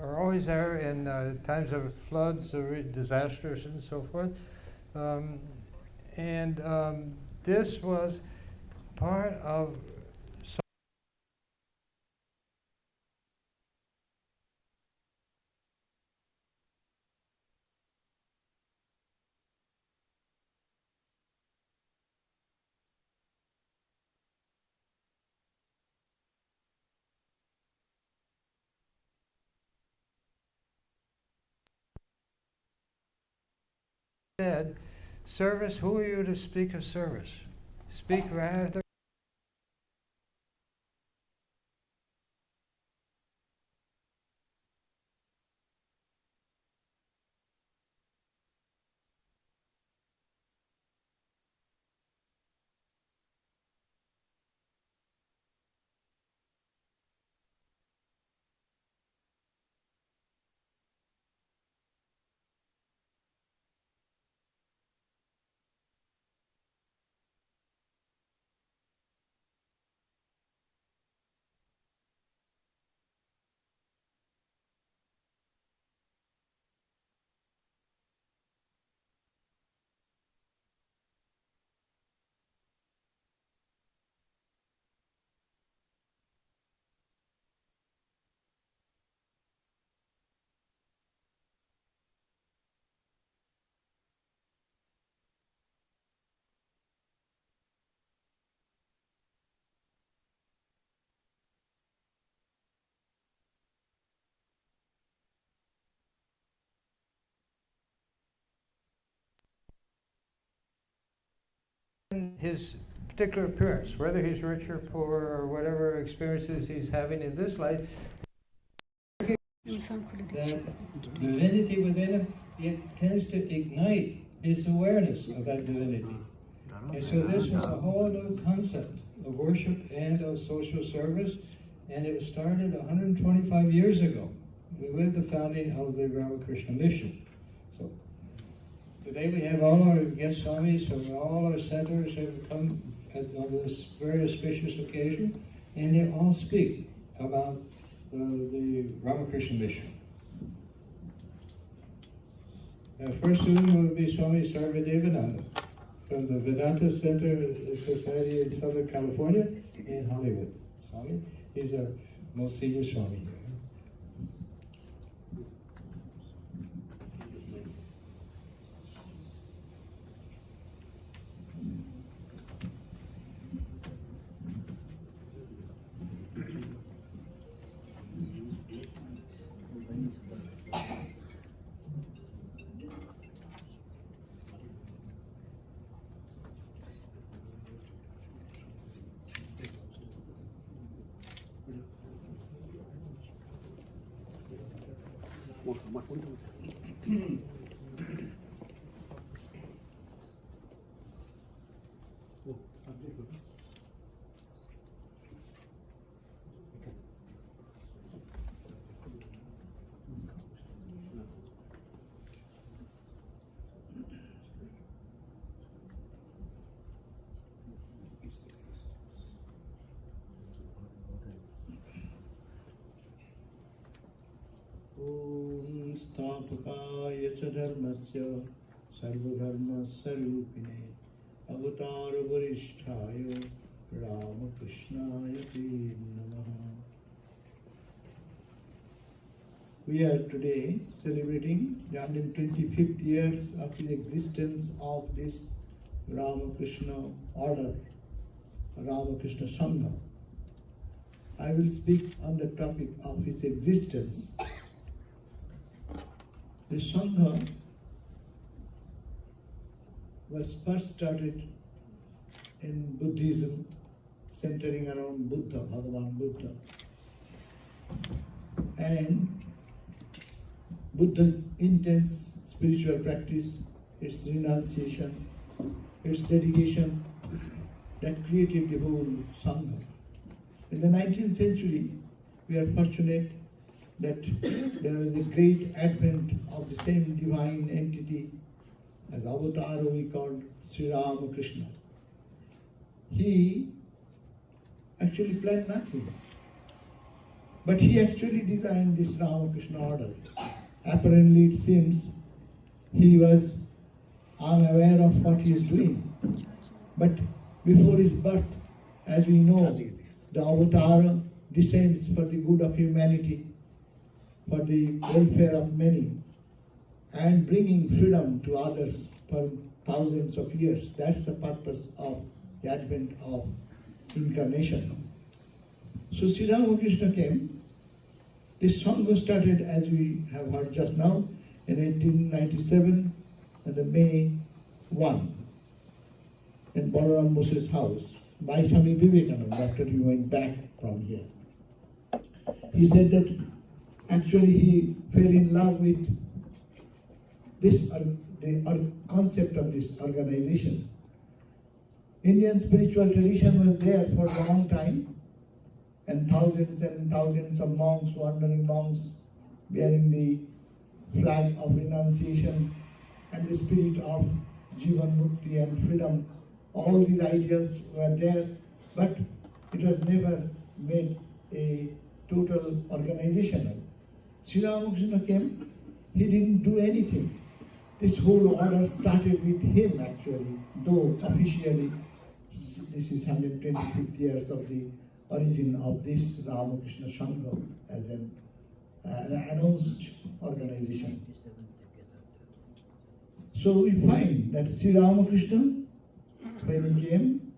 are always there in times of floods or disasters and so forth. This was part of said, service, who are you to speak of service? Speak rather his particular appearance, whether he's rich or poor or whatever experiences he's having in this life, that divinity within him, it tends to ignite his awareness of that divinity. And so this was a whole new concept of worship and of social service, and it was started 125 years ago with the founding of the Ramakrishna Mission. So today we have all our guest swamis from all our centers have come on this very auspicious occasion, and they all speak about the Ramakrishna Mission. First one will be Swami Sarvadevananda from the Vedanta Center Society in Southern California in Hollywood. Swami, he's our most senior Swami here. स्थापकाय च धर्मस्य सर्वधर्मस्वरूपिणे अवतार वरिष्ठाय रामकृष्णाय ते नमः. We are today celebrating the 125th years of the existence of this Ramakrishna Order, Ramakrishna Sangha. I will speak on the topic of its existence. The Sangha was first started in Buddhism, centering around Buddha, Bhagavan Buddha. And Buddha's intense spiritual practice, its renunciation, its dedication, that created the whole Sangha. In the 19th century, we are fortunate that there was a great advent of the same divine entity, as avatar we called Sri Ramakrishna. He actually planned nothing. But he actually designed this Ramakrishna Order. Apparently, it seems he was unaware of what he is doing. But before his birth, as we know, the avatar descends for the good of humanity, for the welfare of many, and bringing freedom to others for thousands of years. That's the purpose of the advent of incarnation. So Sri Ramakrishna came. This Sangha started, as we have heard just now, in 1897, on the May 1, in Balaram Bose's house, by Swami Vivekananda, after he went back from here. He said that actually he fell in love with this, the concept of this organization. Indian spiritual tradition was there for a long time, and thousands of monks, wandering monks, bearing the flag of renunciation and the spirit of Jivan Mukti and freedom. All these ideas were there, but it was never made a total organizational. Sri Ramakrishna came, he didn't do anything. This whole order started with him actually, though officially this is 125th years of the origin of this Ramakrishna Sangha as an announced organization. So we find that Sri Ramakrishna, when he came,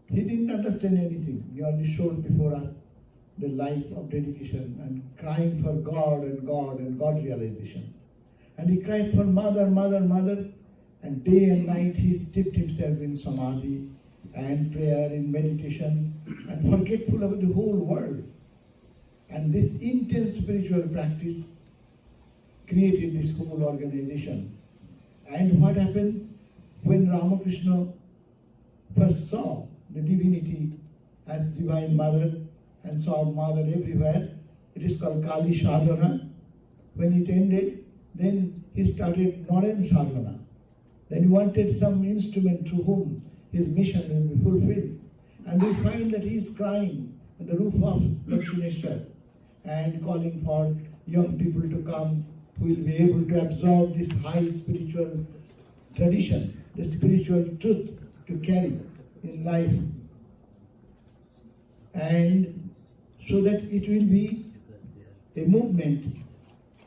he didn't understand anything. He only showed before us the life of dedication and crying for God and God and God realization. And he cried for mother, mother, mother, and day and night he steeped himself in samadhi and prayer, in meditation, and forgetful about the whole world. And this intense spiritual practice created this whole organization. And what happened when Ramakrishna first saw the divinity as Divine Mother and saw Mother everywhere? It is called Kali Sadhana. When it ended, then he started Naren Sadhana. Then he wanted some instrument through whom his mission will be fulfilled. And we find that he is crying at the roof of Dakshineshwar and calling for young people to come who will be able to absorb this high spiritual tradition, the spiritual truth to carry in life. And so that it will be a movement,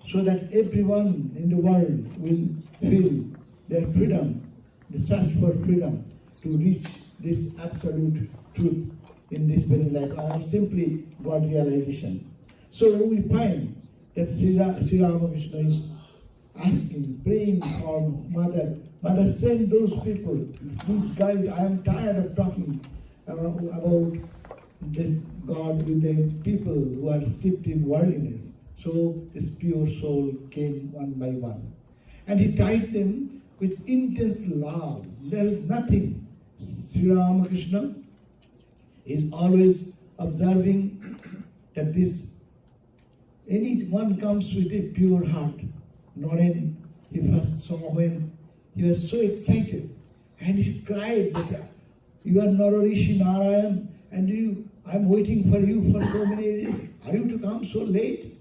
so that everyone in the world will feel their freedom, the search for freedom to reach this absolute truth in this very life, or simply God realization. So we find that Sri Ramakrishna is asking, praying for Mother. Mother, send those people, these guys. I am tired of talking about this God with the people who are steeped in worldliness. So this pure soul came one by one. And he tied them with intense love. There is nothing. Sri Ramakrishna is always observing that this, anyone comes with a pure heart. Naren, he first saw when he was so excited and he cried that you are Nararishi Narayan and I'm waiting for you for so many days. Are you to come so late?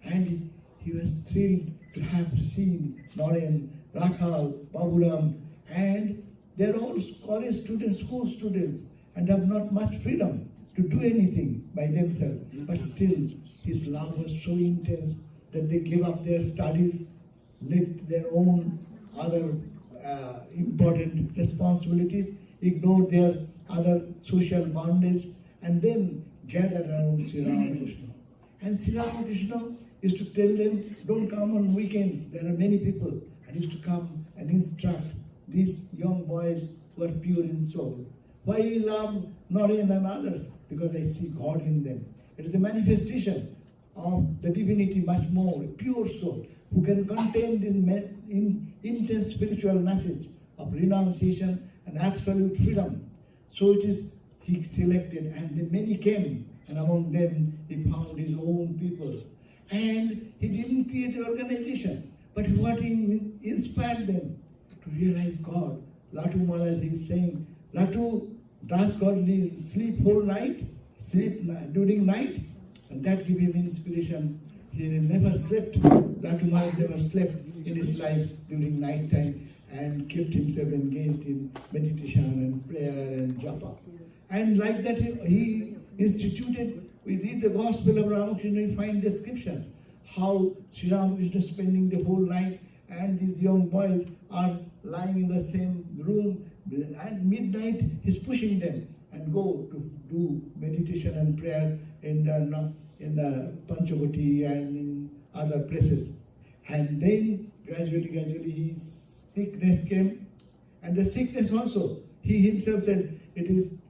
And he was thrilled to have seen Naren, Rakhal, Baburam, and they're all college students, school students, and have not much freedom to do anything by themselves. But still, his love was so intense that they gave up their studies, left their own other important responsibilities, ignored their other social bondage, and then gathered around Sri Ramakrishna. And Sri Ramakrishna used to tell them, don't come on weekends, there are many people. And used to come and instruct these young boys who are pure in soul. Why he loved Naren and others? Because they see God in them. It is a manifestation of the divinity much more, a pure soul, who can contain this intense spiritual message of renunciation and absolute freedom. So it is, he selected, and the many came, and among them he found his own people. And he didn't create an organization, but what he inspired them to realize God. Latu Maharaj is saying, Latu, does God sleep whole night? Sleep during night? And that gave him inspiration. He never slept, Rakumal never slept in his life during night time and kept himself engaged in meditation and prayer and japa. And like that, he instituted, we read the Gospel of Ramakrishna, we find descriptions how Sri Ramakrishna is spending the whole night and these young boys are lying in the same room. At midnight, he's pushing them and go to do meditation and prayer in the Panchavati and in other places. And then gradually his sickness came. And the sickness also, he himself said, it is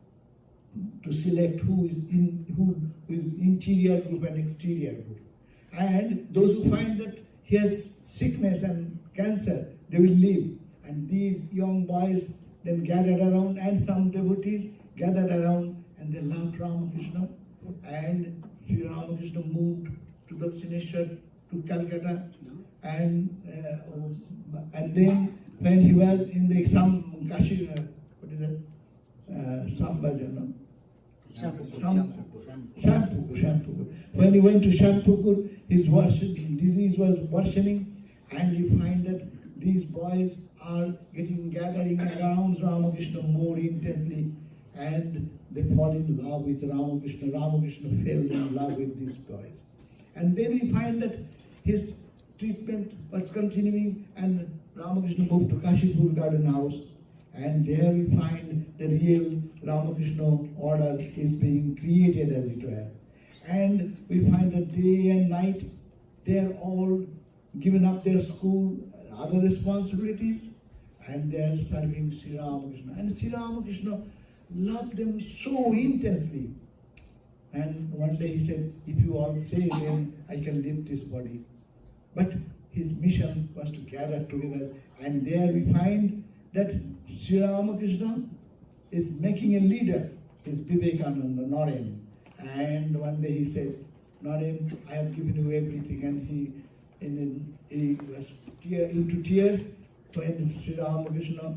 to select who is interior group and exterior group. And those who find that he has sickness and cancer, they will live. And these young boys then gathered around, and some devotees gathered around, and they loved Ramakrishna. And Sri Ramakrishna moved to Dakshineshwar, to Calcutta, and then when he was in the Kashi, what is that? Sambhajan, Shampoo. When he went to Shampoo, his disease was worsening, and you find that these boys are gathering around Ramakrishna more intensely, and they fall in love with Ramakrishna. Ramakrishna fell in love with these boys. And then we find that his treatment was continuing, and Ramakrishna moved to Kashipur Garden House, and there we find the real Ramakrishna order is being created, as it were. And we find that day and night they are all given up their school, other responsibilities, and they are serving Sri Ramakrishna. And Sri Ramakrishna loved them so intensely. And one day he said, if you all stay, then I can lift this body. But his mission was to gather together, and there we find that Sri Ramakrishna is making a leader, is Vivekananda, Naren. And one day he said, Naren, I have given you everything. And he was into tears when Sri Ramakrishna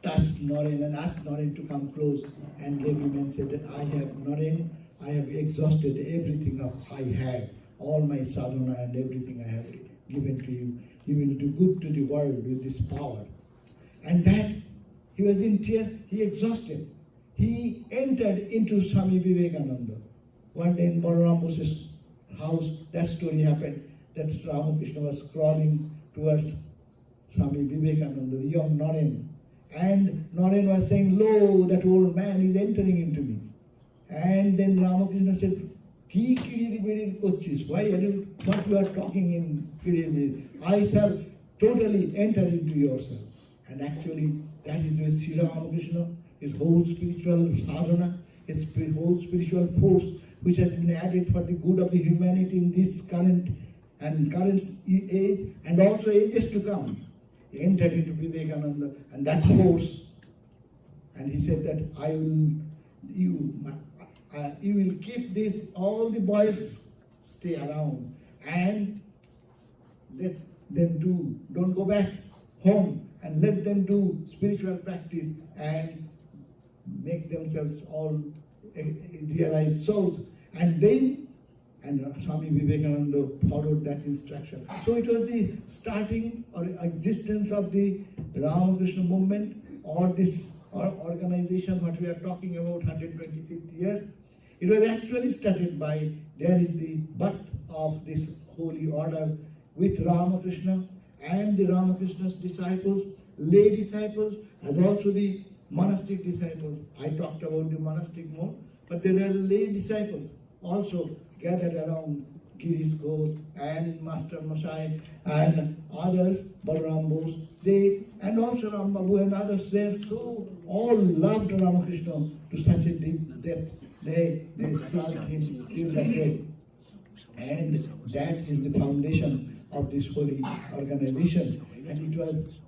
touched Naren and asked Naren to come close and gave him and said that Naren, I have exhausted everything I had, all my sadhana and everything I have given to you. You will do good to the world with this power. And that, he was in tears, he exhausted. He entered into Swami Vivekananda. One day in Balaram Bose's house, that story happened, that Ramakrishna was crawling towards Swami Vivekananda, the young Naren. And Naren was saying, lo, that old man is entering into me. And then Ramakrishna said, Ki kiriri biriri kochis? Why are you are talking in kiriri? I shall totally enter into yourself. And actually, that is where Sri Ramakrishna, his whole spiritual sadhana, his whole spiritual force, which has been added for the good of the humanity in this current age and also ages to come. He entered into Vivekananda and that force, and he said that you will keep this, all the boys stay around and let them don't go back home, and let them do spiritual practice and make themselves all realized souls. And Swami Vivekananda followed that instruction. So it was the starting or existence of the Ramakrishna movement, or this organization, what we are talking about, 125th years. It was actually started by, there is the birth of this holy order with Ramakrishna and the Ramakrishna's disciples, lay disciples, as also the monastic disciples. I talked about the monastic more, but there are lay disciples also gathered around Girish Ghosh and Master Masai and others, Balaram Bose, and also Ram Babu and others, they so all loved Ramakrishna to such a deep depth. They served him till the grave. And that is the foundation of this holy organization. And it was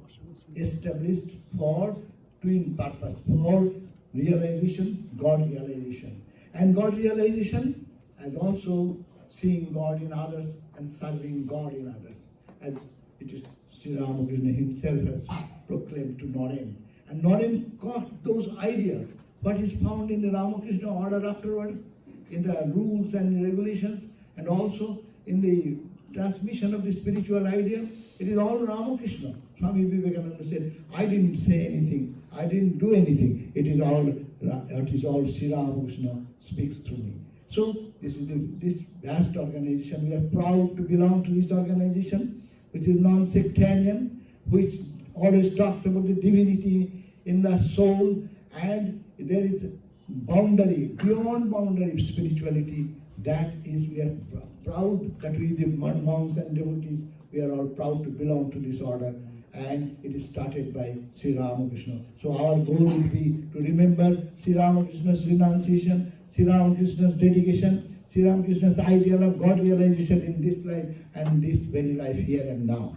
established for twin purpose, for realization, God realization. And God realization as also seeing God in others and serving God in others. As it is Sri Ramakrishna himself has proclaimed to Naren. And Naren got those ideas. What is found in the Ramakrishna order afterwards? in the rules and regulations, and also in the transmission of the spiritual idea. It is all Ramakrishna. Swami Vivekananda said, I didn't say anything, I didn't do anything. It is all Sri Ramakrishna speaks through me. So this is this vast organization. We are proud to belong to this organization, which is non-sectarian, which always talks about the divinity in the soul, and there is boundary, beyond boundary of spirituality. That is, we are proud that we, the monks and devotees, we are all proud to belong to this order, and it is started by Sri Ramakrishna. So our goal will be to remember Sri Ramakrishna's renunciation, Sri Ramakrishna's dedication, Sri Ramakrishna's ideal of God realization in this life and this very life here and now.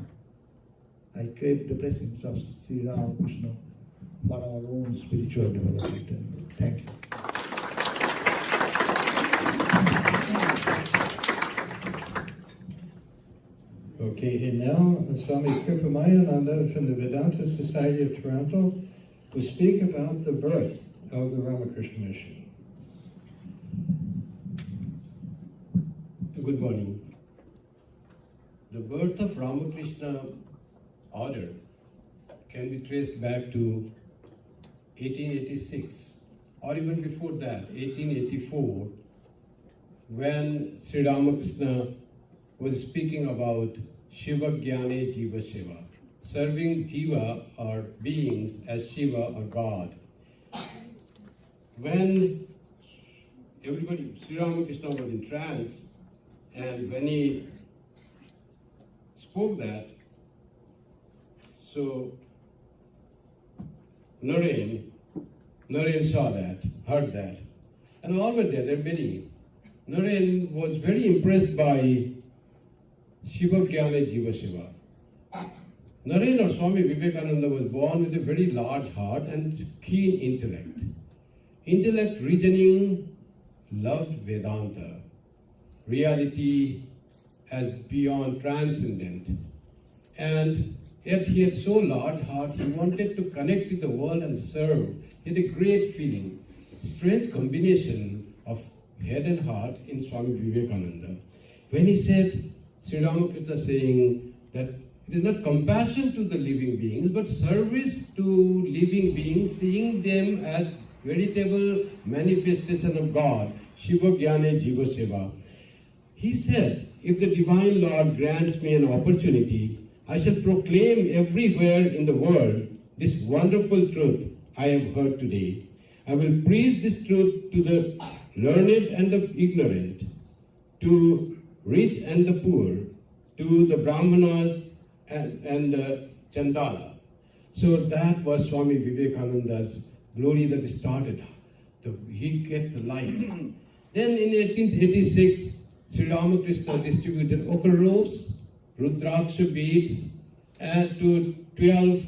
I crave the blessings of Sri Ramakrishna for our own spiritual development. Thank you. Okay, and now Swami Kripamayananda from the Vedanta Society of Toronto will speak about the birth of the Ramakrishna Mission. Good morning. The birth of Ramakrishna Order can be traced back to 1886, or even before that, 1884, when Sri Ramakrishna was speaking about Shiva Jnane Jiva Shiva, serving Jiva or beings as Shiva or God. When Sri Ramakrishna was in trance, and when he spoke that, so Naren saw that, heard that, and all were there are many. Naren was very impressed by Shiva Jnane Jiva Shiva. Naren or Swami Vivekananda was born with a very large heart and keen intellect. Intellect, reasoning, loved Vedanta, reality as beyond transcendent. And yet he had so large heart, he wanted to connect with the world and serve. He had a great feeling, strange combination of head and heart in Swami Vivekananda. When he said, Sri Ramakrishna saying that it is not compassion to the living beings, but service to living beings, seeing them as veritable manifestation of God, Shiva Jnane Jiva Shiva. He said, if the Divine Lord grants me an opportunity, I shall proclaim everywhere in the world this wonderful truth I have heard today. I will preach this truth to the learned and the ignorant, to rich and the poor, to the Brahmanas and the Chandala. So that was Swami Vivekananda's glory that started. He gets the light. Then in 1886, Sri Ramakrishna distributed ochre robes, Rudraksha beads, and to 12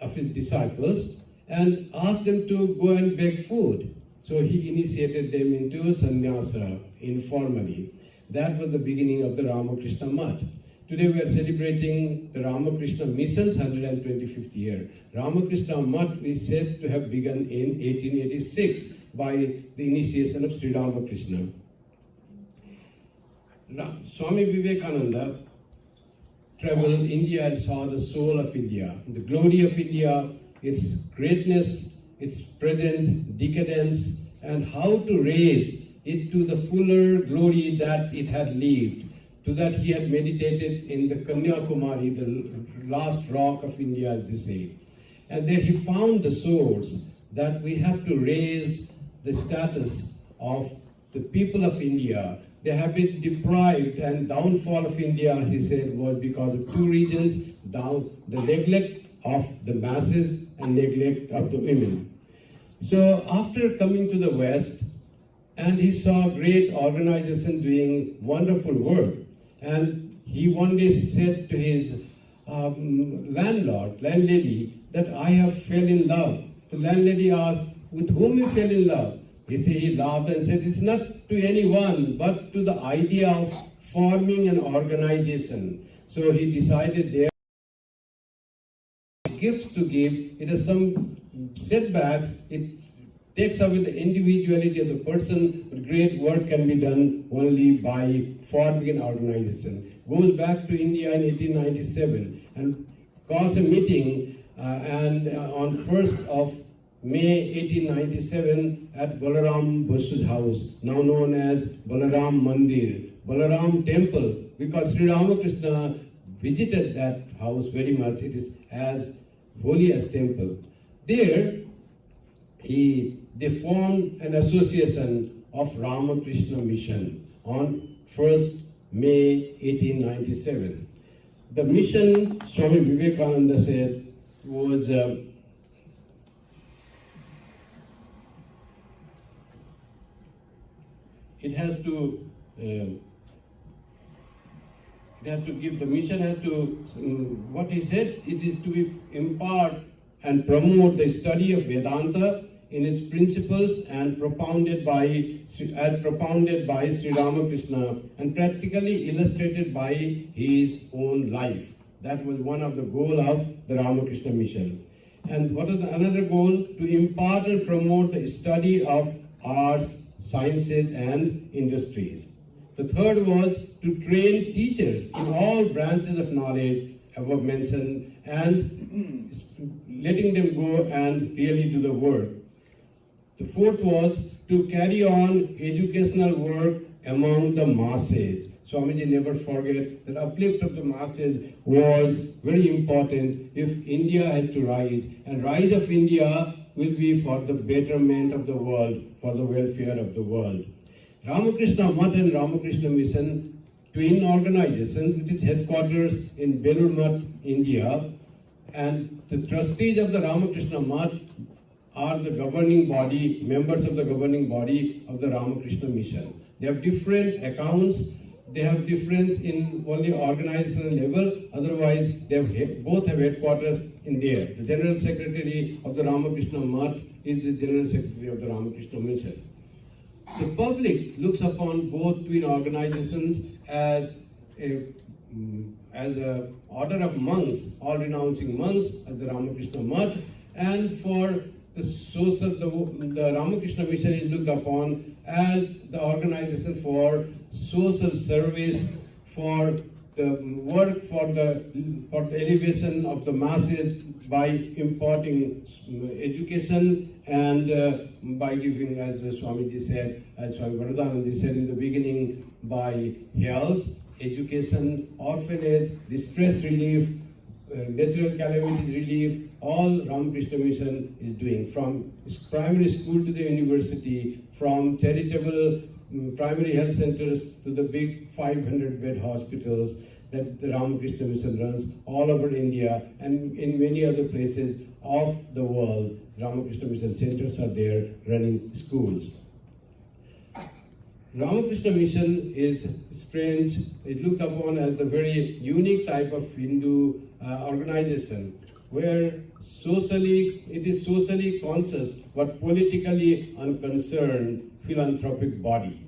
of his disciples and asked them to go and beg food. So he initiated them into sannyasa informally. That was the beginning of the Ramakrishna Math. Today we are celebrating the Ramakrishna Mission's 125th year. Ramakrishna Math is said to have begun in 1886 by the initiation of Sri Ramakrishna. Swami Vivekananda traveled India and saw the soul of India, the glory of India, its greatness, its present decadence, and how to raise it to the fuller glory that it had lived. To that he had meditated in the Kanyakumari, the last rock of India, as they say. And there he found the source that we have to raise the status of the people of India. They have been deprived, and downfall of India, he said, was because of two reasons: the neglect of the masses and neglect of the women. So after coming to the West, and he saw great organization doing wonderful work, and he one day said to his landlady, that I have fell in love. The landlady asked, with whom you fell in love? He laughed and said, it's not to anyone, but to the idea of forming an organization. So he decided there gifts to give. It has some setbacks. It takes away the individuality of the person, but great work can be done only by forming an organization. Goes back to India in 1897 and calls a meeting on 1st of May 1897 at Balaram Basu's house, now known as Balaram Mandir, Balaram Temple, because Sri Ramakrishna visited that house very much. It is as holy as temple. There, they formed an association of Ramakrishna Mission on 1st May 1897. The mission, Swami Vivekananda said, was it has to give, the mission has to, what he said, it is to impart and promote the study of Vedanta in its principles and propounded by Sri Ramakrishna and practically illustrated by his own life. That was one of the goals of the Ramakrishna mission. And what is another goal? To impart and promote the study of arts, sciences and industries. The third was to train teachers in all branches of knowledge above mentioned and letting them go and really do the work. The fourth was to carry on educational work among the masses. Swamiji never forget that uplift of the masses was very important if India has to rise. And rise of India will be for the betterment of the world, for the welfare of the world. Ramakrishna Math and Ramakrishna Mission, twin organizations with its headquarters in Belur Math, India, and the trustees of the Ramakrishna Math are the governing body, members of the governing body of the Ramakrishna Mission. They have different accounts, they have difference in only organizational level, otherwise both have headquarters in there. The General Secretary of the Ramakrishna Math is the General Secretary of the Ramakrishna Mission. The public looks upon both twin organizations as a order of monks, all renouncing monks, as the Ramakrishna Math, and for the Ramakrishna Mission is looked upon as the organization for social service, for the work for the elevation of the masses by imparting education and by giving, as Swamiji said, as Swami Varadanandi said in the beginning, by health, education, orphanage, distress relief, natural calamities relief, all Ramakrishna Mission is doing, from primary school to the university, from charitable primary health centers to the big 500-bed hospitals that the Ramakrishna Mission runs all over India and in many other places of the world. Ramakrishna Mission centers are there running schools. Ramakrishna Mission is strange. It's looked upon as a very unique type of Hindu organization where it is socially conscious but politically unconcerned philanthropic body.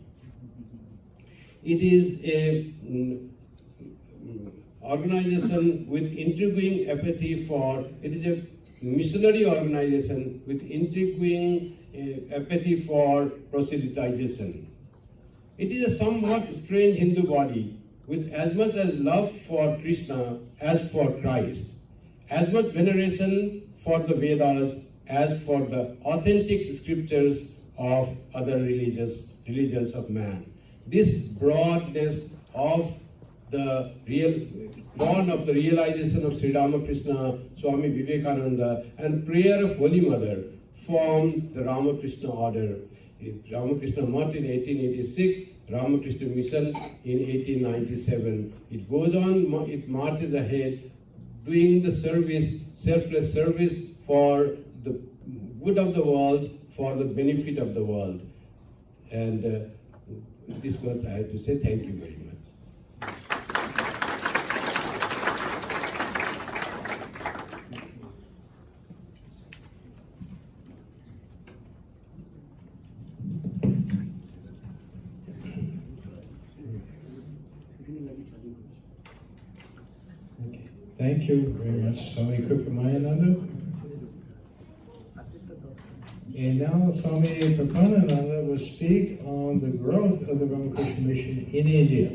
It is a organization with intriguing apathy for, it is a missionary organization with intriguing apathy for proselytization. It is a somewhat strange Hindu body with as much as love for Krishna as for Christ, as much veneration for the Vedas as for the authentic scriptures of other religions of man. This broadness of the born of the realization of Sri Ramakrishna, Swami Vivekananda, and prayer of Holy Mother formed the Ramakrishna Order. Ramakrishna Math in 1886, Ramakrishna Mission in 1897. It goes on, it marches ahead, doing the service, selfless service for the good of the world, for the benefit of the world. And this was, I have to say, thank you very much. Thank you very much, Swami Kripamayana. And now Swami Prapanananda will speak on the growth of the Ramakrishna mission in India.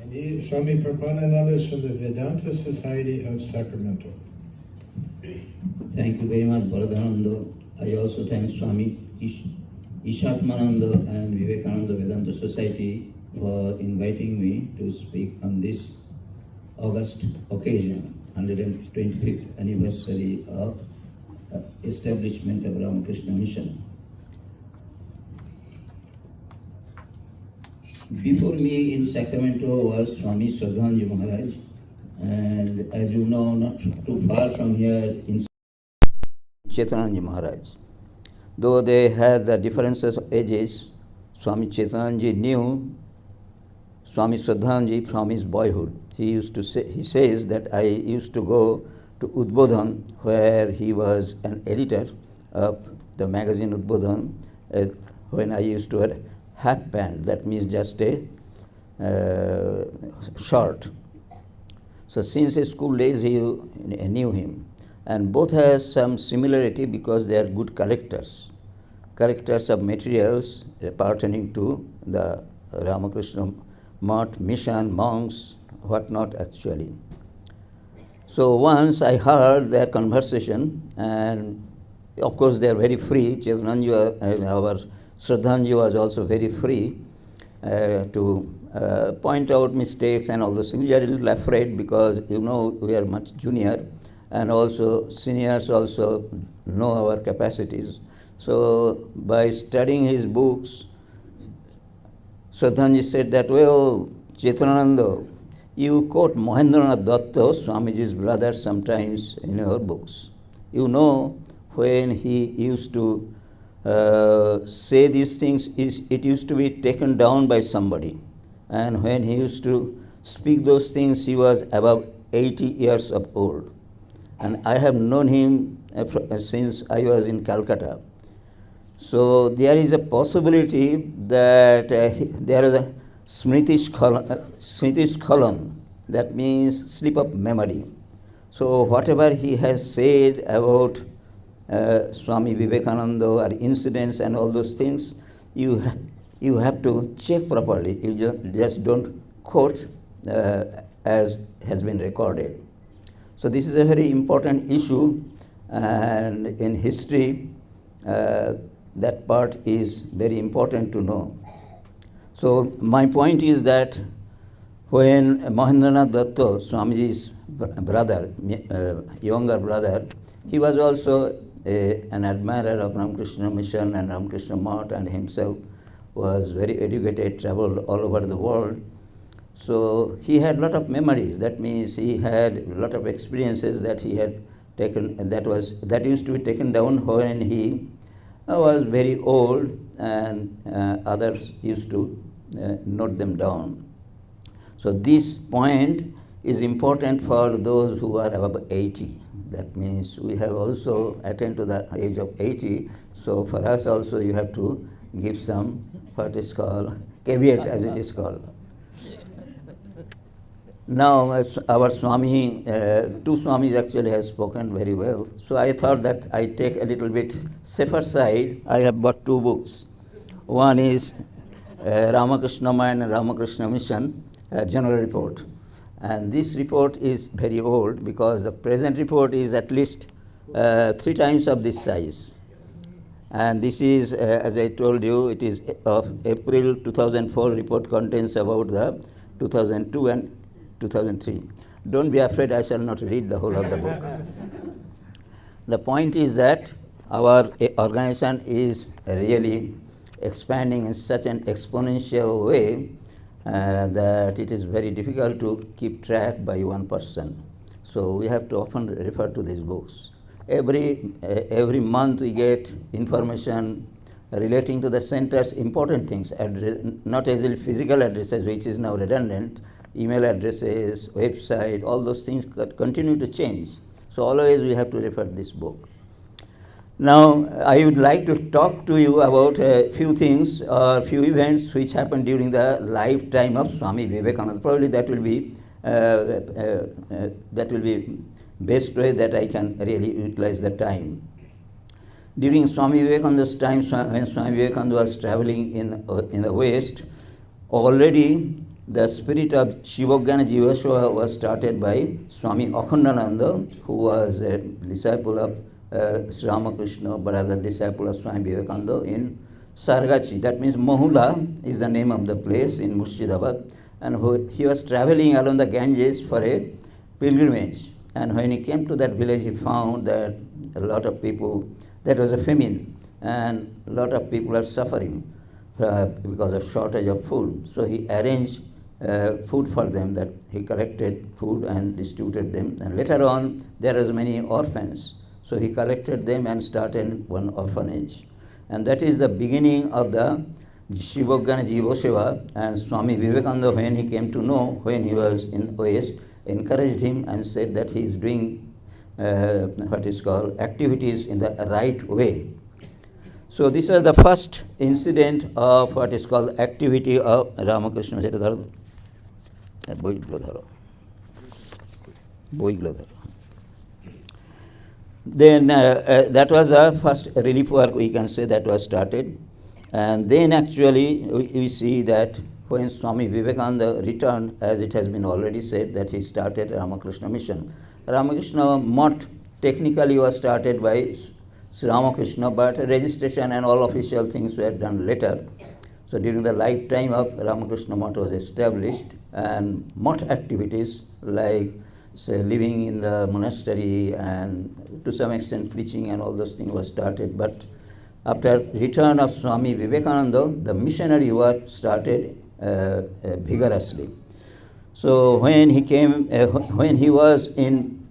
And Swami Prapanananda is from the Vedanta Society of Sacramento. Thank you very much, Baladananda. I also thank Swami Ishatmananda and Vivekananda Vedanta Society for inviting me to speak on this August occasion, 125th anniversary of establishment of Ramakrishna Mission. Before me in Sacramento was Swami Shraddhanji Maharaj, and as you know, not too far from here in Chaitananji Maharaj. Though they had the differences of ages, Swami Chaitananji knew Swami Shraddhanji from his boyhood. He says that I used to go to Udbodhan, where he was an editor of the magazine Udbodhan, when I used to wear hat band, that means just a short. So since his school days, he knew him. And both has some similarity because they are good collectors of materials pertaining to the Ramakrishna Math, mission, monks, whatnot actually. So once I heard their conversation, and of course they are very free. Chaitananji, our Shraddhanji was also very free to point out mistakes and all those things. We are a little afraid because we are much junior, and also seniors also know our capacities. So by studying his books, Shraddhanji said that, well, Chaitananda, you quote Mahendranath Datta, Swamiji's brother, sometimes in your books. You know, when he used to say these things, it used to be taken down by somebody. And when he used to speak those things, he was about 80 years of old. And I have known him since I was in Calcutta. So there is a possibility that there is a Smritish column, that means slip of memory. So whatever he has said about Swami Vivekananda or incidents and all those things, you have to check properly. You just don't quote as has been recorded. So this is a very important issue, and in history, that part is very important to know. So my point is that when Mahendranath Datta, Swamiji's brother, younger brother, he was also an admirer of Ramakrishna Mission and Ramakrishna Math, and himself was very educated, traveled all over the world. So he had a lot of memories. That means he had a lot of experiences that he had taken, and that used to be taken down when he was very old, and others used to note them down. So this point is important for those who are above 80. That means we have also attained to the age of 80. So for us also you have to give some, what is called, caveat as it is called. Now our Swami, two Swamis actually has spoken very well. So I thought that I take a little bit safer side. I have bought two books. One is Ramakrishna Mind and Ramakrishna Mission, General Report. And this report is very old because the present report is at least 3 times of this size. And this is, as I told you, it is of April 2004 report, contains about the 2002 and 2003. Don't be afraid, I shall not read the whole of the book. The point is that our organization is really expanding in such an exponential way that it is very difficult to keep track by one person. So we have to often refer to these books. Every month we get information relating to the center's important things, not as physical addresses, which is now redundant, email addresses, website, all those things continue to change. So always we have to refer to this book. Now, I would like to talk to you about a few things or few events which happened during the lifetime of Swami Vivekananda. Probably that will be best way that I can really utilize the time. During Swami Vivekananda's time, when Swami Vivekananda was traveling in the West, already the spirit of Shivogana Jivasva was started by Swami Akhandananda, who was a disciple of Sri Ramakrishna, but other disciple of Swami Vivekananda in Sargachi. That means Mahula is the name of the place in Murshidabad. And he was traveling along the Ganges for a pilgrimage. And when he came to that village, he found that a lot of people, that was a famine, and a lot of people are suffering because of shortage of food. So he arranged food for them, that he collected food and distributed them. And later on, there was many orphans. So he collected them and started one orphanage. And that is the beginning of the Shivogana Jiva Seva. And Swami Vivekananda, when he came to know, when he was in West, encouraged him and said that he is doing what is called activities in the right way. So this was the first incident of what is called activity of Ramakrishna. Then that was the first relief work, we can say, that was started. And then actually we see that when Swami Vivekananda returned, as it has been already said, that he started Ramakrishna Mission. Ramakrishna Mutt technically was started by Sri Ramakrishna, but registration and all official things were done later. So during the lifetime of Ramakrishna Mutt was established, and Mutt activities like, say, living in the monastery and to some extent preaching and all those things was started. But after return of Swami Vivekananda, the missionary work started vigorously. So when he came, when he was in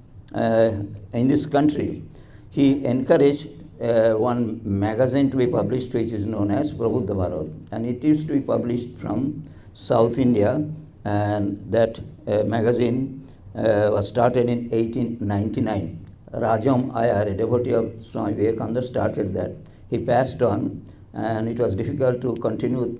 this country, he encouraged one magazine to be published, which is known as Prabuddha Bharat, and it used to be published from South India, and that magazine was started in 1899. Rajam Ayar, a devotee of Swami Vivekananda, started that. He passed on, and it was difficult to continue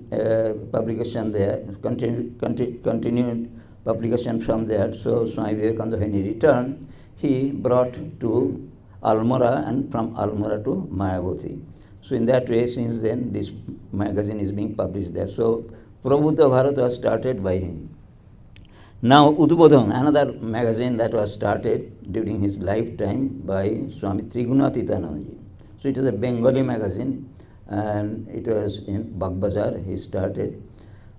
publication there, continued publication from there. So Swami Vivekananda, when he returned, he brought to Almora, and from Almora to Mayavati. So in that way, since then, this magazine is being published there. So Prabuddha Bharat was started by him. Now Udbodhan, another magazine that was started during his lifetime by Swami Trigunatitanandaji. So it is a Bengali magazine, and it was in Bagbazar he started.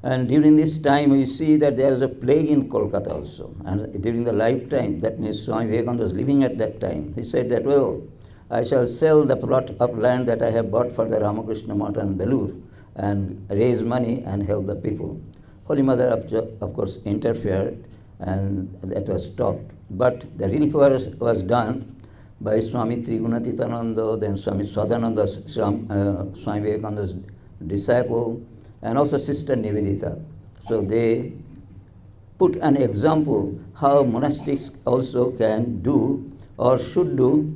And during this time we see that there is a plague in Kolkata also. And during the lifetime, that means Swami Vivekananda was living at that time, he said that, well, I shall sell the plot of land that I have bought for the Ramakrishna Mutt and Belur and raise money and help the people. Holy Mother, of course, interfered, and that was stopped. But the relief was done by Swami Trigunatitananda, then Swami Swadananda, Swami Vivekananda's disciple, and also Sister Nivedita. So they put an example how monastics also can do or should do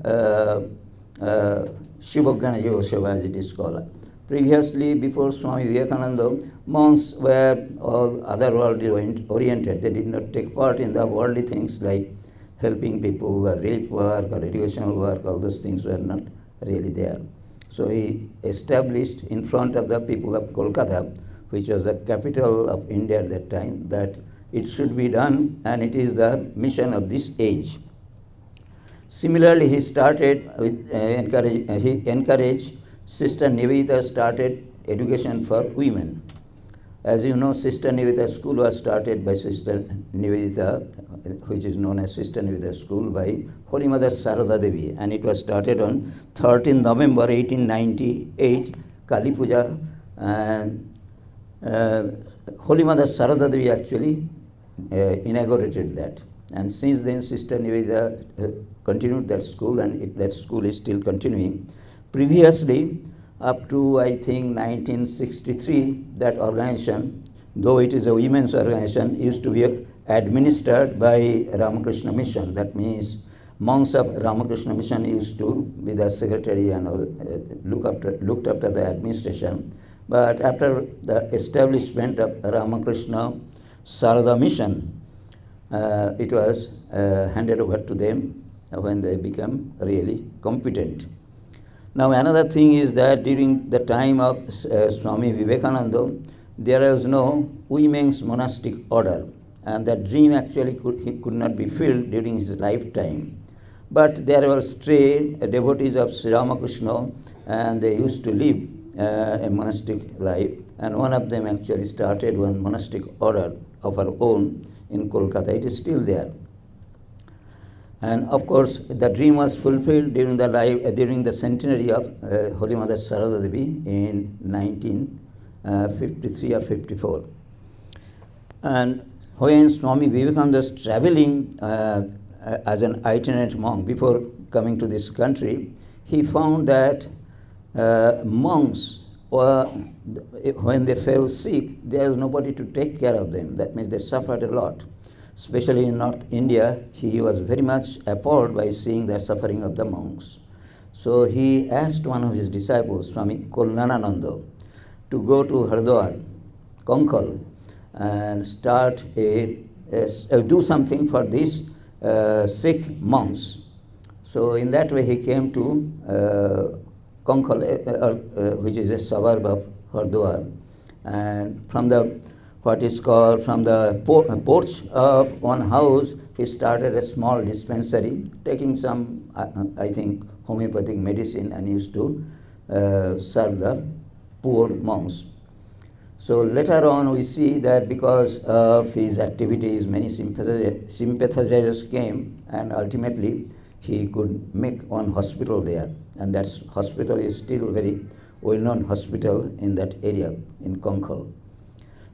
Shivogana Yoga Seva, as it is called. Previously, before Swami Vivekananda, monks were all otherworldly oriented. They did not take part in the worldly things like helping people, or relief work, or educational work. All those things were not really there. So he established in front of the people of Kolkata, which was the capital of India at that time, that it should be done, and it is the mission of this age. Similarly, he started with he encouraged Sister Nivedita started education for women. As you know, Sister Nivedita School was started by Sister Nivedita, which is known as Sister Nivedita School, by Holy Mother Sarada Devi, and it was started on 13 November 1898, Kali Puja, and Holy Mother Sarada Devi actually inaugurated that. And since then, Sister Nivedita continued that school, and that school is still continuing. Previously, up to I think 1963, that organization, though it is a women's organization, used to be administered by Ramakrishna Mission. That means monks of Ramakrishna Mission used to be the secretary and looked after the administration. But after the establishment of Ramakrishna Sarada Mission, it was handed over to them, when they become really competent. Now another thing is that during the time of Swami Vivekananda, there was no women's monastic order, and that dream actually could not be filled during his lifetime. But there were stray devotees of Sri Ramakrishna, and they used to live a monastic life, and one of them actually started one monastic order of her own in Kolkata. It is still there. And of course, the dream was fulfilled during the centenary of Holy Mother Sarada Devi in 1953 or 54. And when Swami Vivekananda was traveling as an itinerant monk before coming to this country, he found that monks, when they fell sick, there was nobody to take care of them. That means they suffered a lot. Especially in North India, he was very much appalled by seeing the suffering of the monks. So he asked one of his disciples, Swami Kolnanananda, to go to Hardwar, Konkal, and start do something for these sick monks. So in that way he came to Konkal, which is a suburb of Hardwar, and from the porch of one house, he started a small dispensary, taking some, I think, homeopathic medicine, and used to serve the poor monks. So later on we see that because of his activities, many sympathizers came, and ultimately he could make one hospital there, and that hospital is still a very well-known hospital in that area, in Konkal.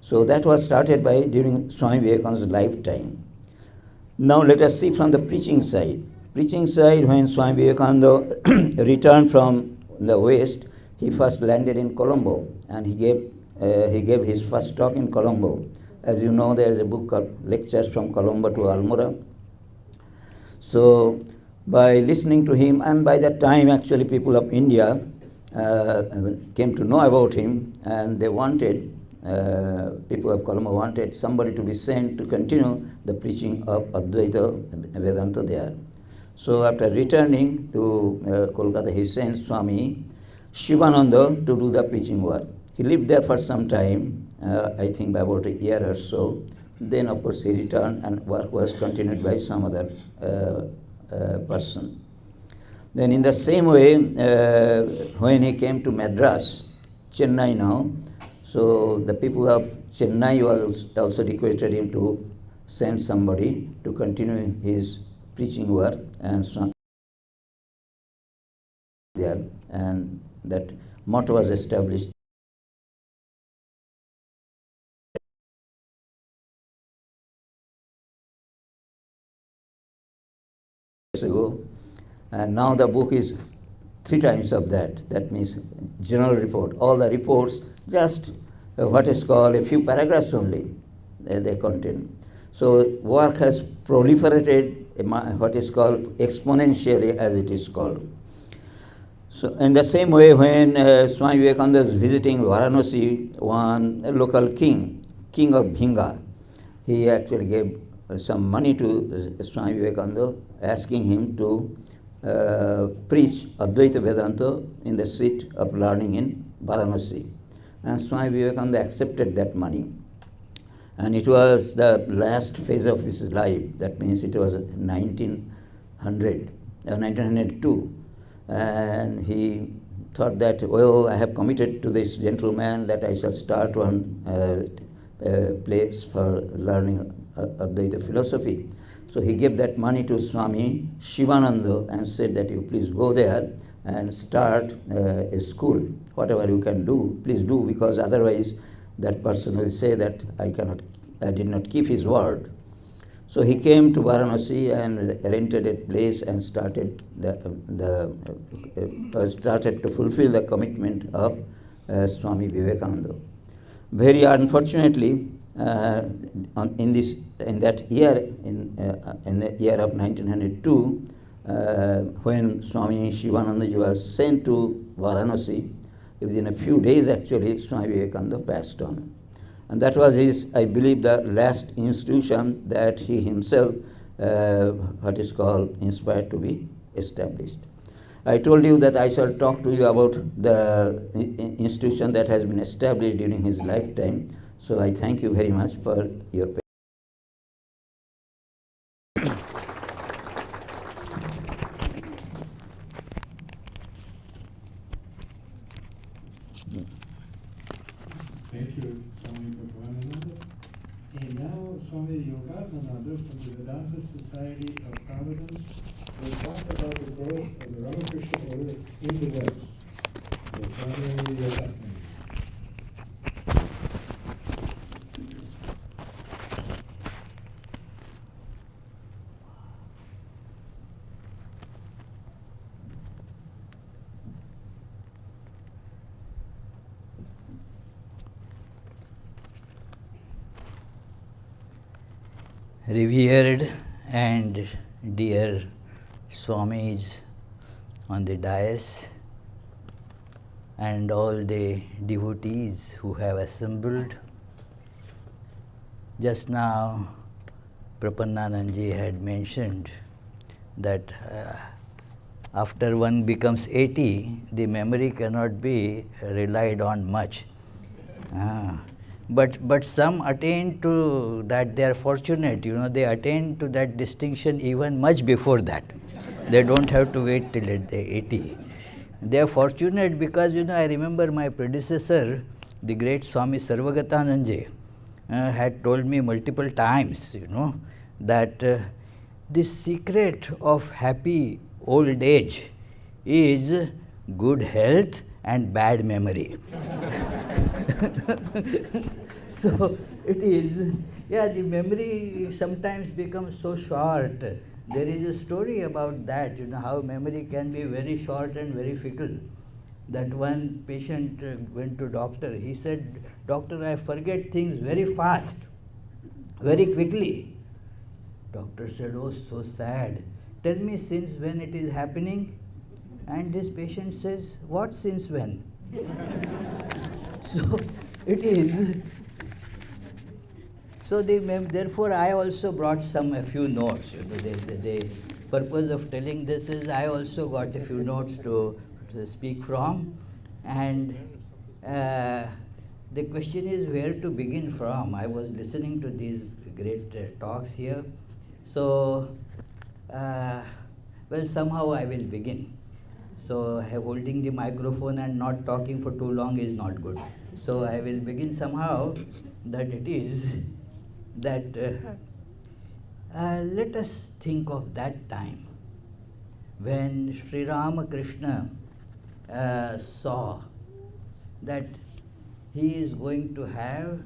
So that was started during Swami Vivekananda's lifetime. Now let us see from the preaching side. Preaching side, when Swami Vivekananda returned from the West, he first landed in Colombo, and he gave his first talk in Colombo. As you know, there is a book called Lectures from Colombo to Almora. So by listening to him, and by that time actually people of India came to know about him, and they wanted, people of Colombo wanted somebody to be sent to continue the preaching of Advaita Vedanta there. So after returning to Kolkata, he sent Swami Shivananda to do the preaching work. He lived there for some time, I think by about a year or so. Then of course he returned, and work was continued by some other person. Then in the same way, when he came to Madras, Chennai now, so the people of Chennai also requested him to send somebody to continue his preaching work, and there, and that motto was established years ago, and now the book is 3 times of that. That means general report. All the reports, just what is called a few paragraphs only they contain. So work has proliferated, what is called exponentially, as it is called. So in the same way, when Swami Vivekananda was visiting Varanasi, one local king of Bhinga, he actually gave some money to Swami Vivekananda, asking him to preach Advaita Vedanta in the seat of learning in Varanasi. And Swami Vivekananda accepted that money. And it was the last phase of his life. That means it was 1902. And he thought that, well, I have committed to this gentleman that I shall start one place for learning Advaita philosophy. So he gave that money to Swami Shivananda and said that you please go there and start a school. Whatever you can do, please do, because otherwise that person will say that I did not keep his word. So he came to Varanasi and rented a place and started started to fulfill the commitment of Swami Vivekananda. Very unfortunately, in the year of 1902, when Swami Shivananda was sent to Varanasi, within a few days actually Swami Vivekananda passed on. And that was his, I believe, the last institution that he himself what is called inspired to be established. I told you that I shall talk to you about the institution that has been established during his lifetime. So I thank you very much for your patience. Thank you, Swami Bhagavananda. And now Swami Yogananda from the Vedanta Society of Providence will talk about the growth of the Ramakrishna Order in the West. So Swami Yogananda. Revered and dear Swamis on the dais and all the devotees who have assembled. Just now Prapandananji had mentioned that after one becomes 80, the memory cannot be relied on much. But some attain to that, they are fortunate, they attain to that distinction even much before that. They don't have to wait till they're 80. They are fortunate because, I remember my predecessor, the great Swami Sarvagatananji, had told me multiple times, that the secret of happy old age is good health and bad memory. So it is, the memory sometimes becomes so short. There is a story about that, how memory can be very short and very fickle. That one patient went to doctor. He said, "Doctor, I forget things very fast, very quickly." Doctor said, "Oh, so sad. Tell me since when it is happening?" And this patient says, "What since when?" So it is. So therefore I also brought a few notes. The purpose of telling this is I also got a few notes to speak from. And the question is where to begin from. I was listening to these great talks here. So, somehow I will begin. So holding the microphone and not talking for too long is not good. So I will begin somehow that it is that let us think of that time when Sri Ramakrishna saw that he is going to have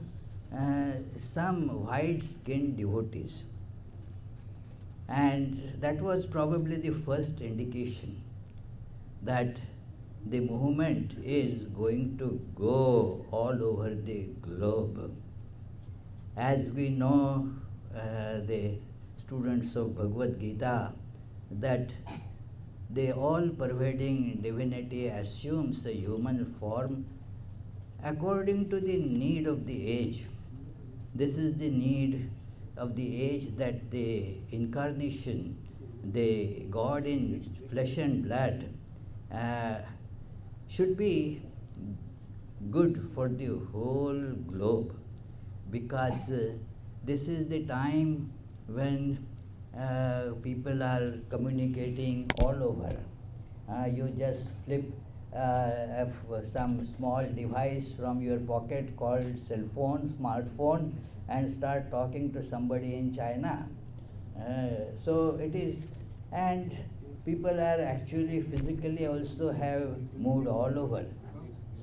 some white-skinned devotees. And that was probably the first indication that the movement is going to go all over the globe. As we know, the students of Bhagavad Gita, that the all-pervading divinity assumes a human form according to the need of the age. This is the need of the age, that the incarnation, the God in flesh and blood, should be good for the whole globe, because this is the time when people are communicating all over. You just flip some small device from your pocket called cell phone, smartphone, and start talking to somebody in China. So it is, and people are actually physically also have moved all over.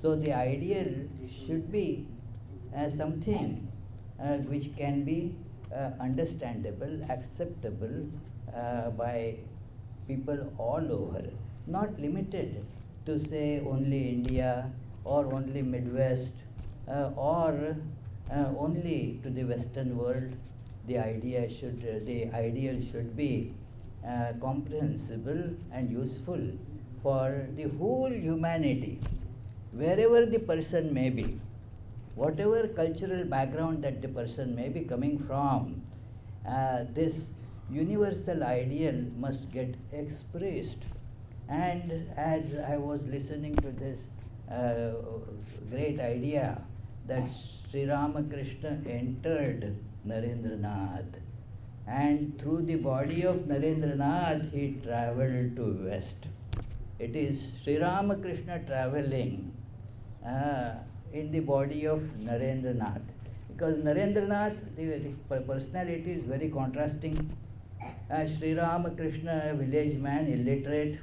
So the ideal should be something which can be understandable, acceptable by people all over, not limited to say only India or only Midwest or only to the Western world. The ideal should be comprehensible and useful for the whole humanity, wherever the person may be, whatever cultural background that the person may be coming from. This universal ideal must get expressed. And as I was listening to this great idea that Sri Ramakrishna entered Narendranath, and through the body of Narendranath he travelled to West. It is Sri Ramakrishna travelling in the body of Narendranath. Because Narendranath, the personality is very contrasting. Sri Ramakrishna, a village man, illiterate,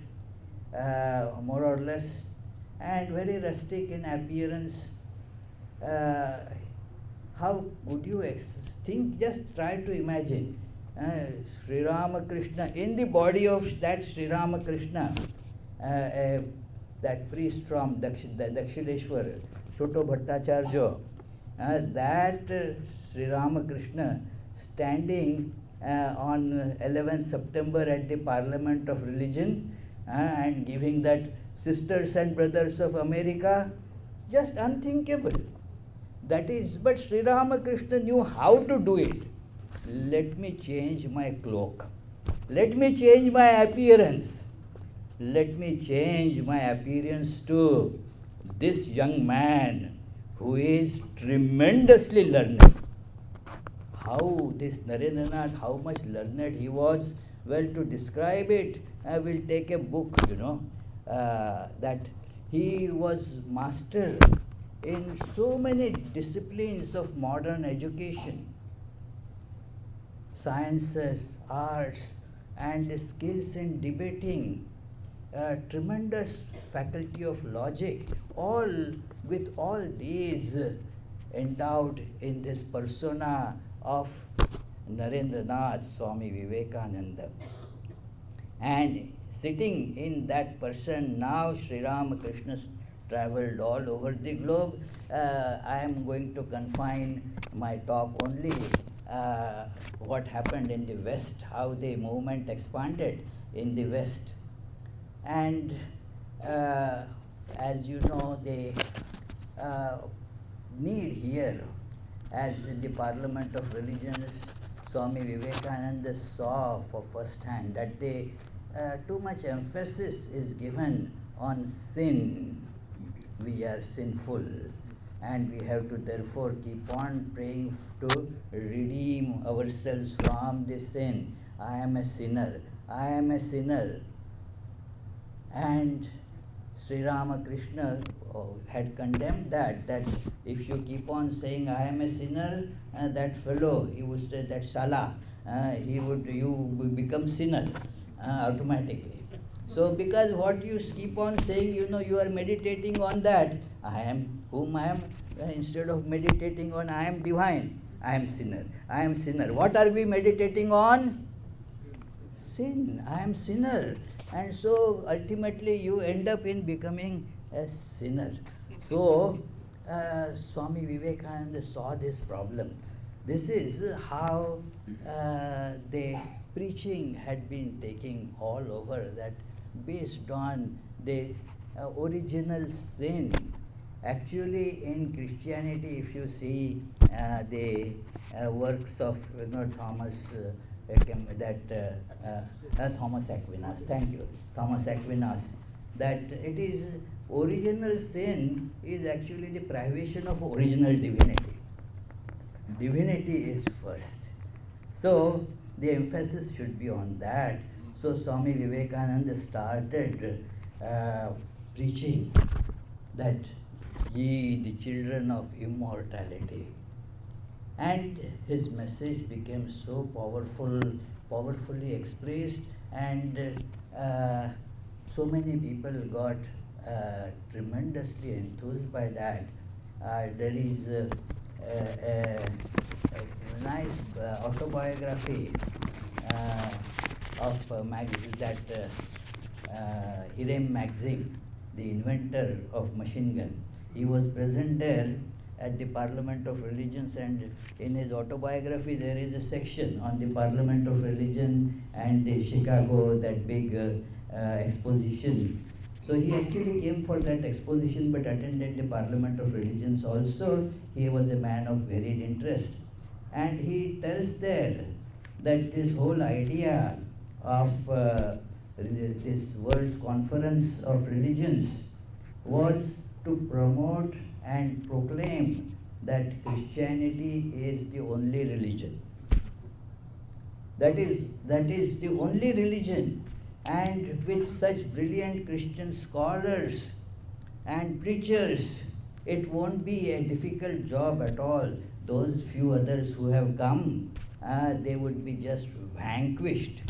more or less, and very rustic in appearance. How would you think? Just try to imagine Sri Ramakrishna in the body of that Sri Ramakrishna, that priest from Dakshileshwar, Choto Bhattacharya, that Sri Ramakrishna standing on 11th September at the Parliament of Religion and giving that Sisters and Brothers of America, just unthinkable. That is, but Sri Ramakrishna knew how to do it. Let me change my cloak. Let me change my appearance. Let me change my appearance to this young man who is tremendously learned. How this Narendranath, how much learned he was, well, to describe it, I will take a book, that he was master in so many disciplines of modern education, sciences, arts, and skills in debating, tremendous faculty of logic, all with all these endowed in this persona of Narendranath Swami Vivekananda. And sitting in that person, now Sri Ramakrishna travelled all over the globe. I am going to confine my talk only what happened in the West, how the movement expanded in the West. And as you know, the need here, as in the Parliament of Religions, Swami Vivekananda saw for first hand that too much emphasis is given on sin. We are sinful, and we have to therefore keep on praying to redeem ourselves from the sin. I am a sinner. I am a sinner. And Sri Ramakrishna had condemned that if you keep on saying I am a sinner, that fellow, he would say that Shala, you become sinner automatically. So because what you keep on saying, you are meditating on that, I am whom I am, instead of meditating on I am divine, I am sinner, I am sinner. What are we meditating on? Sin, I am sinner. And so ultimately you end up in becoming a sinner. So Swami Vivekananda saw this problem. This is how the preaching had been taking all over, that based on the original sin. Actually, in Christianity, if you see the works of Thomas Aquinas, thank you, Thomas Aquinas, that it is original sin is actually the privation of original divinity. Divinity is first. So the emphasis should be on that. So Swami Vivekananda started preaching that ye the children of immortality. And his message became so powerfully expressed, and so many people got tremendously enthused by that. There is a nice autobiography of Hiram Maxim, the inventor of machine gun. He was present there at the Parliament of Religions, and in his autobiography there is a section on the Parliament of Religion and the Chicago, that big exposition. So he actually came for that exposition but attended the Parliament of Religions also. He was a man of varied interest. And he tells there that this whole idea of this World's Conference of Religions was to promote and proclaim that Christianity is the only religion. That is the only religion, and with such brilliant Christian scholars and preachers, it won't be a difficult job at all. Those few others who have come, they would be just vanquished.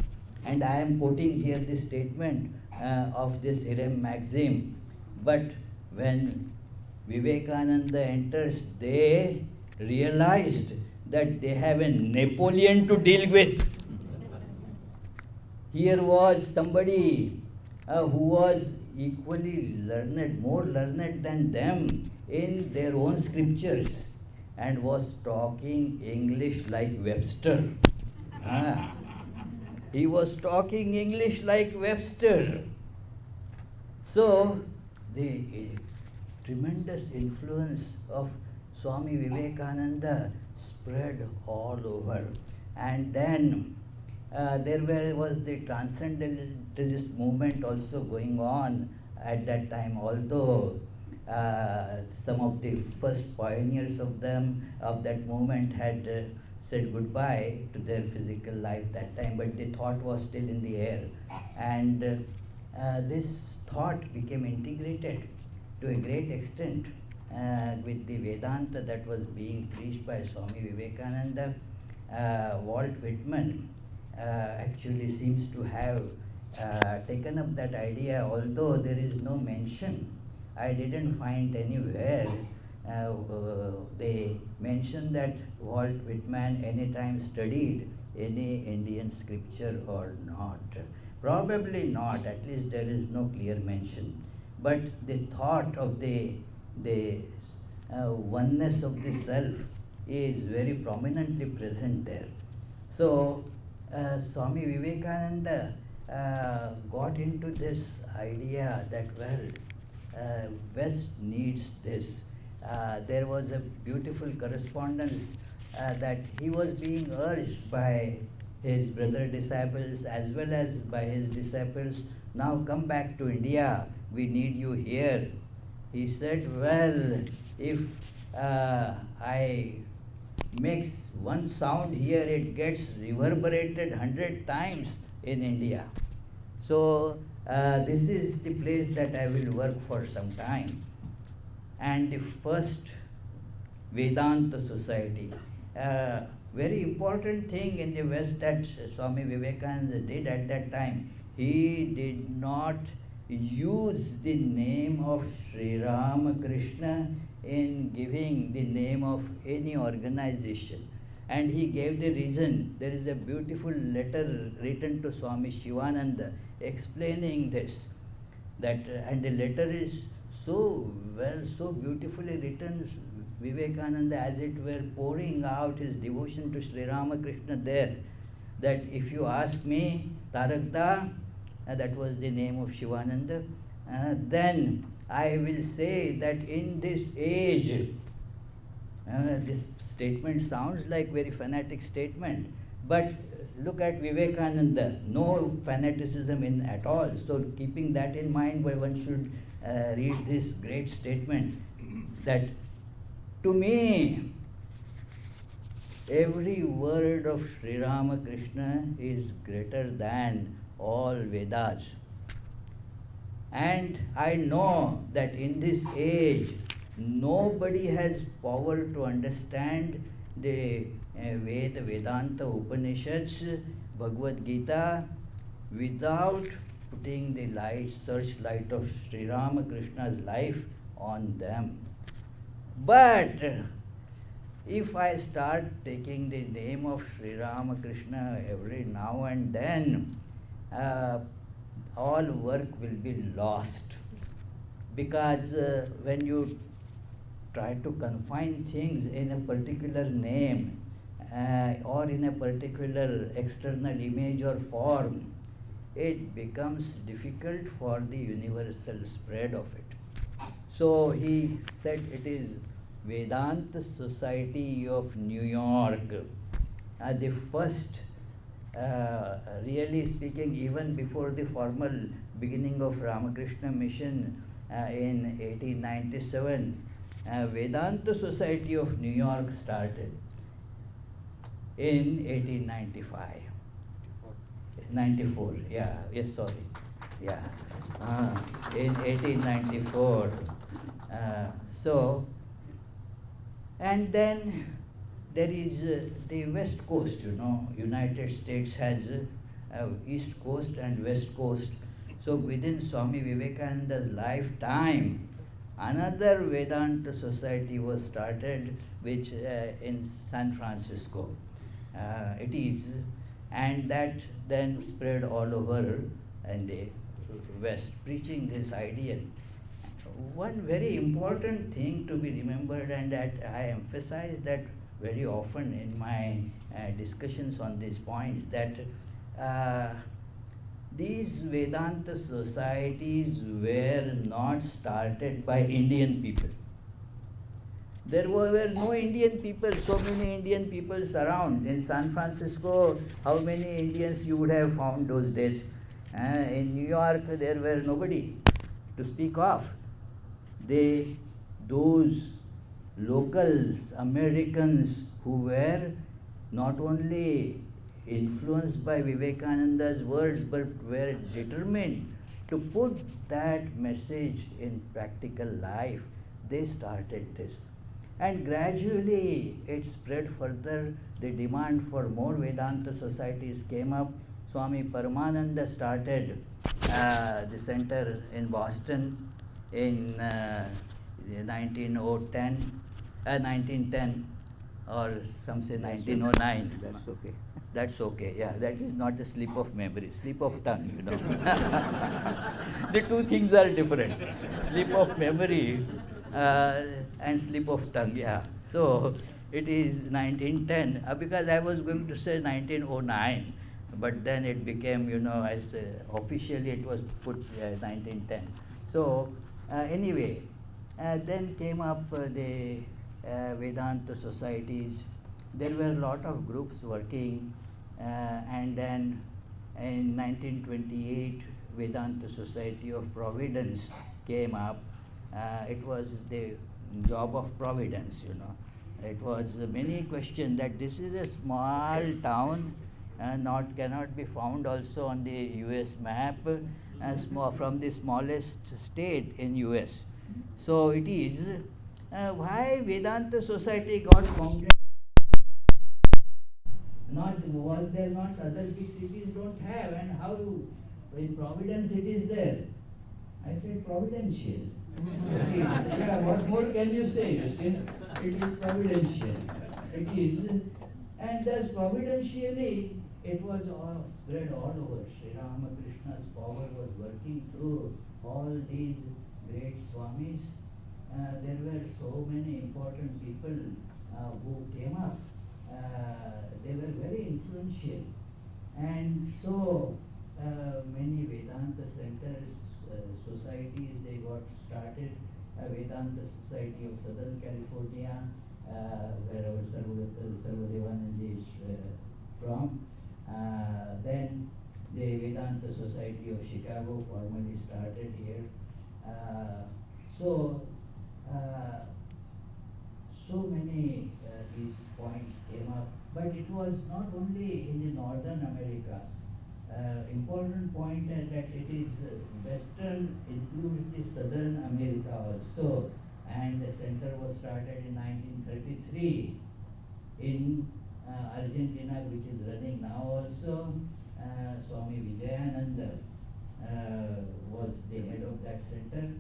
And I am quoting here the statement of this Hiram Maxim. But when Vivekananda enters, they realized that they have a Napoleon to deal with. Here was somebody who was equally learned, more learned than them in their own scriptures, and was talking English like Webster. He was talking English like Webster. So, the tremendous influence of Swami Vivekananda spread all over. And then there was the transcendentalist movement also going on at that time, although some of the first pioneers of that movement had said goodbye to their physical life that time, but the thought was still in the air. And this thought became integrated to a great extent with the Vedanta that was being preached by Swami Vivekananda. Walt Whitman actually seems to have taken up that idea, although there is no mention. I didn't find anywhere they mention that Walt Whitman anytime studied any Indian scripture or not. Probably not, at least there is no clear mention. But the thought of the oneness of the self is very prominently present there. So, Swami Vivekananda got into this idea that, well, West needs this. There was a beautiful correspondence that he was being urged by his brother disciples as well as by his disciples, now come back to India, we need you here. He said, well, if I makes one sound here, it gets reverberated 100 times in India. So this is the place that I will work for some time. And the first Vedanta Society, very important thing in the West that Swami Vivekananda did at that time, he did not use the name of Sri Ramakrishna in giving the name of any organization. And he gave the reason. There is a beautiful letter written to Swami Shivananda explaining this. And the letter is so beautifully written, Vivekananda as it were pouring out his devotion to Sri Ramakrishna there, that if you ask me, Tarakda, that was the name of Shivananda, then I will say that in this age, this statement sounds like very fanatic statement, but look at Vivekananda, no fanaticism in at all. So keeping that in mind, one should read this great statement that to me, every word of Sri Ramakrishna is greater than all Vedas. And I know that in this age, nobody has power to understand the Vedanta Upanishads, Bhagavad Gita, without putting the searchlight of Sri Ramakrishna's life on them. But if I start taking the name of Sri Ramakrishna every now and then, all work will be lost. Because when you try to confine things in a particular name or in a particular external image or form, it becomes difficult for the universal spread of it. So he said it is Vedanta Society of New York, the first really speaking, even before the formal beginning of Ramakrishna Mission in 1897, Vedanta Society of New York started in 1895. 94, yeah, yes, sorry, yeah, in 1894. So, and then there is the West Coast, United States has East Coast and West Coast. So within Swami Vivekananda's lifetime, another Vedanta society was started, which in San Francisco. It is, and that then spread all over in the West, preaching this ideal. One very important thing to be remembered, and that I emphasize that very often in my discussions on these points, that these Vedanta societies were not started by Indian people. There were no Indian people, so many Indian people around. In San Francisco, how many Indians you would have found those days? In New York, there were nobody to speak of. Those locals, Americans, who were not only influenced by Vivekananda's words, but were determined to put that message in practical life, they started this. And gradually it spread further. The demand for more Vedanta societies came up. Swami Paramananda started the center in Boston in 1910, or some say 1909. That's okay. That's okay, yeah, that is not a slip of memory, slip of tongue, The two things are different, slip of memory and slip of tongue, yeah. So it is 1910, because I was going to say 1909, but then it became, as officially it was put 1910. So anyway, then came up the Vedanta societies. There were a lot of groups working, and then in 1928, Vedanta Society of Providence came up. It was the job of Providence, It was many questions that this is a small town, cannot be found also on the US map, from the smallest state in US. So it is why Vedanta Society got founded. Was there not other big cities don't have, and how in Providence it is there? I said providential. Yeah, what more can you say? You see, it is providential. It is, and thus providentially it was all spread all over. Sri Ramakrishna's power was working through all these great swamis. There were so many important people who came up. They were very influential, and so many Vedanta centers, societies, they got started. Vedanta Society of Southern California, where our Sarvadevanand is from. Then the Vedanta Society of Chicago formally started here. So many these points came up, but it was not only in the Northern America. Important point that it is Western includes the Southern America also, and the center was started in 1933 in Argentina, which is running now also. Swami Vijayananda was the head of that center,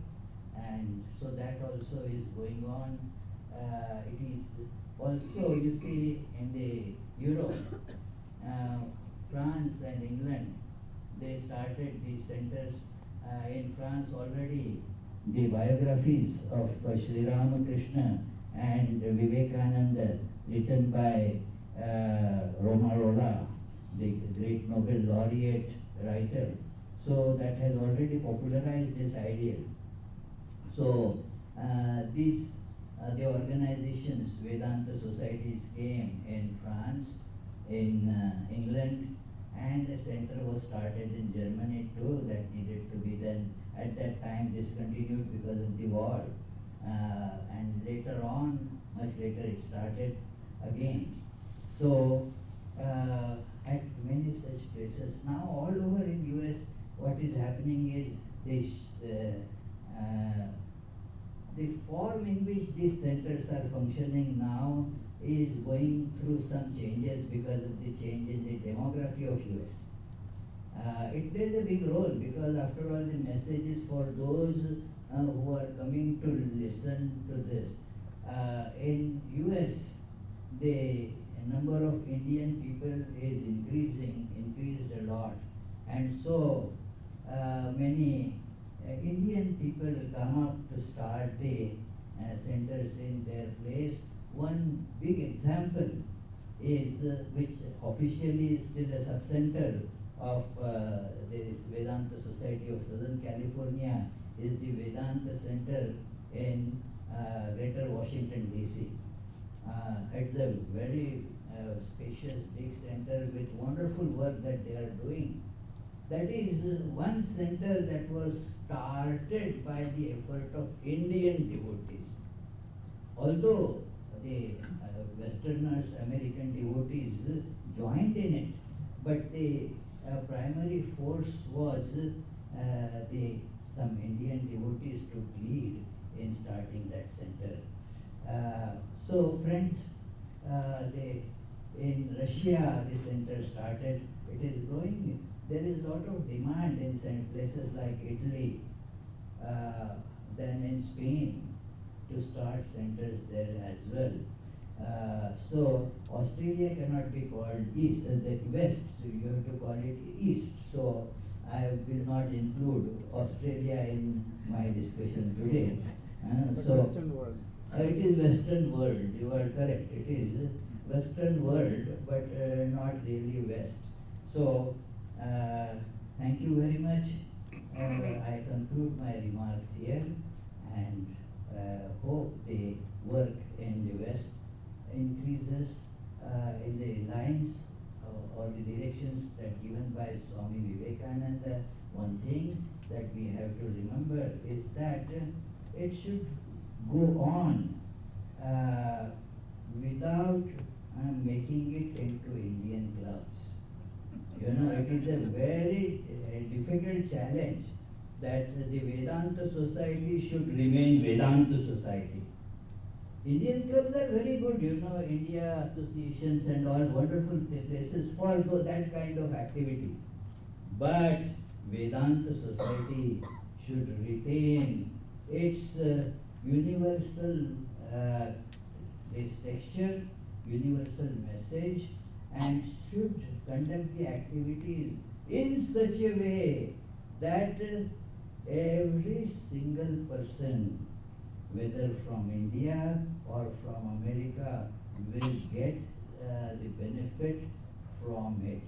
and so that also is going on. It is also, you see, in the Europe, France and England, they started these centers. In France already, the biographies of Sri Ramakrishna and Vivekananda, written by Ramakrishna, the great Nobel laureate writer. So that has already popularized this idea. So the organizations, Vedanta societies, came in France, in England, and a center was started in Germany too that needed to be done. At that time discontinued because of the war, and later on, much later it started again. So at many such places, now all over in US, what is happening is the form in which these centers are functioning now is going through some changes because of the change in the demography of US. It plays a big role because after all the messages for those who are coming to listen to this. In US, the number of Indian people is increased a lot. And so many Indian people come up to start the centers in their place. One big example is, which officially is still a sub-center of this Vedanta Society of Southern California, is the Vedanta Center in Greater Washington, D.C. It's a very spacious, big center with wonderful work that they are doing. That is one center that was started by the effort of Indian devotees. Although the Westerners, American devotees joined in it, but the primary force was some Indian devotees took lead in starting that center. So friends, in Russia the center started. It is growing. There is a lot of demand in places like Italy, then in Spain, to start centers there as well. So Australia cannot be called East, the West, so you have to call it East. So I will not include Australia in my discussion today. Western world. It is Western world, you are correct. It is Western world, but not really West. So thank you very much. I conclude my remarks here and hope the work in the West increases in the lines or the directions that given by Swami Vivekananda. One thing that we have to remember is that it should go on without making it into Indian clubs. You know, it is a very difficult challenge that the Vedanta Society should remain Vedanta Society. Indian clubs are very good, you know, India associations and all wonderful places for that kind of activity. But Vedanta Society should retain its universal this texture, universal message, and should conduct the activities in such a way that every single person, whether from India or from America, will get the benefit from it.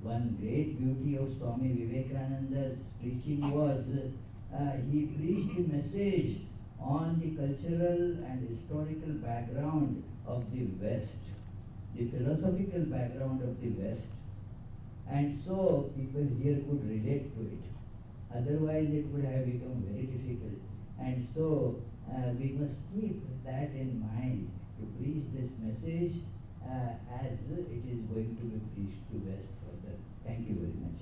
One great beauty of Swami Vivekananda's preaching was he preached the message on the cultural and historical background of the West, the philosophical background of the West. And so people here could relate to it. Otherwise it would have become very difficult. And so we must keep that in mind to preach this message as it is going to be preached to West further. Thank you very much.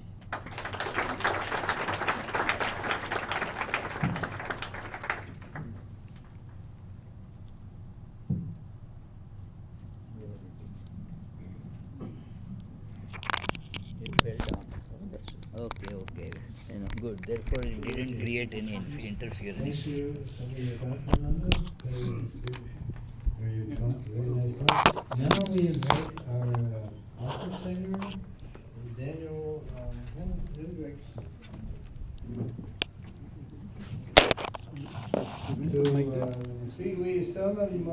Okay. You know, good. Therefore, it didn't create any interference. Thank you, Swami Vivekananda. Very nice talk. Now we invite our opera singer, Daniel Hendricks.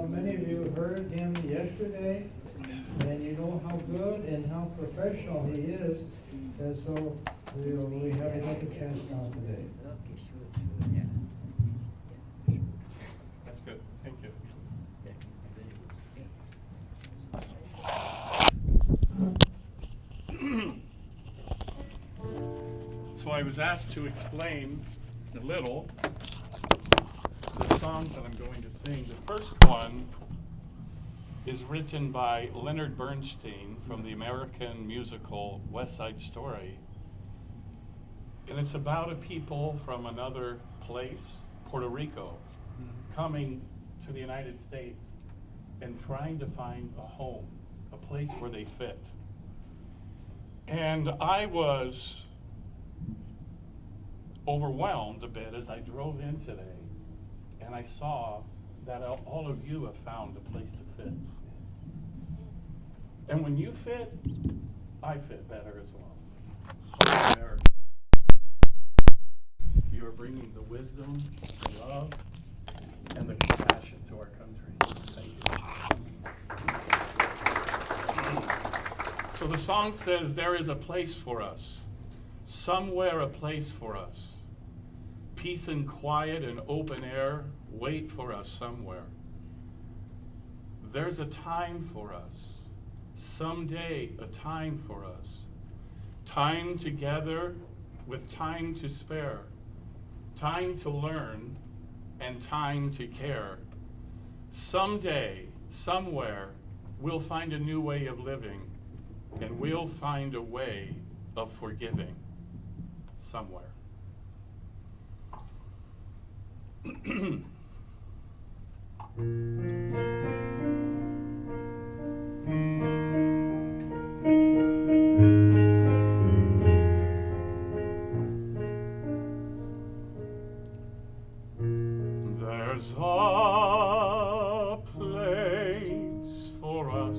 Many of you heard him yesterday, and you know how good and how professional he is, and so we have another chance now today. Okay, sure. Yeah. That's good. Thank you. I was asked to explain a little the songs that I'm going to sing. The first one is written by Leonard Bernstein from the American musical West Side Story. And it's about a people from another place, Puerto Rico, coming to the United States and trying to find a home, a place where they fit. And I was overwhelmed a bit as I drove in today, and I saw that all of you have found a place to fit. And when you fit, I fit better as well. America. You are bringing the wisdom, the love, and the compassion to our country. Thank you. So the song says, there is a place for us, somewhere a place for us. Peace and quiet and open air wait for us somewhere. There's a time for us, someday a time for us. Time together with time to spare, time to learn and time to care. Someday, somewhere, we'll find a new way of living, and we'll find a way of forgiving somewhere. There's a place for us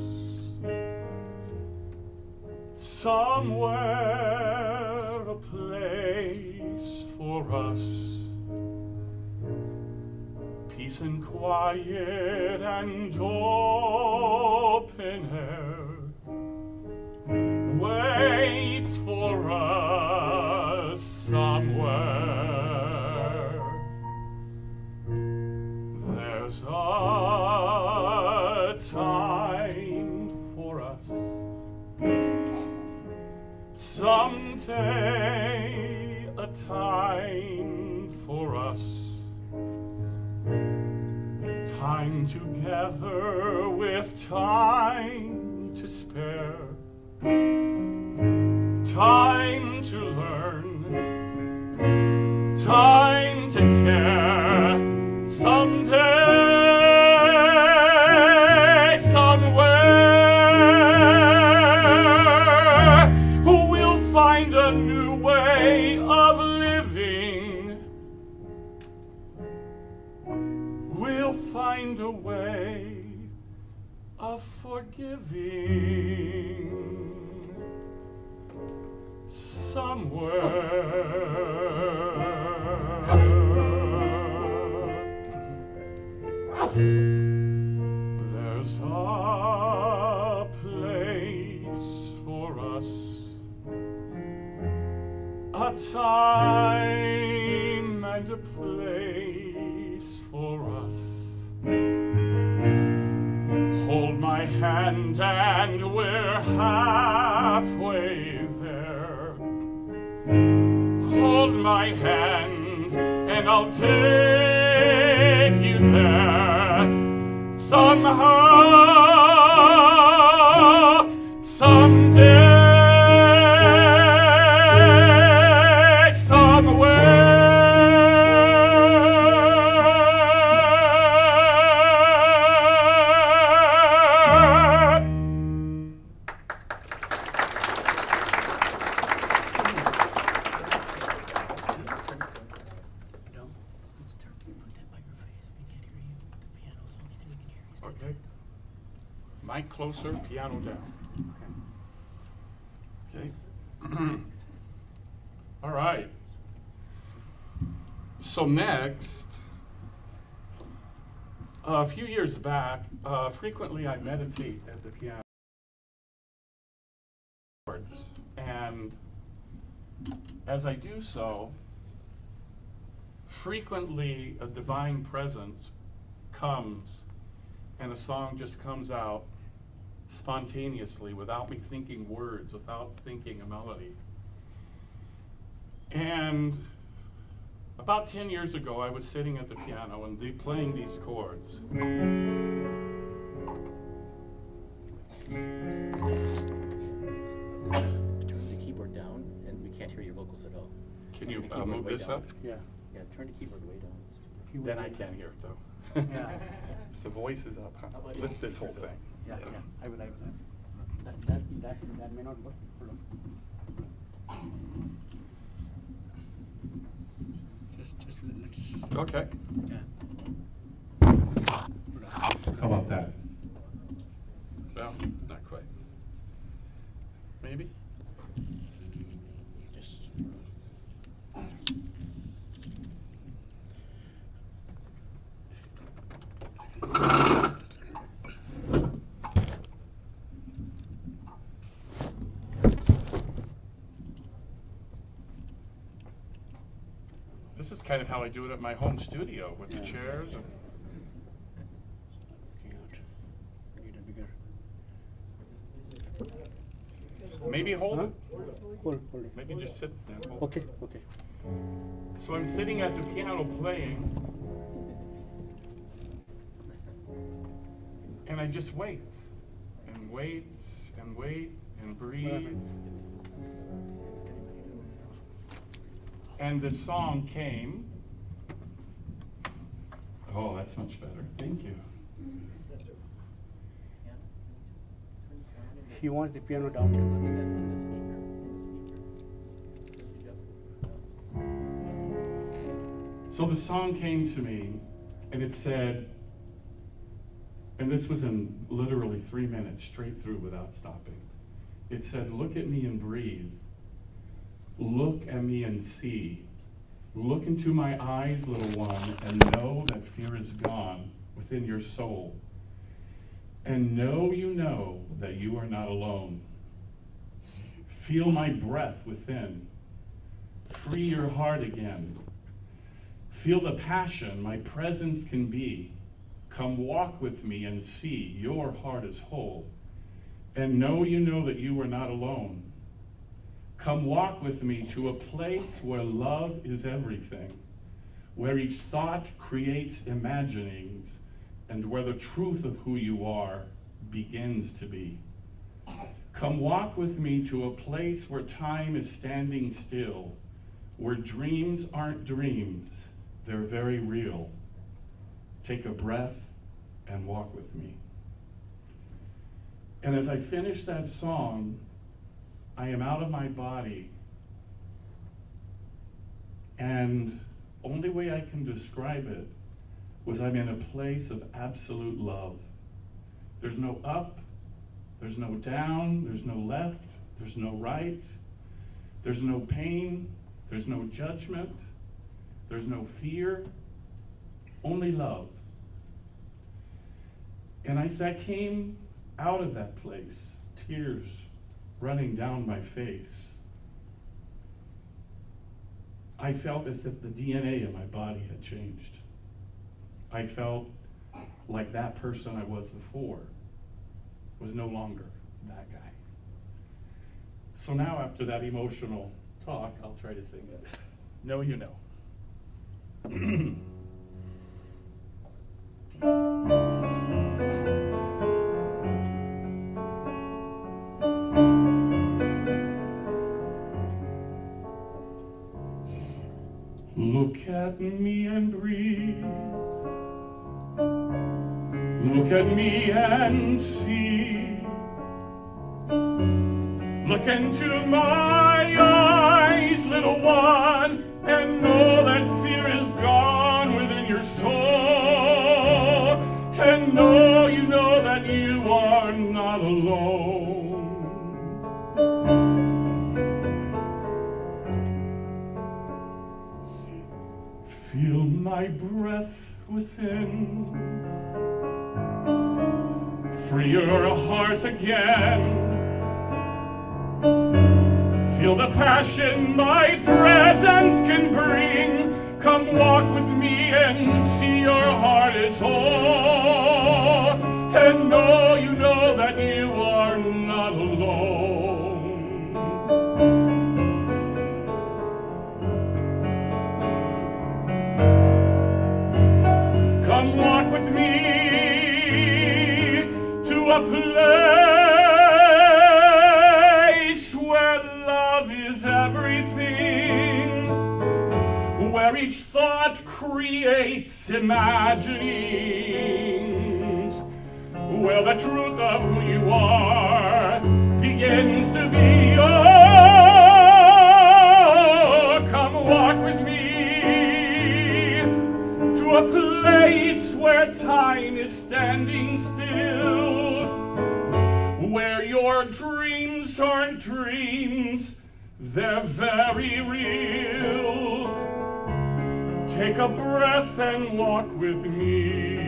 somewhere, a place for us. Peace and quiet and open air waits for us somewhere. There's a time for us someday, a time for us. Time together with time to spare, time to learn, time to care. Someday, somewhere, we'll find a new way of living. We'll find a way of forgiving somewhere. There's a place for us, a time and a place for us. Hold my hand and we're halfway there. Hold my hand and I'll take you there. Somehow, someday, somewhere. Okay. Mic closer, piano down. Okay. All right. So next, a few years back, frequently I meditate at the piano. And as I do so, frequently a divine presence comes and a song just comes out spontaneously without me thinking words, without thinking a melody. And about 10 years ago, I was sitting at the piano and playing these chords. Turn the keyboard down, and we can't hear your vocals at all. Can you Turn the keyboard move way this down. up? Yeah, turn the keyboard way down. Then I can't hear it though. Yeah. So voice is up, huh? Lift this whole thing. Yeah, I will. That may not work. Hold on. Just let's. Okay. Yeah. How about that? Well, not quite. Maybe? Just. This is kind of how I do it at my home studio with the chairs and Need a bigger. maybe hold it. Hold it. Maybe just sit there. Hold it. Okay, okay. So I'm sitting at the piano playing, and I just wait, and wait, and wait, and breathe. And the song came. Oh, that's much better. Thank you. He wants the piano down. So the song came to me, and it said, and this was in literally 3 minutes, straight through without stopping. It said, look at me and breathe. Look at me and see. Look into my eyes, little one, and know that fear is gone within your soul. And know you know that you are not alone. Feel my breath within. Free your heart again. Feel the passion my presence can be. Come walk with me and see your heart is whole. And know you know that you are not alone. Come walk with me to a place where love is everything, where each thought creates imaginings, and where the truth of who you are begins to be. Come walk with me to a place where time is standing still, where dreams aren't dreams, they're very real. Take a breath and walk with me. And as I finish that song, I am out of my body, and only way I can describe it was I'm in a place of absolute love. There's no up, there's no down, there's no left, there's no right, there's no pain, there's no judgment, there's no fear, only love. And as I came out of that place, tears running down my face, I felt as if the DNA in my body had changed. I felt like that person I was before was no longer that guy. So now after that emotional talk, I'll try to sing it. Know you know. Look at me and breathe. Look at me and see. Look into my eyes, little one, and know that fear is gone within your soul. And know you know that you are not alone. Feel my breath within. Free your heart again. Feel the passion my presence can bring. Come walk with me and see your heart is whole. And know you know that you are not alone. thought creates imaginings, well, the truth of who you are begins to be. Oh, come walk with me to a place where time is standing still, where your dreams aren't dreams, they're very real. Take a breath and walk with me.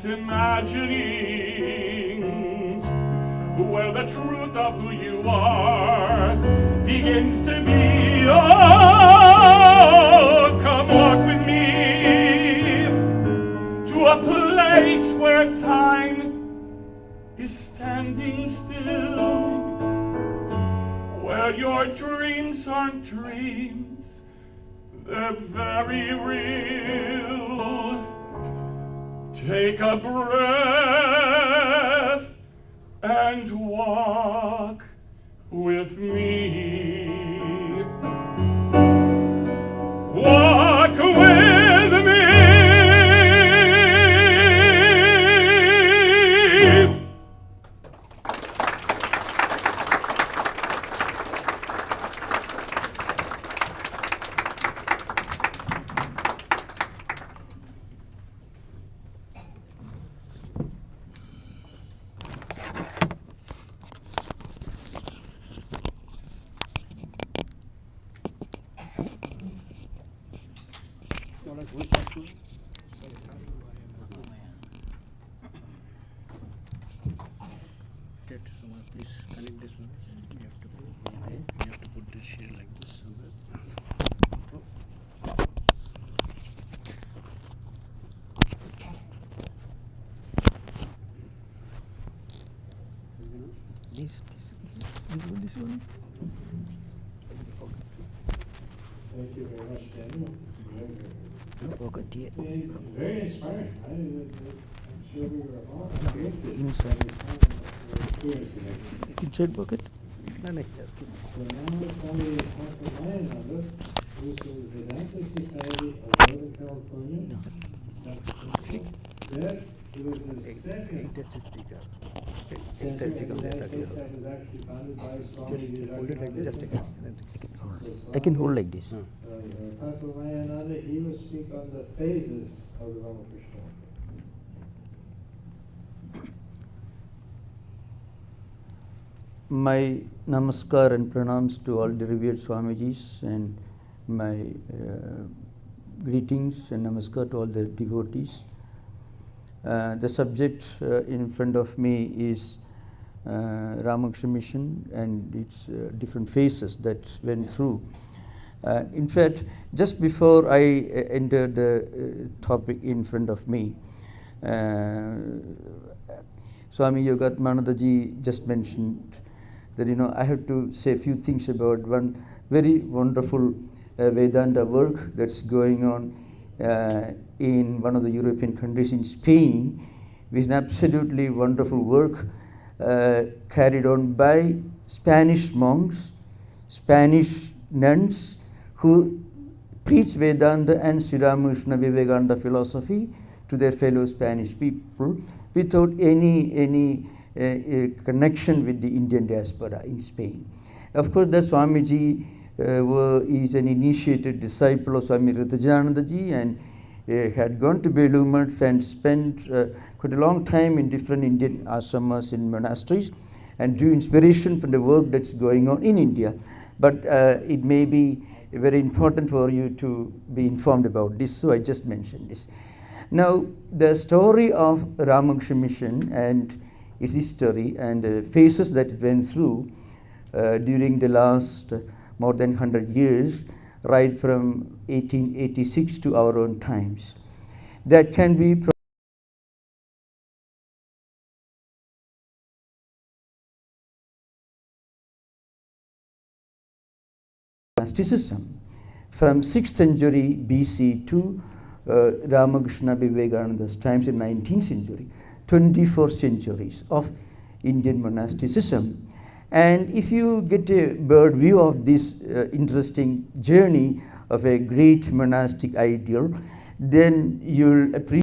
Imaginings, where the truth of who you are begins to be. Oh, come walk with me to a place where time is standing still, where your dreams aren't dreams, they're very real. Take a breath and walk with me. Walk with me. Please connect this one. You have to put this here like this. This one. Thank you very much, Daniel. Very, Very inspiring. I'm sure we were all inside pocket. So now it's only Dr. Ramakrishna, who's the Vedanta Society of Northern California. That was the second center in the United States that was actually founded by Swami Vivekananda. I can hold like this. Dr. Ramakrishna, he will speak on the phases of the Ramakrishna Order. My namaskar and pranams to all the revered Swamijis, and my greetings and namaskar to all the devotees. The subject in front of me is Ramakrishna Mission and its different phases that went through. In fact, just before I entered the topic in front of me, Swami Yogatmanandaji just mentioned that I have to say a few things about one very wonderful Vedanta work that's going on in one of the European countries, in Spain, with an absolutely wonderful work carried on by Spanish monks, Spanish nuns, who preach Vedanta and Sri Ramakrishna Vivekananda philosophy to their fellow Spanish people without any connection with the Indian diaspora in Spain. Of course, the Swamiji is an initiated disciple of Swami Ritajanandaji and had gone to Belumad and spent quite a long time in different Indian ashramas and monasteries and drew inspiration from the work that's going on in India. But it may be very important for you to be informed about this, so I just mentioned this. Now, the story of Ramakrishna Mission and its history and phases that it went through during the last more than 100 years, right from 1886 to our own times, that can be monasticism from 6th century BC to Ramakrishna Vivekananda's times in 19th century, 24 centuries of Indian monasticism. And if you get a bird view of this interesting journey of a great monastic ideal, then you'll appreciate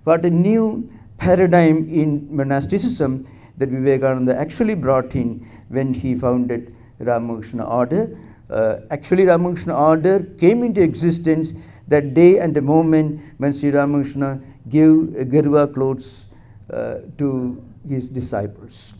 what a new paradigm in monasticism that Vivekananda actually brought in when he founded Ramakrishna Order. Actually, Ramakrishna Order came into existence that day and the moment when Sri Ramakrishna gave Garva clothes to his disciples.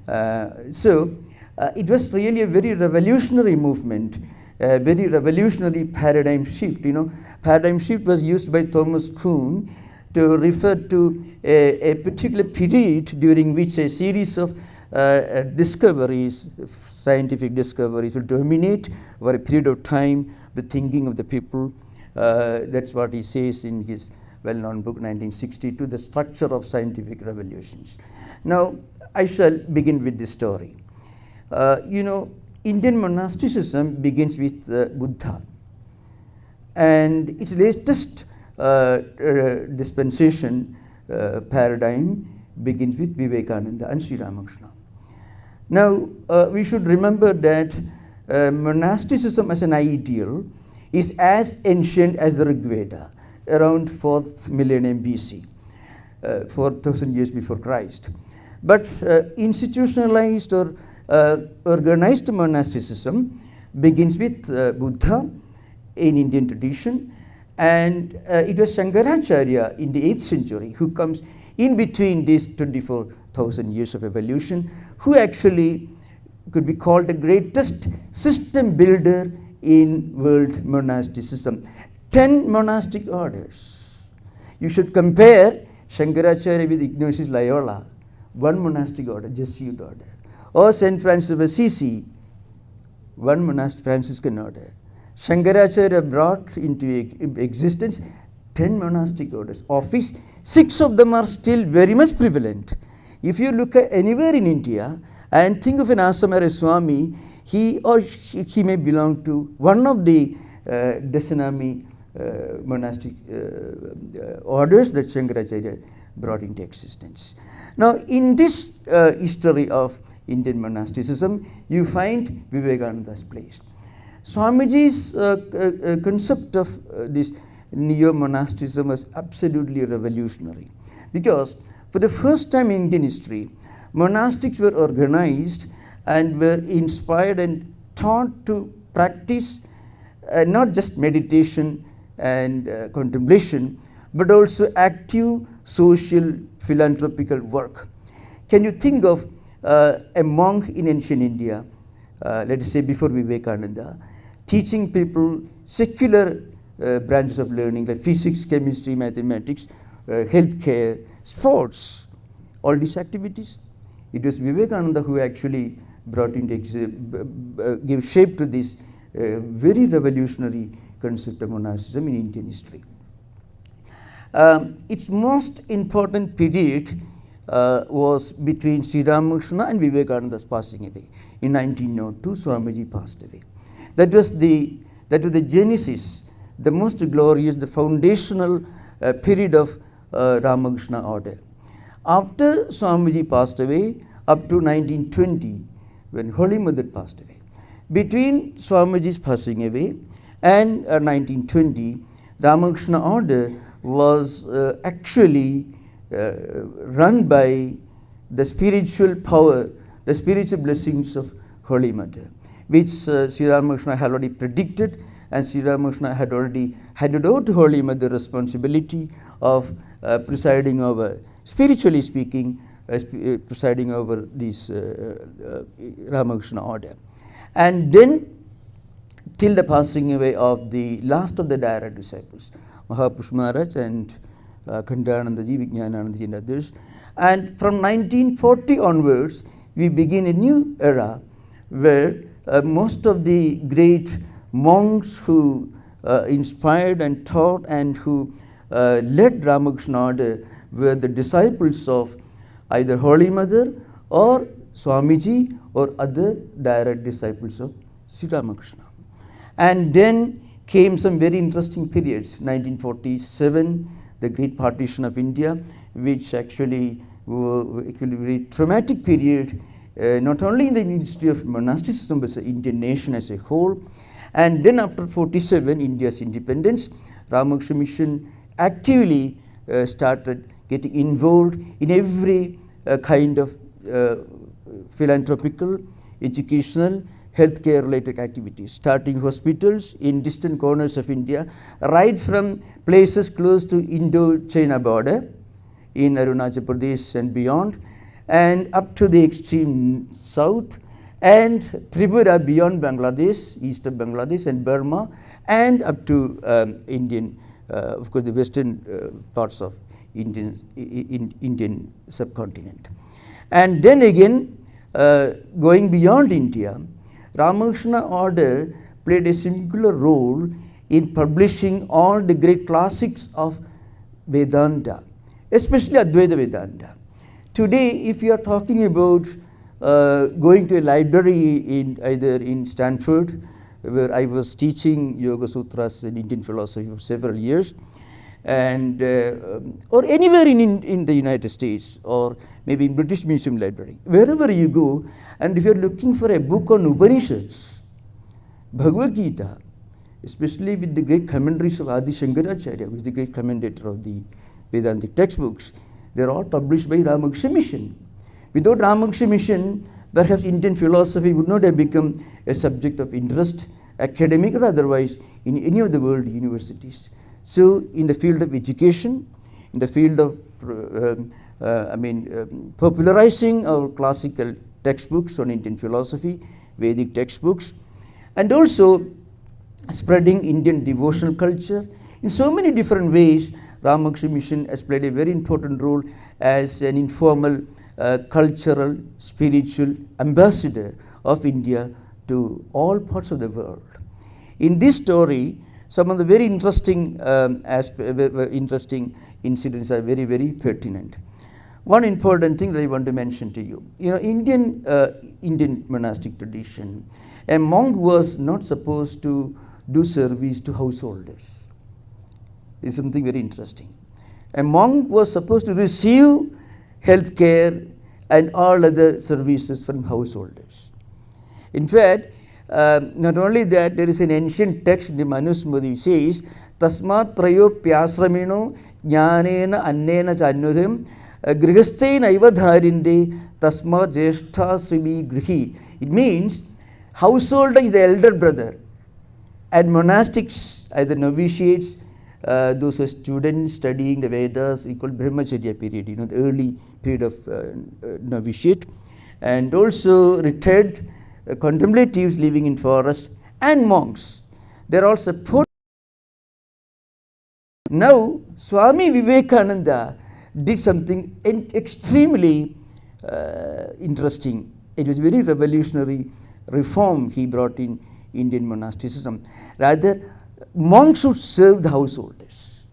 It was really a very revolutionary movement, a very revolutionary paradigm shift. You know, paradigm shift was used by Thomas Kuhn to refer to a particular period during which a series of discoveries, scientific discoveries, will dominate over a period of time the thinking of the people. That's what he says in his well-known book 1962, The Structure of Scientific Revolutions. Now, I shall begin with this story. Indian monasticism begins with Buddha, and its latest dispensation paradigm begins with Vivekananda and Sri Ramakrishna. Now, we should remember that monasticism as an ideal is as ancient as the Rig Veda, around 4th millennium BC, 4,000 years before Christ. But institutionalized or organized monasticism begins with Buddha in Indian tradition, and it was Shankaracharya in the 8th century who comes in between these 24,000 years of evolution, who actually could be called the greatest system builder in world monasticism. 10 monastic orders. You should compare Shankaracharya with Ignatius Loyola, one monastic order, Jesuit order, or St. Francis of Assisi, one monastic Franciscan order. Shankaracharya brought into existence 10 monastic orders. Of which 6 of them are still very much prevalent. If you look at anywhere in India and think of an Asamara Swami, he or she may belong to one of the Dasanami monastic orders that Shankaracharya brought into existence. Now, in this history of Indian monasticism, you find Vivekananda's place. Swamiji's concept of this neo-monasticism was absolutely revolutionary, because for the first time in Indian history, monastics were organized and were inspired and taught to practice not just meditation and contemplation, but also active social philanthropical work. Can you think of a monk in ancient India, let us say before Vivekananda, teaching people secular branches of learning like physics, chemistry, mathematics, healthcare, sports, all these activities? It was Vivekananda who actually brought into gave shape to this very revolutionary concept of monasticism in Indian history. Its most important period was between Sri Ramakrishna and Vivekananda's passing away. In 1902, Swamiji passed away. That was the genesis, the most glorious, the foundational period of Ramakrishna Order. After Swamiji passed away, up to 1920, when Holy Mother passed away, between Swamiji's passing away and 1920, Ramakrishna Order was actually run by the spiritual power, the spiritual blessings of Holy Mother, which Sri Ramakrishna had already predicted, and Sri Ramakrishna had already handed over to Holy Mother responsibility of presiding over, spiritually speaking, presiding over this Ramakrishna Order. And then till the passing away of the last of the direct disciples, Mahapurush Maharaj and Khandanandaji, Vijnanandaji and others. And from 1940 onwards, we begin a new era where most of the great monks who inspired and taught and who led Ramakrishna Order were the disciples of either Holy Mother or Swamiji or other direct disciples of Sri Ramakrishna. And then came some very interesting periods. 1947, the Great Partition of India, which actually was a very traumatic period, not only in the history of monasticism, but the Indian nation as a whole. And then after 47, India's independence, Ramakrishna Mission actively started getting involved in every kind of philanthropical, educational, healthcare related activities, starting hospitals in distant corners of India, right from places close to Indo-China border in Arunachal Pradesh and beyond, and up to the extreme south, and Tripura beyond Bangladesh, east of Bangladesh and Burma, and up to Indian, of course the western parts of Indian subcontinent. And then again, going beyond India, Ramakrishna Order played a singular role in publishing all the great classics of Vedanta, especially Advaita Vedanta. Today, if you are talking about going to a library in either in Stanford, where I was teaching Yoga Sutras and Indian philosophy for several years, and or anywhere in the United States, or maybe in British Museum Library, wherever you go, and if you are looking for a book on Upanishads, Bhagavad Gita, especially with the great commentaries of Adi Shankaracharya, who is the great commentator of the Vedantic textbooks, they are all published by Ramakrishna Mission. Without Ramakrishna Mission, perhaps Indian philosophy would not have become a subject of interest, academic or otherwise, in any of the world universities. So, in the field of education, in the field of popularizing our classical textbooks on Indian philosophy, Vedic textbooks, and also spreading Indian devotional culture, in so many different ways, Ramakrishna Mission has played a very important role as an informal cultural, spiritual ambassador of India to all parts of the world. In this story, some of the very interesting incidents are very, very pertinent. One important thing that I want to mention to you, Indian monastic tradition, a monk was not supposed to do service to householders. Is something very interesting. A monk was supposed to receive health care and all other services from householders. In fact, not only that, there is an ancient text in the Manusmriti which says, Tasmat trayo pyasramino jnanena annena chanyudhim grihastein aivadharinde tasmat jeshtha srivi grihi. It means householder is the elder brother, and monastics, either novitiates, those who are students studying the Vedas, we call Brahmacharya period, the early period of novitiate, and also retired contemplatives living in forest, and monks. They are all supported. Now, Swami Vivekananda did something extremely interesting. It was very revolutionary reform he brought in Indian monasticism. Rather, monks should serve the householders.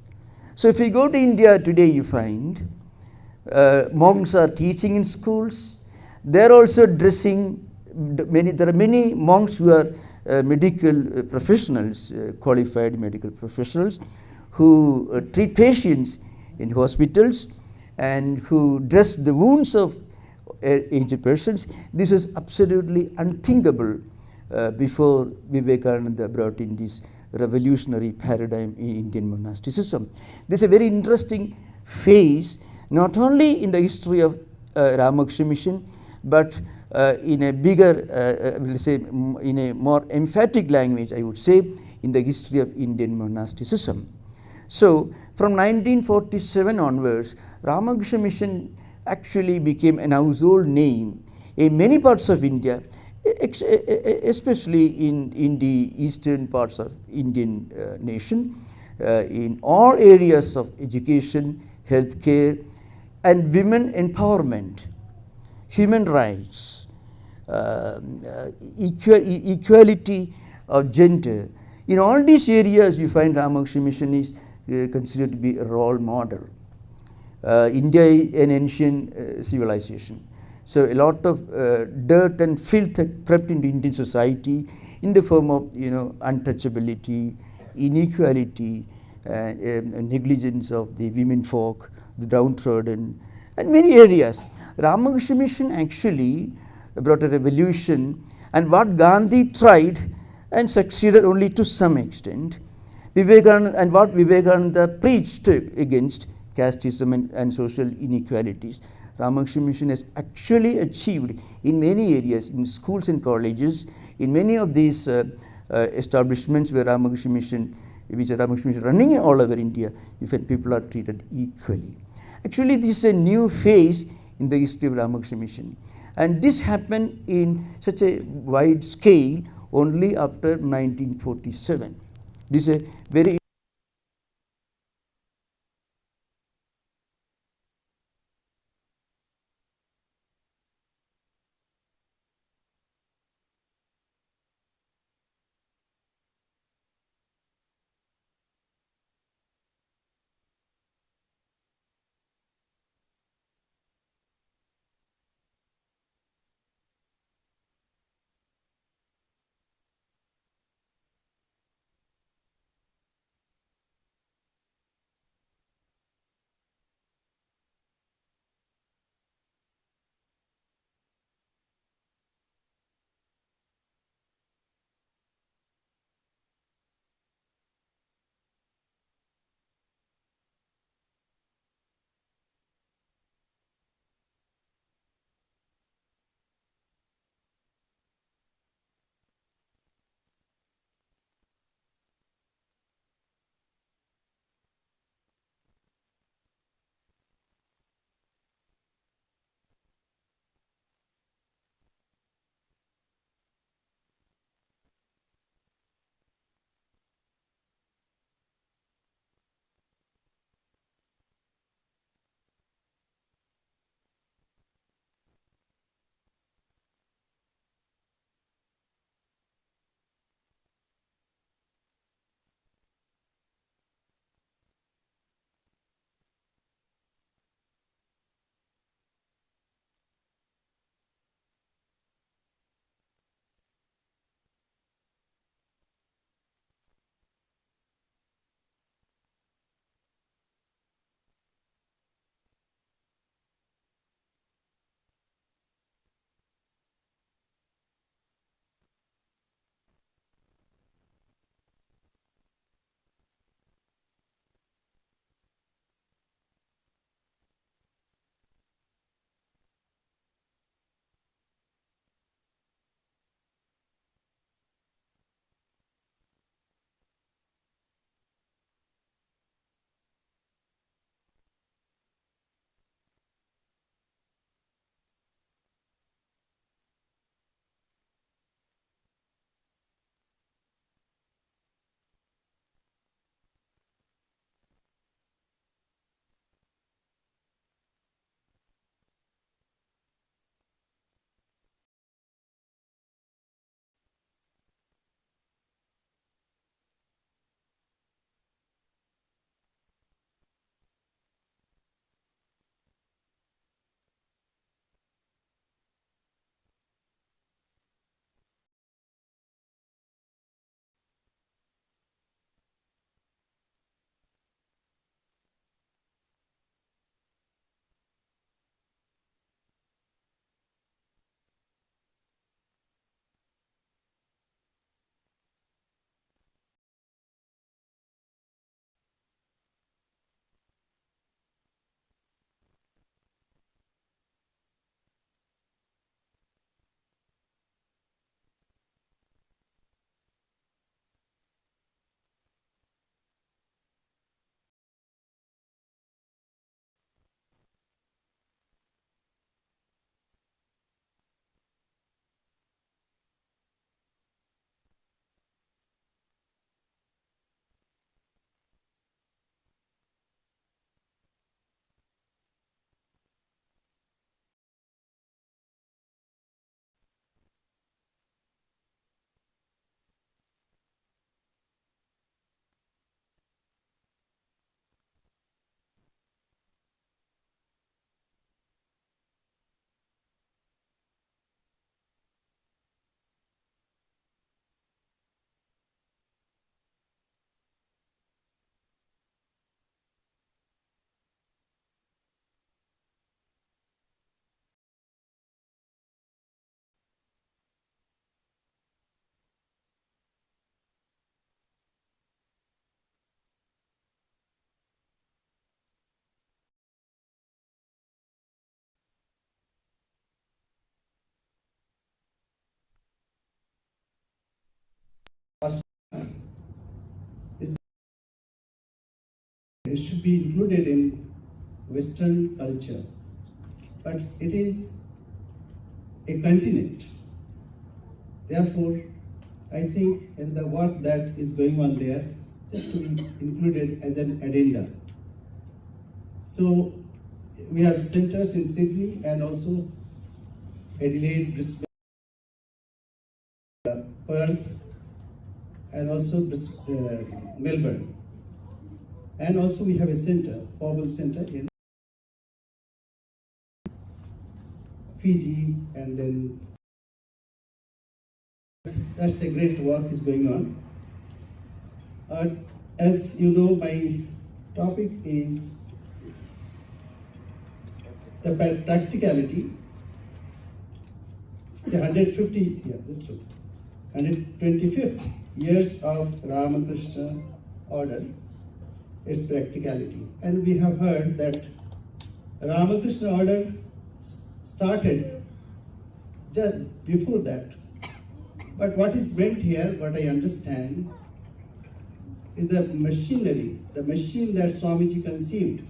So if you go to India today, you find monks are teaching in schools. They are also dressing. There are many monks who are medical professionals, qualified medical professionals, who treat patients in hospitals and who dress the wounds of aged persons. This is absolutely unthinkable before Vivekananda brought in this revolutionary paradigm in Indian monasticism. This is a very interesting phase, not only in the history of Ramakrishna Mission, but in a bigger, we'll say, in a more emphatic language, I would say, in the history of Indian monasticism. So, from 1947 onwards, Ramakrishna Mission actually became an household name in many parts of India, especially in the eastern parts of Indian nation, in all areas of education, healthcare, and women empowerment, human rights, equality of gender. In all these areas, you find Ramakrishna Mission is considered to be a role model. India is an ancient civilization. So a lot of dirt and filth had crept into Indian society in the form of untouchability, inequality, negligence of the women folk, the downtrodden, and many areas. Ramakrishna Mission actually brought a revolution, and what Gandhi tried and succeeded only to some extent, Vivekananda, and what Vivekananda preached against, casteism and social inequalities, Ramakrishna Mission has actually achieved in many areas, in schools and colleges, in many of these establishments where Ramakrishna Mission, which are Ramakrishna Mission running all over India, in fact people are treated equally. Actually, this is a new phase in the history of Ramakrishna Mission, and this happened in such a wide scale only after 1947. This is a very it should be included in Western culture. But it is a continent. Therefore, I think in the work that is going on there, just to be included as an addenda. So we have centers in Sydney and also Adelaide, Brisbane, Perth, and also Melbourne. And also we have a center, formal center in Fiji, and then that's a great work is going on. As you know, my topic is the practicality. Say 150, yeah, just 125th years of Ramakrishna Order, its practicality. And we have heard that Ramakrishna Order started just before that. But what is meant here, what I understand, is the machinery, the machine that Swamiji conceived,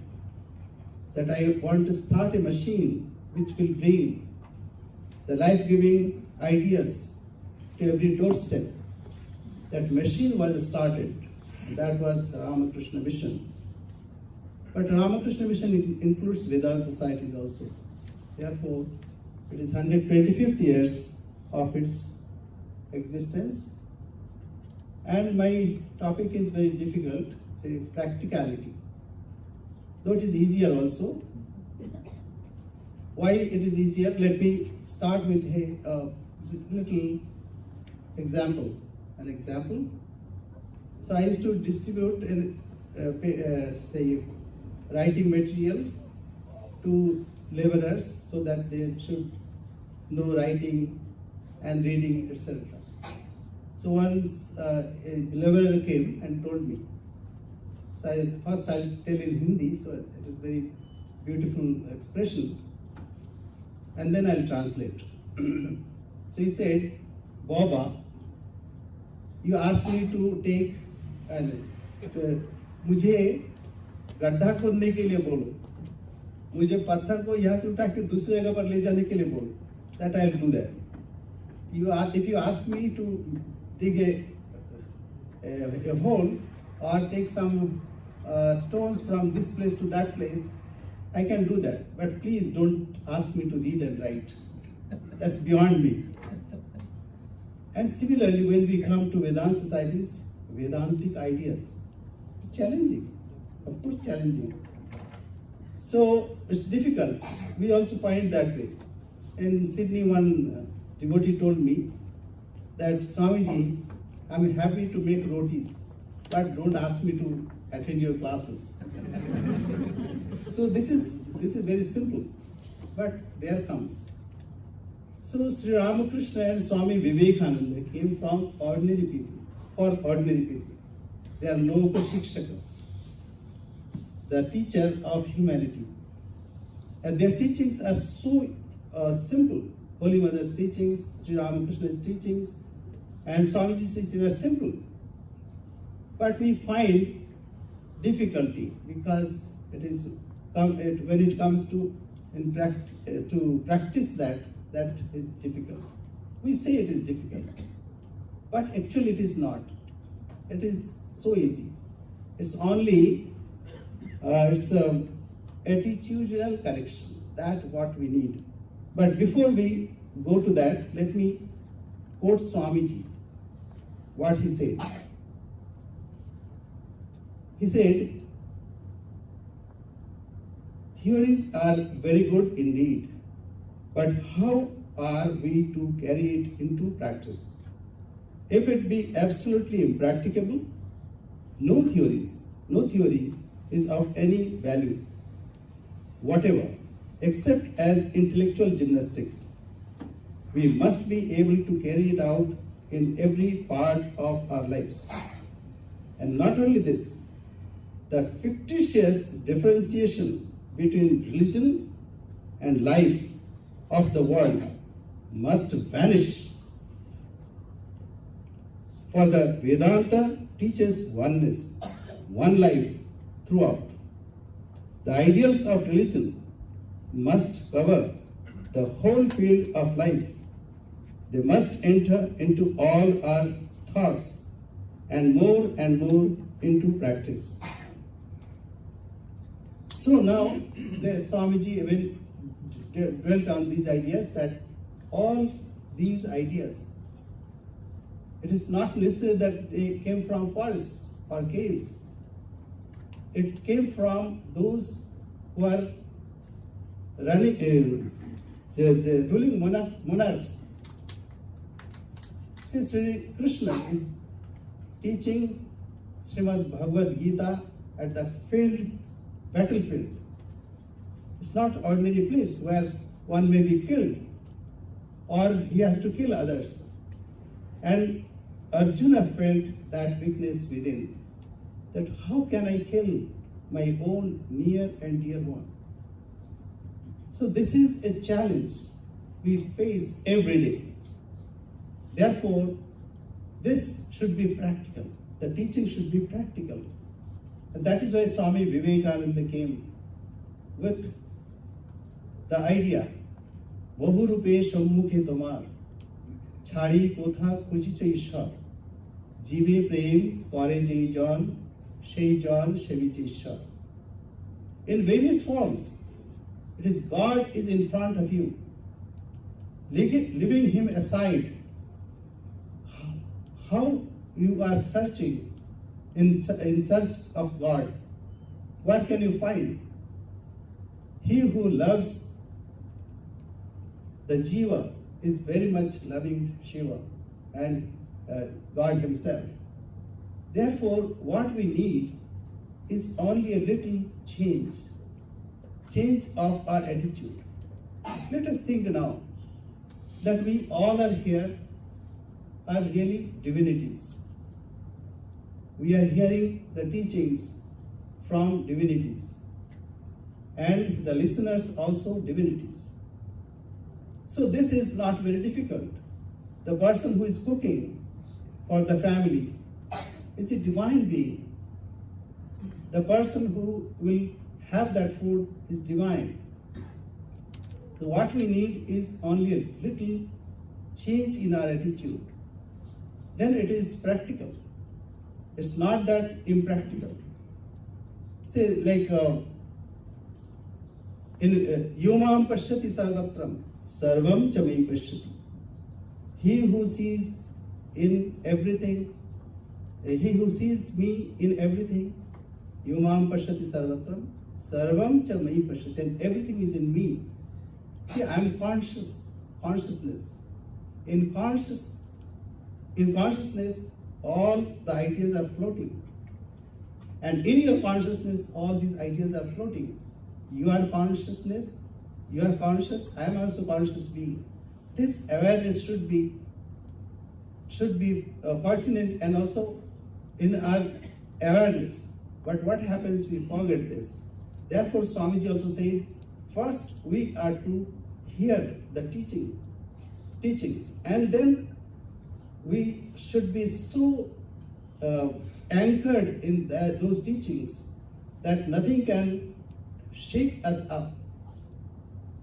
that I want to start a machine which will bring the life-giving ideas to every doorstep. That machine was started. That was Ramakrishna Mission. But Ramakrishna Mission includes Vedanta societies also. Therefore, it is 125th years of its existence. And my topic is very difficult, say practicality. Though it is easier also. Why it is easier? Let me start with a little example. An example. So I used to distribute say writing material to laborers so that they should know writing and reading, etc. So once a laborer came and told me. So first I'll tell in Hindi, so it is very beautiful expression, and then I'll translate. So he said, Baba, you asked me to take, मुझे गड्ढा खोदने के लिए बोलो, मुझे पत्थर को यहाँ से उठा के दूसरी जगह पर ले जाने के लिए बोलो. That I will do that. If you ask me to dig a hole or take some stones from this place to that place, I can do that. But please don't ask me to read and write. That's beyond me. And similarly, when we come to Vedanta societies, Vedantic ideas, it's challenging, of course challenging. So it's difficult. We also find that way. In Sydney, one devotee told me that Swamiji, I'm happy to make rotis, but don't ask me to attend your classes. So this is very simple, but there comes. So Sri Ramakrishna and Swami Vivekananda came from ordinary people, for ordinary people. They are Loka Shikshaka, the teacher of humanity. And their teachings are so simple. Holy Mother's teachings, Sri Ramakrishna's teachings, and Swamiji's teachings are simple. But we find difficulty because it is when it comes to practice that is difficult. We say it is difficult, but actually it is not. It is so easy. It's only it's attitudinal correction. That's what we need. But before we go to that, let me quote Swamiji, what he said. He said, theories are very good indeed, but how are we to carry it into practice? If it be absolutely impracticable, no theory is of any value whatever, except as intellectual gymnastics. We must be able to carry it out in every part of our lives. And not only this, the fictitious differentiation between religion and life of the world must vanish. For the Vedanta teaches oneness, one life throughout. The ideals of religion must cover the whole field of life. They must enter into all our thoughts and more into practice. So now the Swamiji dwelt on these ideas, that all these ideas, it is not necessary that they came from forests or caves. It came from those who are running, the ruling monarchs. See, Sri Krishna is teaching Srimad Bhagavad Gita at the battlefield. It's not ordinary place where one may be killed or he has to kill others. And Arjuna felt that weakness within, that how can I kill my own near and dear one? So this is a challenge we face every day. Therefore, this should be practical. The teaching should be practical. And that is why Swami Vivekananda came with the idea, Bahurupe Sammukhe Tomar, Chhari Kotha Kuchicha Ishwar, Jive Prem Kore Jei Jon, Shei Jon Sheviche Ishwar. In various forms, it is God is in front of you. Leaving Him aside, how you are searching in search of God, what can you find? He who loves the Jiva is very much loving Shiva and God Himself. Therefore, what we need is only a little change of our attitude. Let us think now that we all are here are really divinities. We are hearing the teachings from divinities, and the listeners also divinities. So this is not very difficult. The person who is cooking for the family is a divine being. The person who will have that food is divine. So what we need is only a little change in our attitude. Then it is practical. It's not that impractical. Say like in Yomam Pashyati Sarvatram, Sarvam Chamai Pashyati. He who sees in everything, he who sees me in everything, Yomam Pashyati Sarvatram, Sarvam Chamai Pashyati, and everything is in me. See, I am consciousness. In consciousness, all the ideas are floating. And in your consciousness, all these ideas are floating. You are consciousness, you are conscious, I am also conscious being. This awareness should be pertinent and also in our awareness. But what happens, we forget this. Therefore, Swamiji also said, first we are to hear the teachings, and then we should be so anchored in those teachings that nothing can shake us up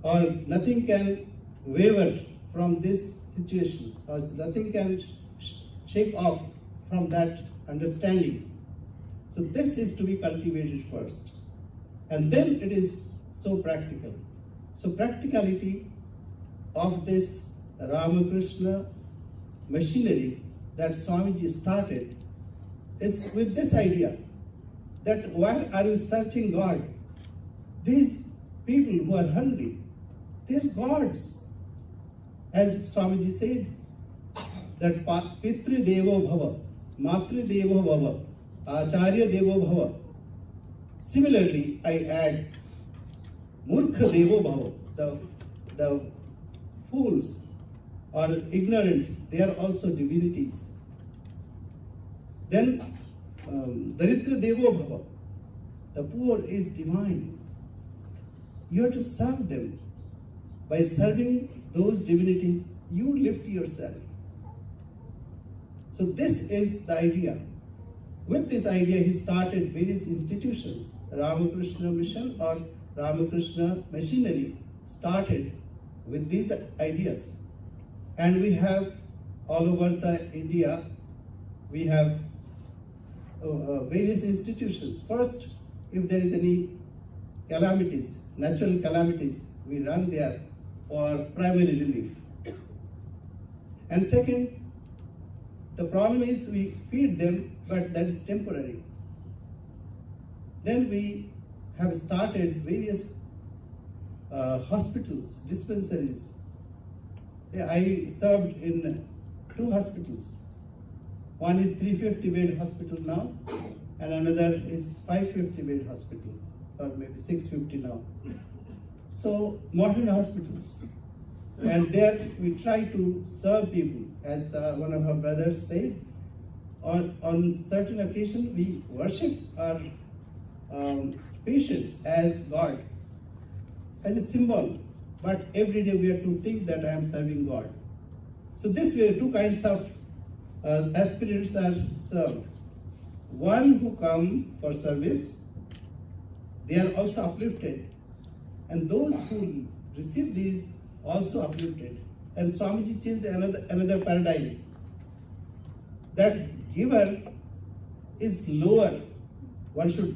or nothing can waver from this situation, or nothing can shake off from that understanding. So this is to be cultivated first, and then it is so practical. So practicality of this Ramakrishna machinery that Swamiji started is with this idea that why are you searching God? These people who are hungry, they're gods. As Swamiji said, that Pitri Devo Bhava, Matri Devo Bhava, Acharya Devo Bhava. Similarly, I add Murkha Devo Bhava, the fools or ignorant, they are also divinities. Then Daridra Devo Bhava, the poor is divine. You have to serve them. By serving those divinities, you lift yourself. So this is the idea. with this idea, he started various institutions. Ramakrishna Mission or Ramakrishna Machinery started with these ideas. And we have all over the India, we have various institutions. First, if there is any calamities, natural calamities, we run there for primary relief. And second, the problem is we feed them, but that is temporary. Then we have started various hospitals, dispensaries. I served in 2 hospitals. One is 350 bed hospital now, and another is 550 bed hospital, or maybe 650 now. So modern hospitals. And there we try to serve people. As one of our brothers said, on certain occasion we worship our patients as God, as a symbol. But every day we have to think that I am serving God. So this way 2 kinds of aspirants are served. One who come for service, they are also uplifted. And those who receive these also uplifted. And Swamiji changed another paradigm. That giver is lower. One should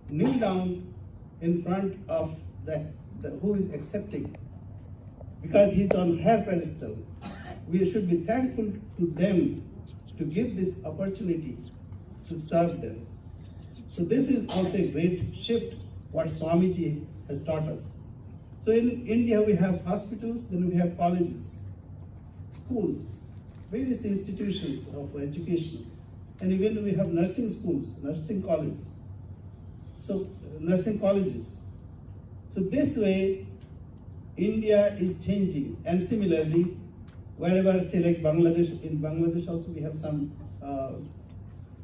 kneel down in front of the who is accepting, because he's on her pedestal. We should be thankful to them to give this opportunity to serve them. So this is also a great shift what Swamiji has taught us. So in India we have hospitals, then we have colleges, schools, various institutions of education, and even we have nursing schools, nursing colleges. So nursing colleges. So this way India is changing, and similarly wherever, say like Bangladesh, in Bangladesh also we have some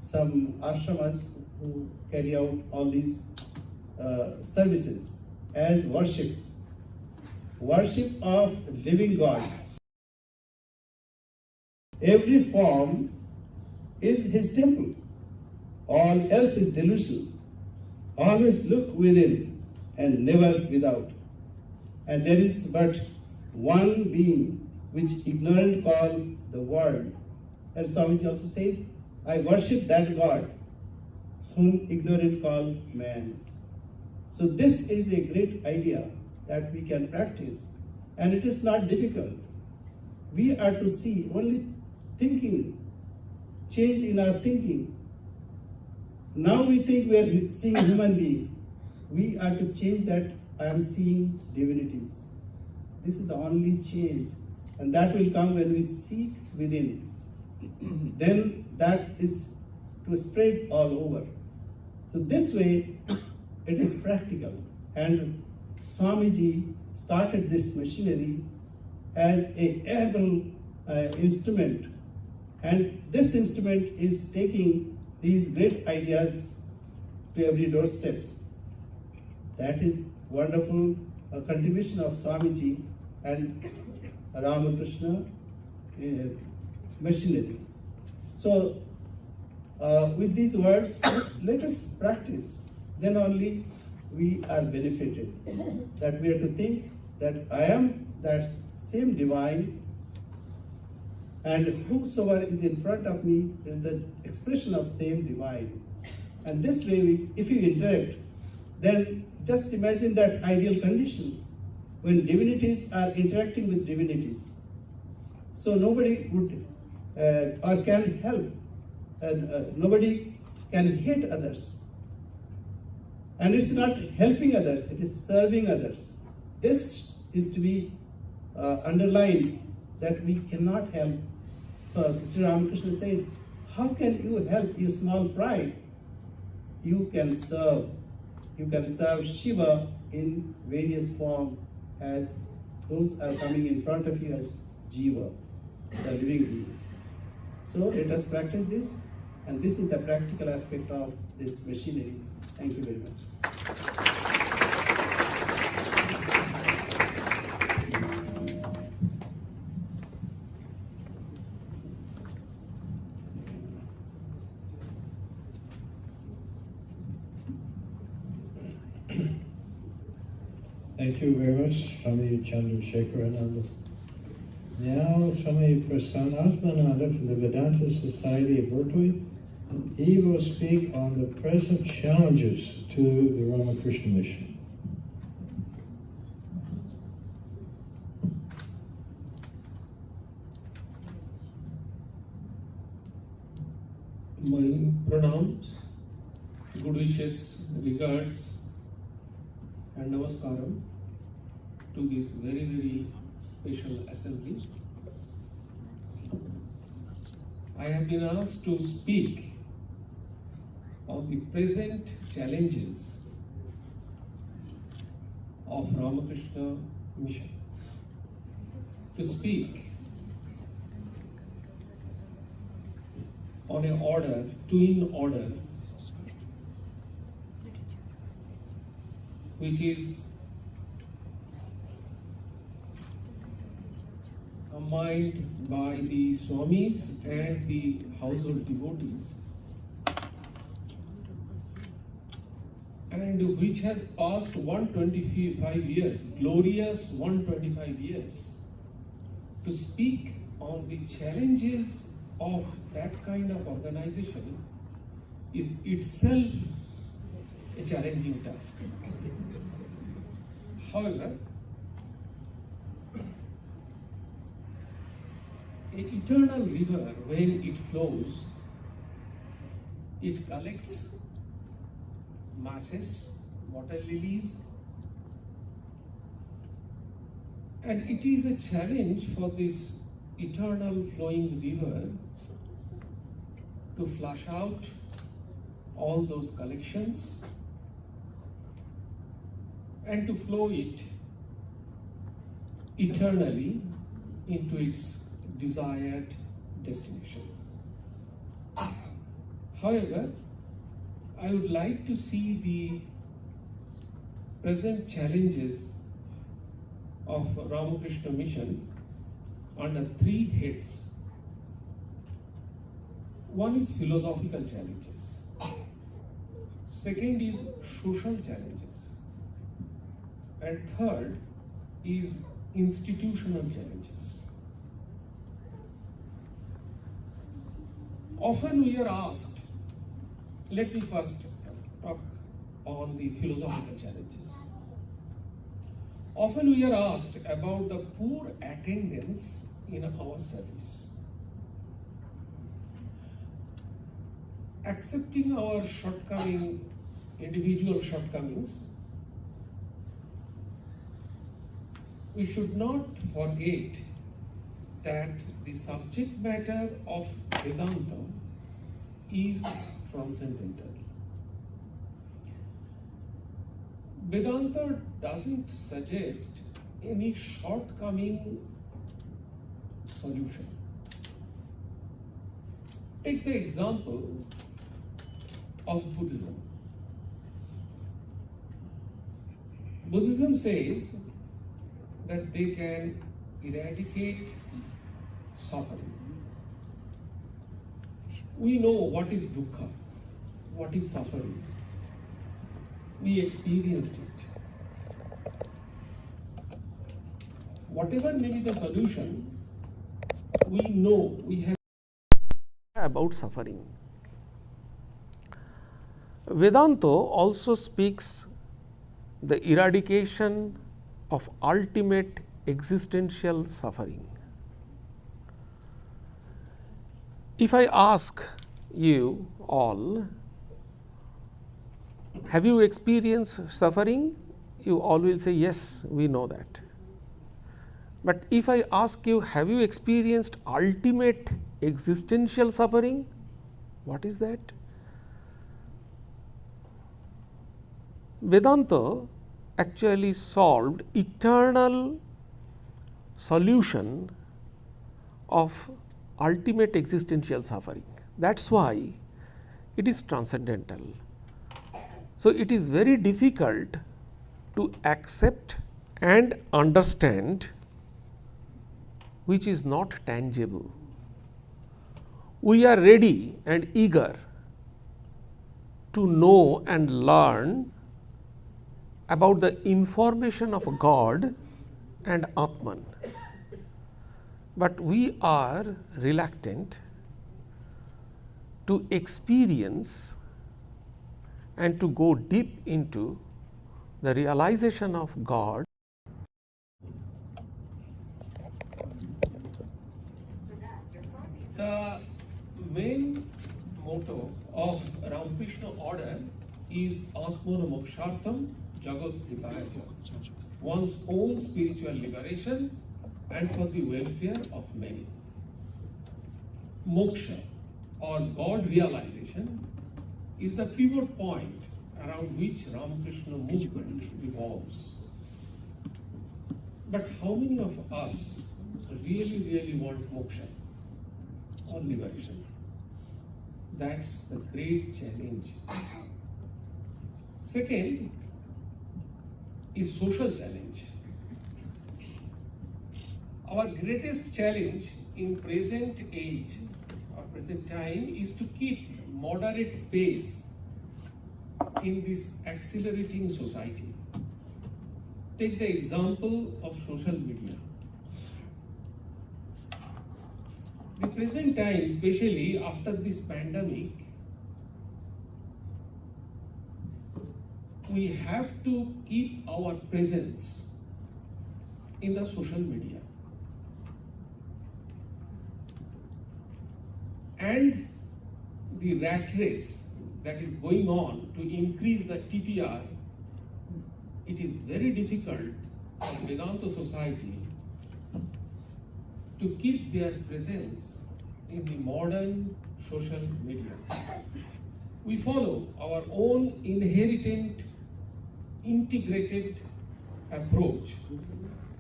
ashramas who carry out all these services as worship of living God. Every form is his temple, all else is delusion. Always look within and never without. And there is but one being which ignorant call the world. And Swamiji also said, I worship that God whom ignorant call man. So this is a great idea that we can practice, and it is not difficult. We are to see only thinking, change in our thinking. Now we think we are seeing human being. We are to change that. I am seeing divinities. This is the only change, and that will come when we seek within. Then that is to spread all over. So this way, it is practical. And Swamiji started this machinery as a able instrument, and this instrument is taking these great ideas to every doorsteps. That is wonderful contribution of Swamiji and Ramakrishna machinery. So with these words, let us practice. Then only we are benefited. That we are to think that I am that same divine, and whosoever is in front of me is the expression of same divine. And this way, if you interact, then just imagine that ideal condition when divinities are interacting with divinities. So nobody would or can help, and nobody can hate others. And it's not helping others, it is serving others. This is to be underlined, that we cannot help. So Sri Ramakrishna said, how can you help, you small fry? You can serve. You can serve Shiva in various forms, as those are coming in front of you as Jiva, the living being. So let us practice this, and this is the practical aspect of this machinery. Thank you very much. Thank you very much, Swami Chandrasekharananda. Now, Swami Prasanatmananda from the Vedanta Society of Berkeley, he will speak on the present challenges to the Ramakrishna mission. My pranams, good wishes, regards, and namaskaram to this very, very special assembly. I have been asked to speak on the present challenges of Ramakrishna mission. To speak on an order, twin order, which is combined by the Swamis and the household devotees, and which has passed 125 years, glorious 125 years, to speak on the challenges of that kind of organization is itself a challenging task. However, an eternal river, when it flows, it collects masses, water lilies, and it is a challenge for this eternal flowing river to flush out all those collections and to flow it eternally into its desired destination. However, I would like to see the present challenges of Ramakrishna mission under three heads. One is philosophical challenges. Second is social challenges. And third is institutional challenges. Often we are asked, let me first talk on the philosophical challenges. Often we are asked about the poor attendance in our service. Accepting our shortcoming, individual shortcomings, we should not forget that the subject matter of Vedanta is transcendental. Vedanta doesn't suggest any shortcoming solution. Take the example of Buddhism. Buddhism says that they can eradicate suffering. We know what is dukkha, what is suffering. We experienced it. Whatever may be the solution, we know we have about suffering. Vedanta also speaks the eradication of ultimate existential suffering. If I ask you all, have you experienced suffering? You all will say, yes, we know that. But if I ask you, have you experienced ultimate existential suffering? What is that? Vedanta actually solved eternal solution of ultimate existential suffering. That's why it is transcendental. So, it is very difficult to accept and understand which is not tangible. We are ready and eager to know and learn about the information of God and Atman. But we are reluctant to experience and to go deep into the realization of God. The main motto of Ramakrishna Order is Atmana Mokshartham Jagat Hitaya, one's own spiritual liberation and for the welfare of many. Moksha or God realization is the pivot point around which Ramakrishna movement revolves. But how many of us really want moksha or liberation? That's the great challenge. Second is social challenge. Our greatest challenge in present age or present time is to keep moderate pace in this accelerating society. Take the example of social media. The present time, especially after this pandemic, we have to keep our presence in the social media. And the rat race that is going on to increase the TPR, it is very difficult for Vedanta society to keep their presence in the modern social media. We follow our own inherent integrated approach,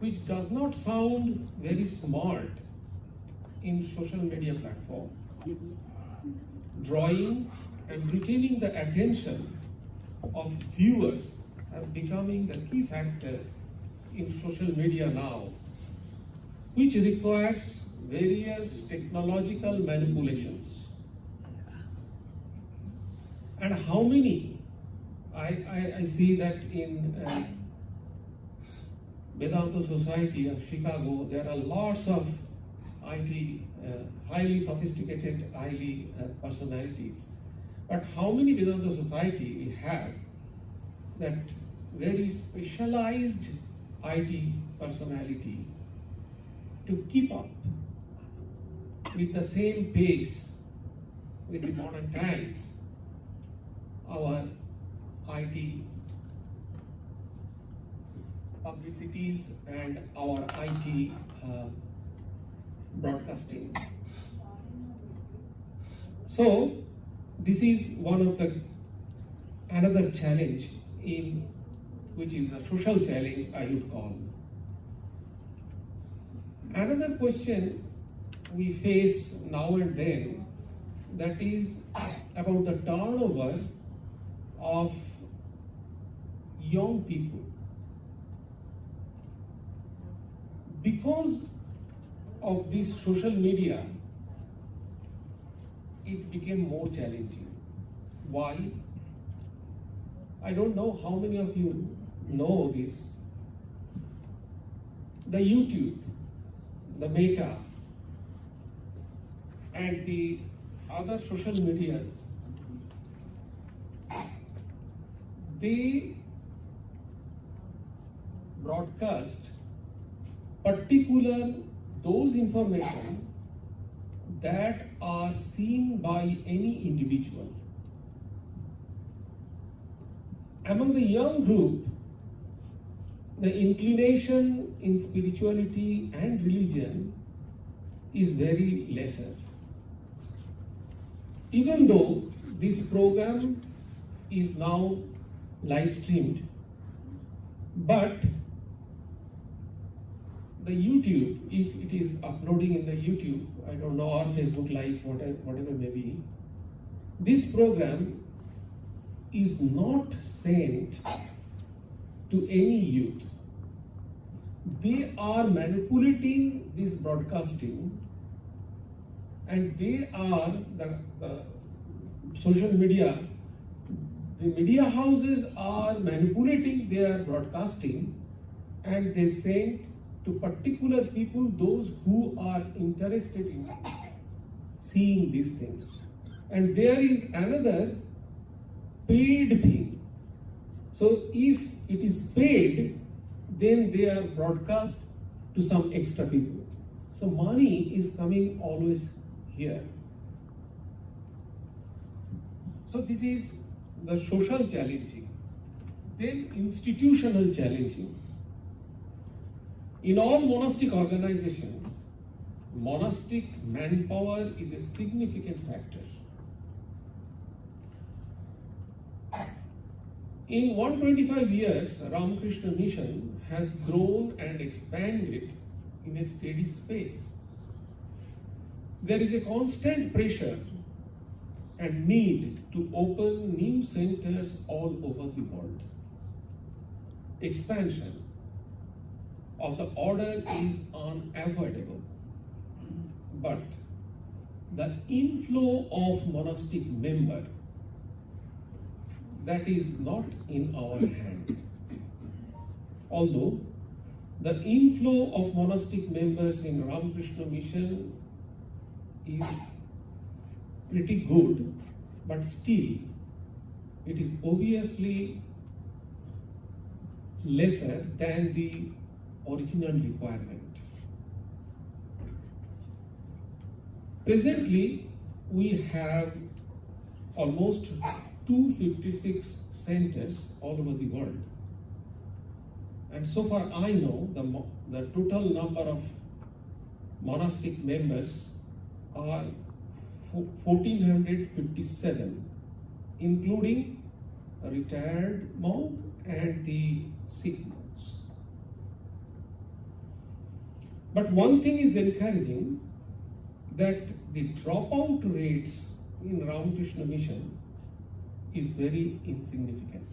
which does not sound very smart in social media platform. Drawing and retaining the attention of viewers are becoming the key factor in social media now, which requires various technological manipulations. And how many? I see that in Vedanta Society of Chicago, there are lots of IT, highly sophisticated, highly personalities. But how many Vedanta Society we have that very specialized IT personality to keep up with the same pace with the modern times? Our IT publicities and our IT broadcasting. So this is one of the another challenge in which is a social challenge, I would call. Another question we face now and then, that is about the turnover of young people. Because of this social media, it became more challenging. Why? I don't know how many of you know this. The YouTube, the Meta, and the other social medias, they broadcast particular those information that are seen by any individual. Among the young group, the inclination in spirituality and religion is very lesser. Even though this program is now live streamed, but the YouTube, if it is uploading in the YouTube, I don't know, or Facebook Live, whatever may be, this program is not sent to any youth. They are manipulating this broadcasting, and they are the social media, the media houses are manipulating their broadcasting, and they send to particular people those who are interested in seeing these things. And there is another paid thing. So if it is paid, then they are broadcast to some extra people. So money is coming always here. So this is the social challenging. Then institutional challenging. In all monastic organizations, monastic manpower is a significant factor. In 125 years, Ramakrishna Mission has grown and expanded in a steady space. There is a constant pressure and need to open new centers all over the world. Expansion of the order is unavoidable, but the inflow of monastic member, that is not in our hand. Although the inflow of monastic members in Ramakrishna Mission is pretty good, but still it is obviously lesser than the original requirement. Presently, we have almost 256 centers all over the world. And so far I know, the total number of monastic members are 1457, including a retired monk and the sick monks. But one thing is encouraging, that the dropout rates in Ramakrishna Mission is very insignificant.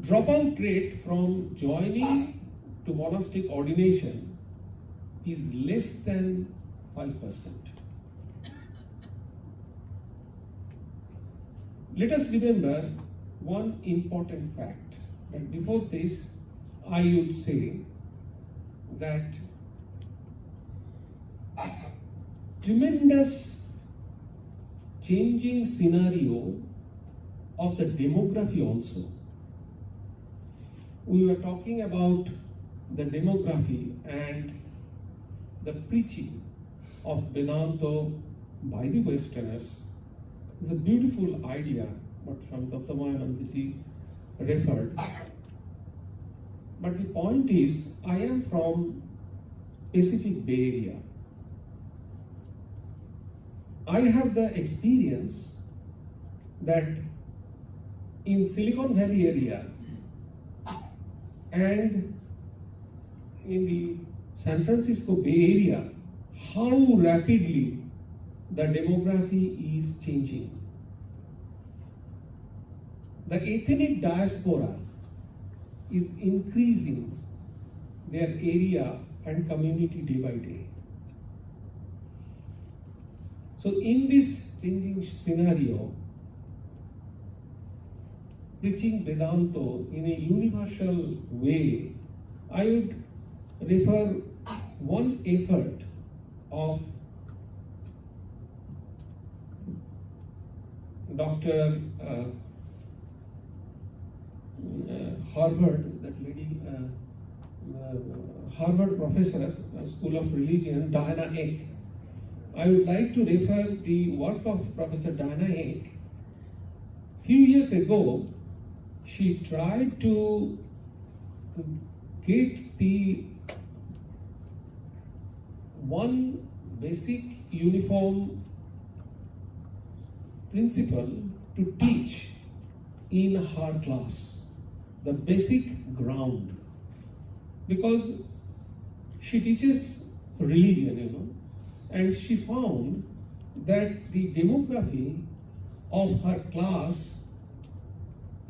Dropout rate from joining to monastic ordination is less than 5%. Let us remember one important fact. But before this, I would say that tremendous changing scenario of the demography also. We were talking about the demography and the preaching of Vedanta by the Westerners is a beautiful idea, what Swami Dattamayanandaji referred. But the point is, I am from Pacific Bay Area. I have the experience that in Silicon Valley area and in the San Francisco Bay Area, how rapidly the demography is changing. The ethnic diaspora is increasing their area and community day by day. So in this changing scenario, preaching Vedanta in a universal way, I would refer one effort of Dr. Harvard, that lady, Harvard professor, School of Religion, Diana Eck. I would like to refer the work of Professor Diana Eck. Few years ago, she tried to get the one basic uniform principle to teach in her class, the basic ground, because she teaches religion, and she found that the demography of her class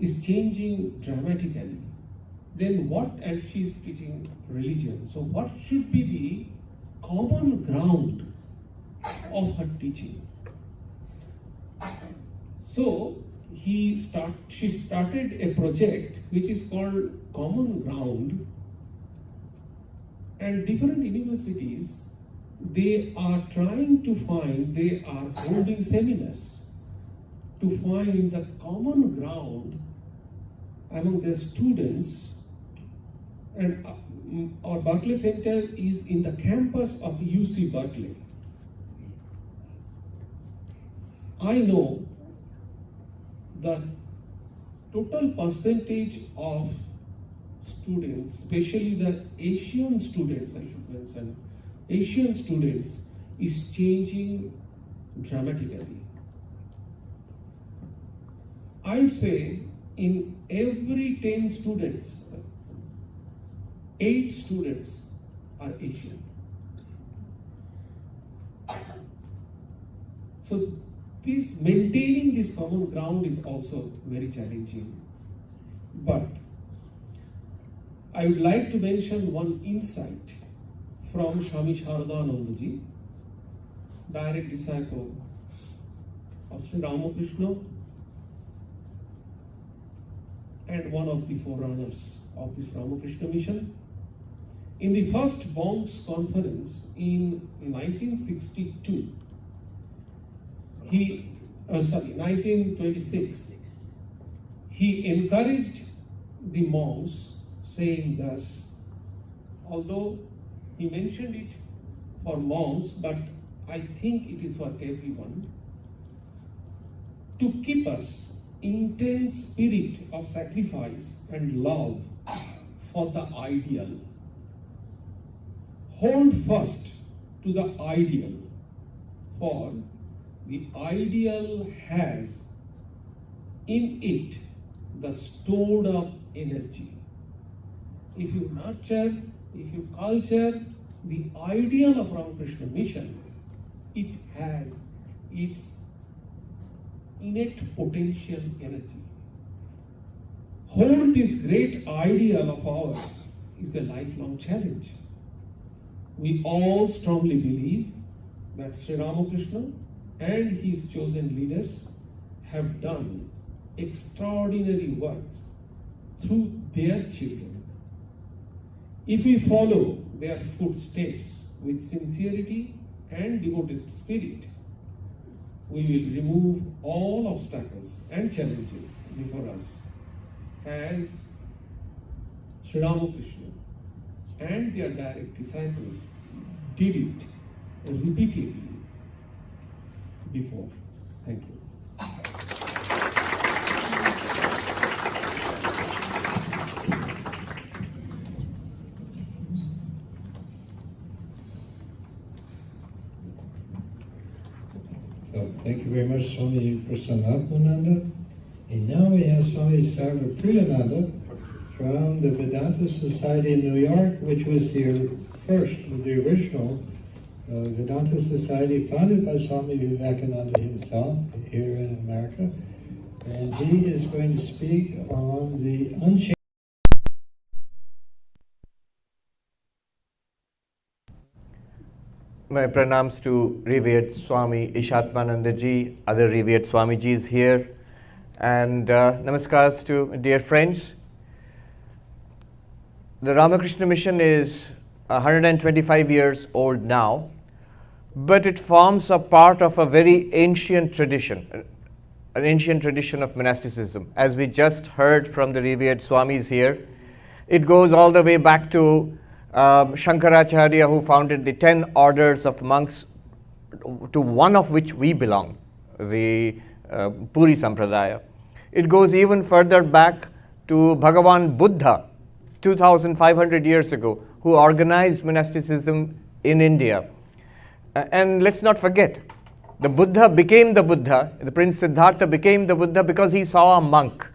is changing dramatically. Then what, and she's teaching religion, so what should be the common ground of her teaching? So she started a project which is called Common Ground, and different universities, they are holding seminars to find the common ground among their students. And our Berkeley Center is in the campus of UC Berkeley. I know the total percentage of students, especially the Asian students, I should mention, Asian students is changing dramatically. I would say in every 10 students, 8 students are Asian. So maintaining this common ground is also very challenging. But I would like to mention one insight from Swami Sharadanandaji, direct disciple of Sri Ramakrishna and one of the forerunners of this Ramakrishna mission. In the first Bongs conference in 1962, 1926, he encouraged the monks, saying thus, although he mentioned it for monks, but I think it is for everyone, to keep us intense spirit of sacrifice and love for the ideal. Hold fast to the ideal, for the ideal has in it the stored up energy. If you nurture, if you culture the ideal of Ramakrishna mission, it has its innate potential energy. Hold this great ideal of ours is a lifelong challenge. We all strongly believe that Sri Ramakrishna and his chosen leaders have done extraordinary work through their children. If we follow their footsteps with sincerity and devoted spirit, we will remove all obstacles and challenges before us as Sri Ramakrishna and their direct disciples did it repeatedly before. Thank you. So, thank you very much, Swami Prasannapananda. And now we have Swami Sarvapriyananda from the Vedanta Society in New York, which was the first, the original Vedanta Society founded by Swami Vivekananda himself here in America. And he is going to speak on the unchanged. My pranams to revered Swami Ishatmananda ji, other revered Swamijis here, and namaskars to dear friends. The Ramakrishna mission is 125 years old now, but it forms a part of a very ancient tradition, an ancient tradition of monasticism. As we just heard from the revered Swamis here, it goes all the way back to Shankaracharya, who founded the 10 orders of monks, to one of which we belong, the Puri Sampradaya. It goes even further back to Bhagavan Buddha, 2,500 years ago, who organized monasticism in India. And let's not forget, the Buddha became the Buddha, the Prince Siddhartha became the Buddha because he saw a monk.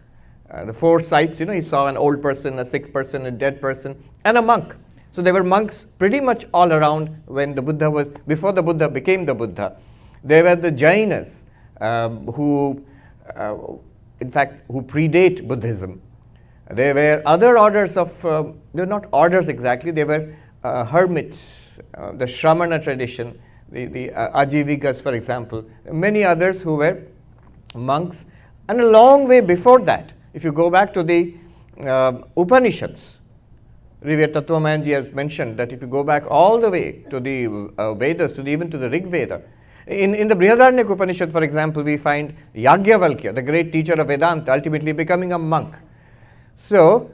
The 4 sights, he saw an old person, a sick person, a dead person, and a monk. So there were monks pretty much all around when the Buddha was, before the Buddha became the Buddha. There were the Jainas who predate Buddhism. There were other orders of, they were not orders exactly, they were hermits, the Shramana tradition, the Ajivikas, for example, many others who were monks And a long way before that, if you go back to the Upanishads, Rivya Tattvamanji has mentioned that if you go back all the way to the Vedas, even to the Rig Veda, in the Brihadaranyaka Upanishad, for example, we find Yajnavalkya, the great teacher of Vedanta, ultimately becoming a monk. So,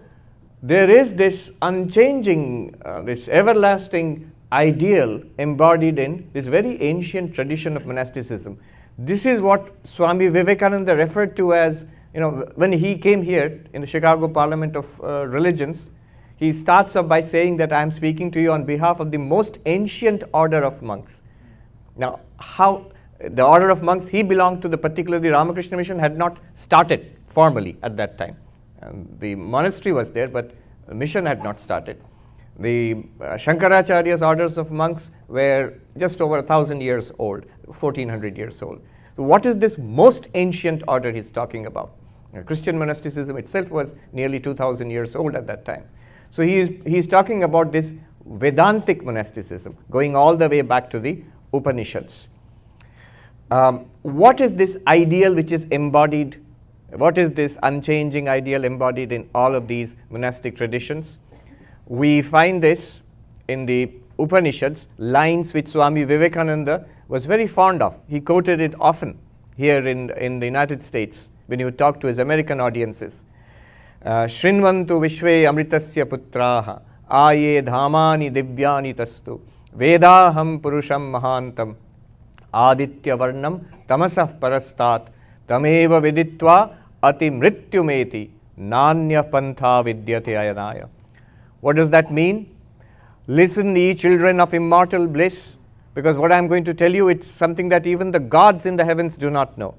there is this unchanging, this everlasting ideal embodied in this very ancient tradition of monasticism. This is what Swami Vivekananda referred to as, when he came here in the Chicago Parliament of Religions, he starts off by saying that I am speaking to you on behalf of the most ancient order of monks. Now, how the order of monks he belonged to, the particularly Ramakrishna mission, had not started formally at that time. The monastery was there, but the mission had not started. The Shankaracharya's orders of monks were just over 1,000 years old, 1,400 years old. So what is this most ancient order he's talking about? Christian monasticism itself was nearly 2,000 years old at that time. So he is talking about this Vedantic monasticism, going all the way back to the Upanishads. What is this ideal which is embodied? What is this unchanging ideal embodied in all of these monastic traditions? We find this in the Upanishads, lines which Swami Vivekananda was very fond of. He quoted it often here in the United States when he would talk to his American audiences. Shrinvantu vishve amritasya putraha aye dhamani divyani tastu vedaham purusham mahantam aditya varnam tamasah parastat tameva viditva ati mrityumeti nanya pantha vidyate ayanaya. What does that mean? Listen, ye children of immortal bliss, because what I am going to tell you, it's something that even the gods in the heavens do not know.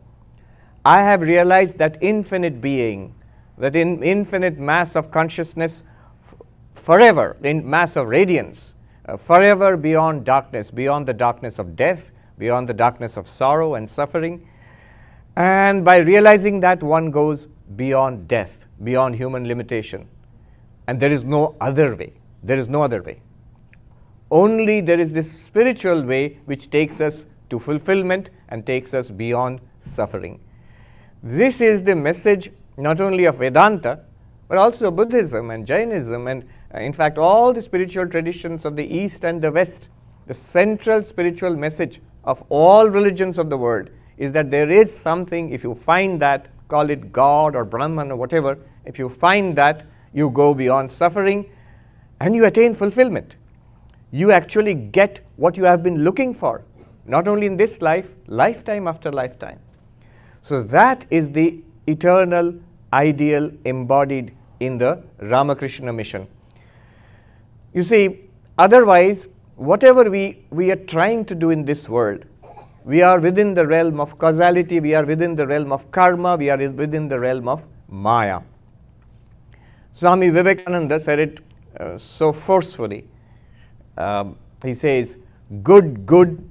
I have realized that infinite being, that in infinite mass of consciousness, forever, in mass of radiance, forever beyond darkness, beyond the darkness of death, beyond the darkness of sorrow and suffering. And by realizing that, one goes beyond death, beyond human limitation. And there is no other way. There is no other way. Only there is this spiritual way which takes us to fulfillment and takes us beyond suffering. This is the message not only of Vedanta, but also Buddhism and Jainism, and in fact all the spiritual traditions of the East and the West. The central spiritual message of all religions of the world is that there is something, if you find that, call it God or Brahman or whatever, if you find that, you go beyond suffering and you attain fulfillment. You actually get what you have been looking for, not only in this life, lifetime after lifetime. So that is the eternal ideal embodied in the Ramakrishna mission. You see, otherwise, whatever we are trying to do in this world, we are within the realm of causality, we are within the realm of karma, we are within the realm of Maya. Swami Vivekananda said it so forcefully. He says, good, good,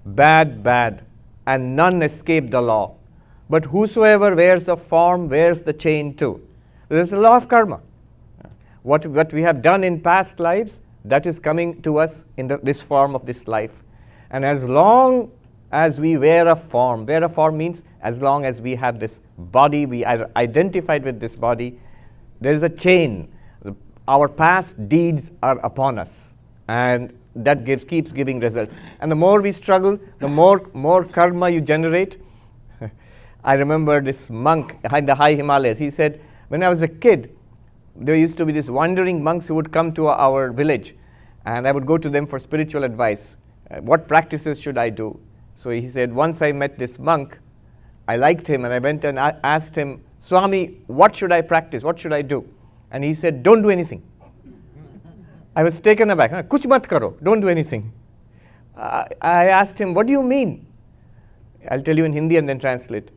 bad, bad, and none escape the law. But whosoever wears a form wears the chain too. There is a law of karma. What we have done in past lives, that is coming to us in this form of this life. And as long as we wear a form means as long as we have this body, we are identified with this body, there is a chain. Our past deeds are upon us, and that keeps giving results. And the more we struggle, the more karma you generate. I remember this monk in the high Himalayas. He said, when I was a kid, there used to be these wandering monks who would come to our village, and I would go to them for spiritual advice. What practices should I do? So he said, once I met this monk, I liked him, and I went and asked him, Swami, what should I practice? What should I do? And he said, don't do anything. I was taken aback. Kuch mat karo, don't do anything. I asked him, what do you mean? I'll tell you in Hindi and then translate.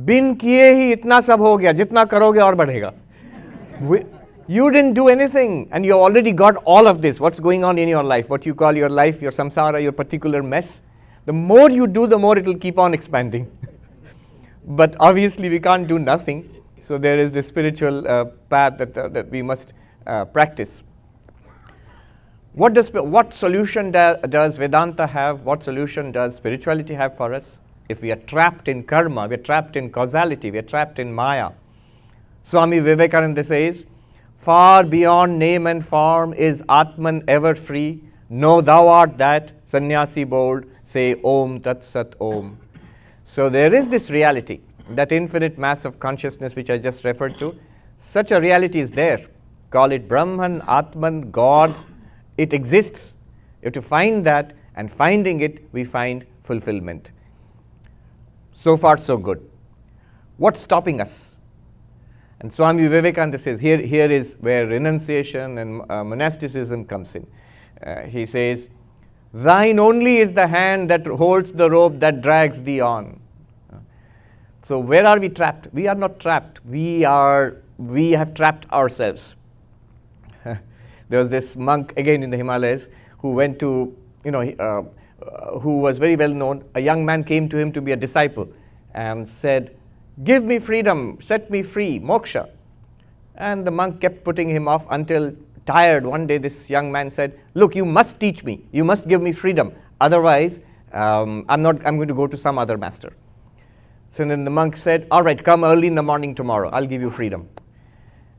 Bin kiye hi itna sab ho gaya, jitna karoge aur badhega. You didn't do anything, and you already got all of this. What's going on in your life? What you call your life, your samsara, your particular mess. The more you do, the more it will keep on expanding. But obviously we can't do nothing. So there is this spiritual path that we must practice. What solution does Vedanta have? What solution does spirituality have for us? if we are trapped in karma, we are trapped in causality, we are trapped in Maya. Swami Vivekananda says, far beyond name and form is Atman ever free. Know thou art that, sannyasi bold, say Om Tat Sat Om. So there is this reality, that infinite mass of consciousness which I just referred to. Such a reality is there. Call it Brahman, Atman, God. It exists. You have to find that, and finding it, we find fulfillment. So far, so good. What's stopping us? And Swami Vivekananda says, here is where renunciation and monasticism comes in. He says, thine only is the hand that holds the rope that drags thee on. So where are we trapped? We are not trapped. We have trapped ourselves. There was this monk, again in the Himalayas, who went to, who was very well known. A young man came to him to be a disciple and said, give me freedom, set me free, moksha. And the monk kept putting him off until tired. One day this young man said, look, you must teach me, you must give me freedom. Otherwise, I'm going to go to some other master. So then the monk said, all right, come early in the morning tomorrow, I'll give you freedom.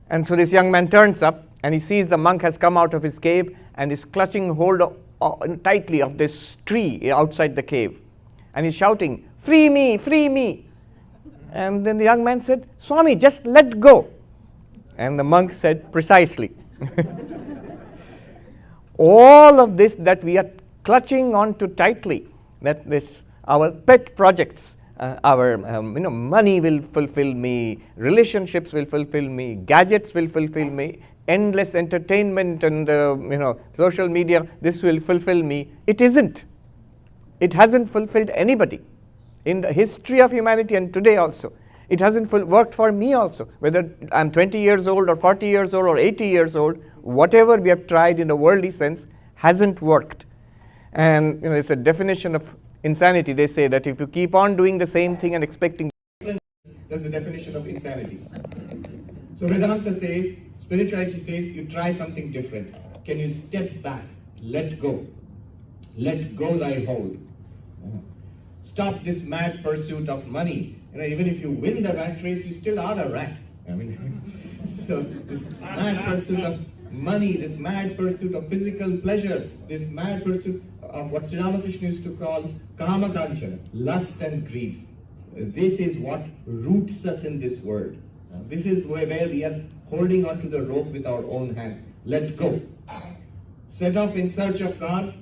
And so this young man turns up and he sees the monk has come out of his cave and is clutching hold tightly of this tree outside the cave. And he's shouting, free me, free me. And then the young man said, Swami, just let go. And the monk said, precisely. All of this that we are clutching onto tightly, that this, our pet projects, our money will fulfill me, relationships will fulfill me, gadgets will fulfill me, endless entertainment and social media, this will fulfill me. It isn't. It hasn't fulfilled anybody. In the history of humanity and today also, it hasn't worked for me also. Whether I'm 20 years old or 40 years old or 80 years old, whatever we have tried in a worldly sense hasn't worked. And it's a definition of insanity. They say that if you keep on doing the same thing and expecting, that's the definition of insanity. So Vedanta says, spirituality says, you try something different. Can you step back, let go thy hold. Stop this mad pursuit of money. Even if you win the rat race, you still are a rat. So this mad pursuit of money, this mad pursuit of physical pleasure, this mad pursuit of what Sri Ramakrishna used to call kama kanchana, lust and greed. This is what roots us in this world. This is where we are holding on to the rope with our own hands. Let go. Set off in search of God,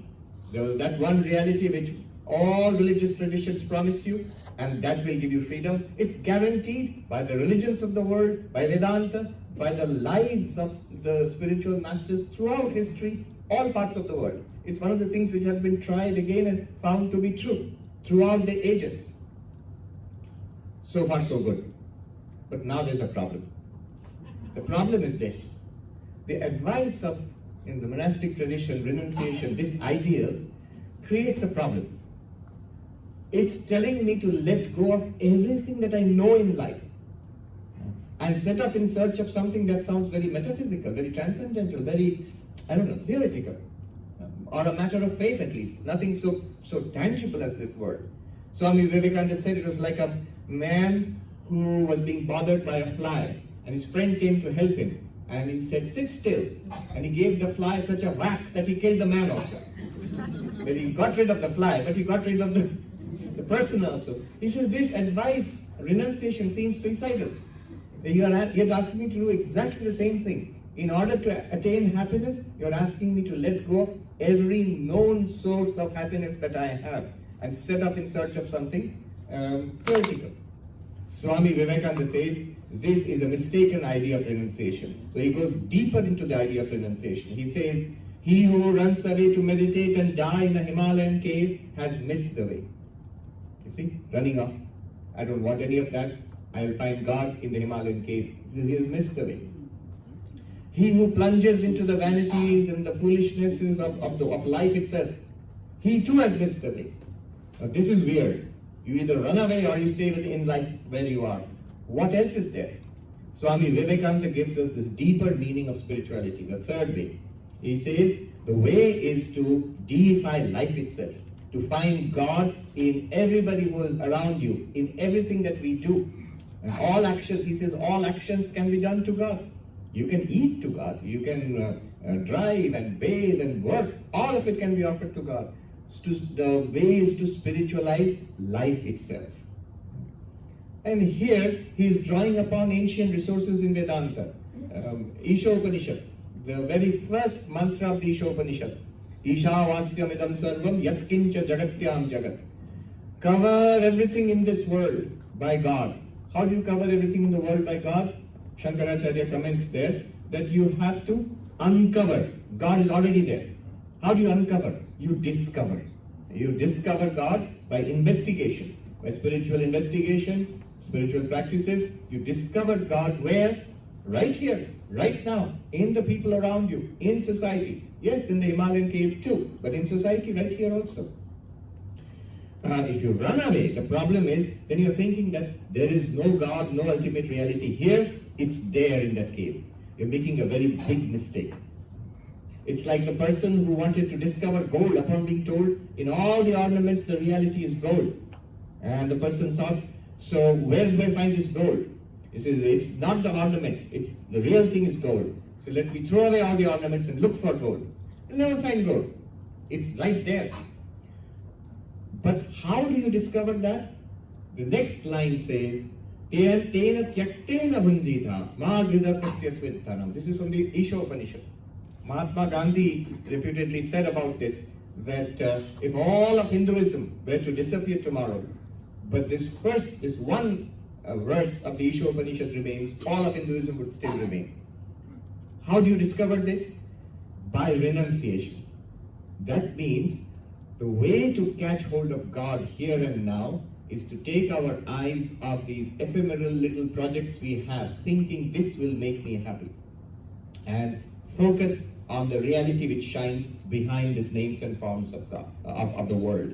that one reality which all religious traditions promise you, and that will give you freedom. It's guaranteed by the religions of the world, by Vedanta, by the lives of the spiritual masters throughout history, all parts of the world. It's one of the things which has been tried again and found to be true throughout the ages. So far so good. But now there's a problem. The problem is this. The advice of, in the monastic tradition, renunciation, this ideal, creates a problem. It's telling me to let go of everything that I know in life and set off in search of something that sounds very metaphysical, very transcendental, very, theoretical, or a matter of faith at least, nothing so tangible as this word. Swami Vivekananda said it was like a man who was being bothered by a fly, and his friend came to help him, and he said, sit still, and he gave the fly such a whack that he killed the man also. But he got rid of the fly, but he got rid of the person also. He says, this advice, renunciation, seems suicidal. You're asking me to do exactly the same thing. In order to attain happiness, you're asking me to let go of every known source of happiness that I have and set off in search of something theoretical. Swami Vivekananda says, this is a mistaken idea of renunciation. So he goes deeper into the idea of renunciation. He says, he who runs away to meditate and die in a Himalayan cave has missed the way. You see, running off. I don't want any of that. I will find God in the Himalayan cave. He says he has missed the way. He who plunges into the vanities and the foolishnesses of life itself, he too has missed the way. Now, this is weird. You either run away or you stay in life where you are. What else is there? Swami Vivekananda gives us this deeper meaning of spirituality, the third way. He says the way is to deify life itself. to find God in everybody who is around you, in everything that we do. And all actions, he says, all actions can be done to God. You can eat to God, you can drive and bathe and work, all of it can be offered to God. The way is to spiritualize life itself. And here he is drawing upon ancient resources in Vedanta. Isha Upanishad, the very first mantra of the Isha Upanishad. Isha Vasyam Idam Sarvam Yatkincha Jagatyam Jagat. Cover everything in this world by God. How do you cover everything in the world by God? Shankaracharya comments there that you have to uncover. God is already there. How do you uncover? You discover. You discover God by investigation, by spiritual investigation, spiritual practices. You discover God where? Right here, right now, in the people around you, in society. Yes, in the Himalayan cave too, but in society right here also. If you run away, the problem is, then you're thinking that there is no God, no ultimate reality. Here, it's there in that cave. You're making a very big mistake. It's like the person who wanted to discover gold upon being told, in all the ornaments, the reality is gold. And the person thought, so where do I find this gold? He says, it's not the ornaments, it's the real thing is gold. So let me throw away all the ornaments and look for gold. You'll never find gold. It's right there. But how do you discover that? The next line says, this is from the Isha Upanishad. Mahatma Gandhi reputedly said about this, that if all of Hinduism were to disappear tomorrow, but this one verse of the Isha Upanishad remains, all of Hinduism would still remain. How do you discover this? By renunciation. That means the way to catch hold of God here and now is to take our eyes off these ephemeral little projects we have, thinking this will make me happy, and focus on the reality which shines behind these names and forms of God, of the world.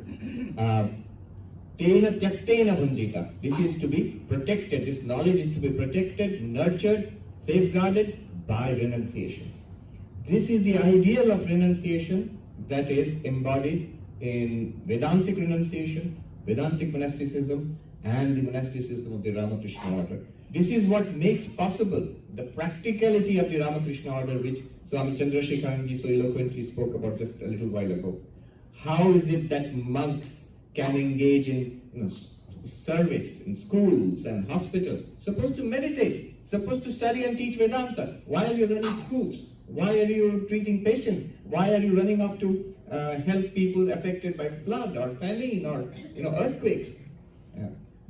Tena tyaktena bhunjita. This is to be protected. This knowledge is to be protected, nurtured, safeguarded by renunciation. This is the ideal of renunciation that is embodied in Vedantic renunciation, Vedantic monasticism, and the monasticism of the Ramakrishna Order. This is what makes possible the practicality of the Ramakrishna Order, which Swami Chandrasekharanji so eloquently spoke about just a little while ago. How is it that monks can engage in service in schools and hospitals? Supposed to meditate, supposed to study and teach Vedanta. Why are you running schools? Why are you treating patients? Why are you running off to help people affected by flood or famine or earthquakes?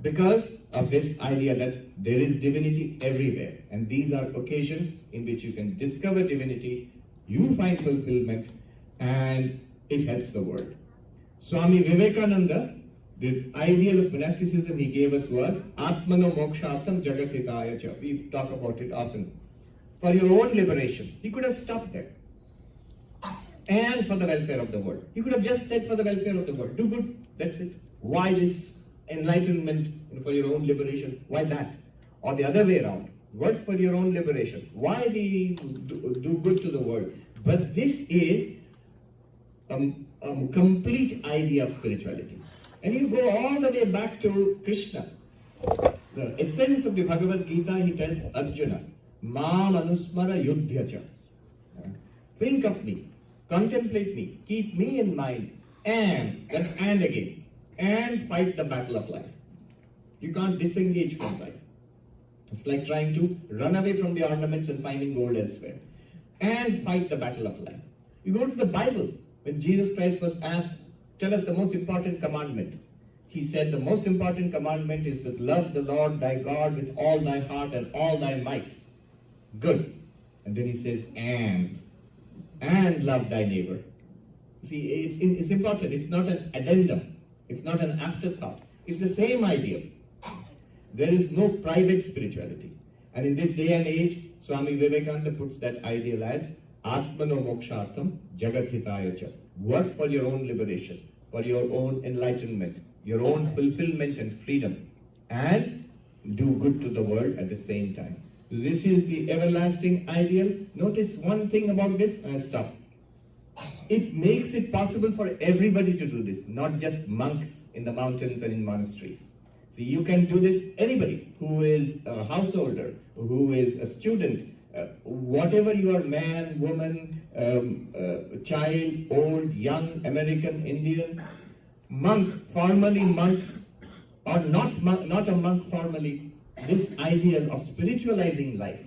Because of this idea that there is divinity everywhere, and these are occasions in which you can discover divinity, you find fulfillment, and it helps the world. Swami Vivekananda, the ideal of monasticism he gave us was Atmano Mokshatam Jagatitaya Cha. We talk about it often. For your own liberation. He could have stopped there. And for the welfare of the world. He could have just said for the welfare of the world. Do good, that's it. Why this enlightenment for your own liberation? Why that? Or the other way around. Work for your own liberation. Why do good to the world? But this is a complete idea of spirituality. And you go all the way back to Krishna. The essence of the Bhagavad Gita, he tells Arjuna, Mam Anusmara Yudhyacha. Think of me, contemplate me, keep me in mind, and again, and fight the battle of life. You can't disengage from life. It's like trying to run away from the ornaments and finding gold elsewhere. And fight the battle of life. You go to the Bible, when Jesus Christ was asked, tell us the most important commandment. He said the most important commandment is to love the Lord thy God with all thy heart and all thy might. Good. And then he says, and love thy neighbor. See, it's important. It's not an addendum. It's not an afterthought. It's the same idea. There is no private spirituality. And in this day and age, Swami Vivekananda puts that ideal as Atmano Mokshatam Jagathitaya Cha. Work for your own liberation, for your own enlightenment, your own fulfillment and freedom, and do good to the world at the same time. This is the everlasting ideal. Notice one thing about this, and I'll stop. it makes it possible for everybody to do this, not just monks in the mountains and in monasteries. So you can do this, anybody who is a householder, who is a student, whatever you are, man, woman, child, old, young, American, Indian, monk, formally monks, or not a monk formally, this ideal of spiritualizing life,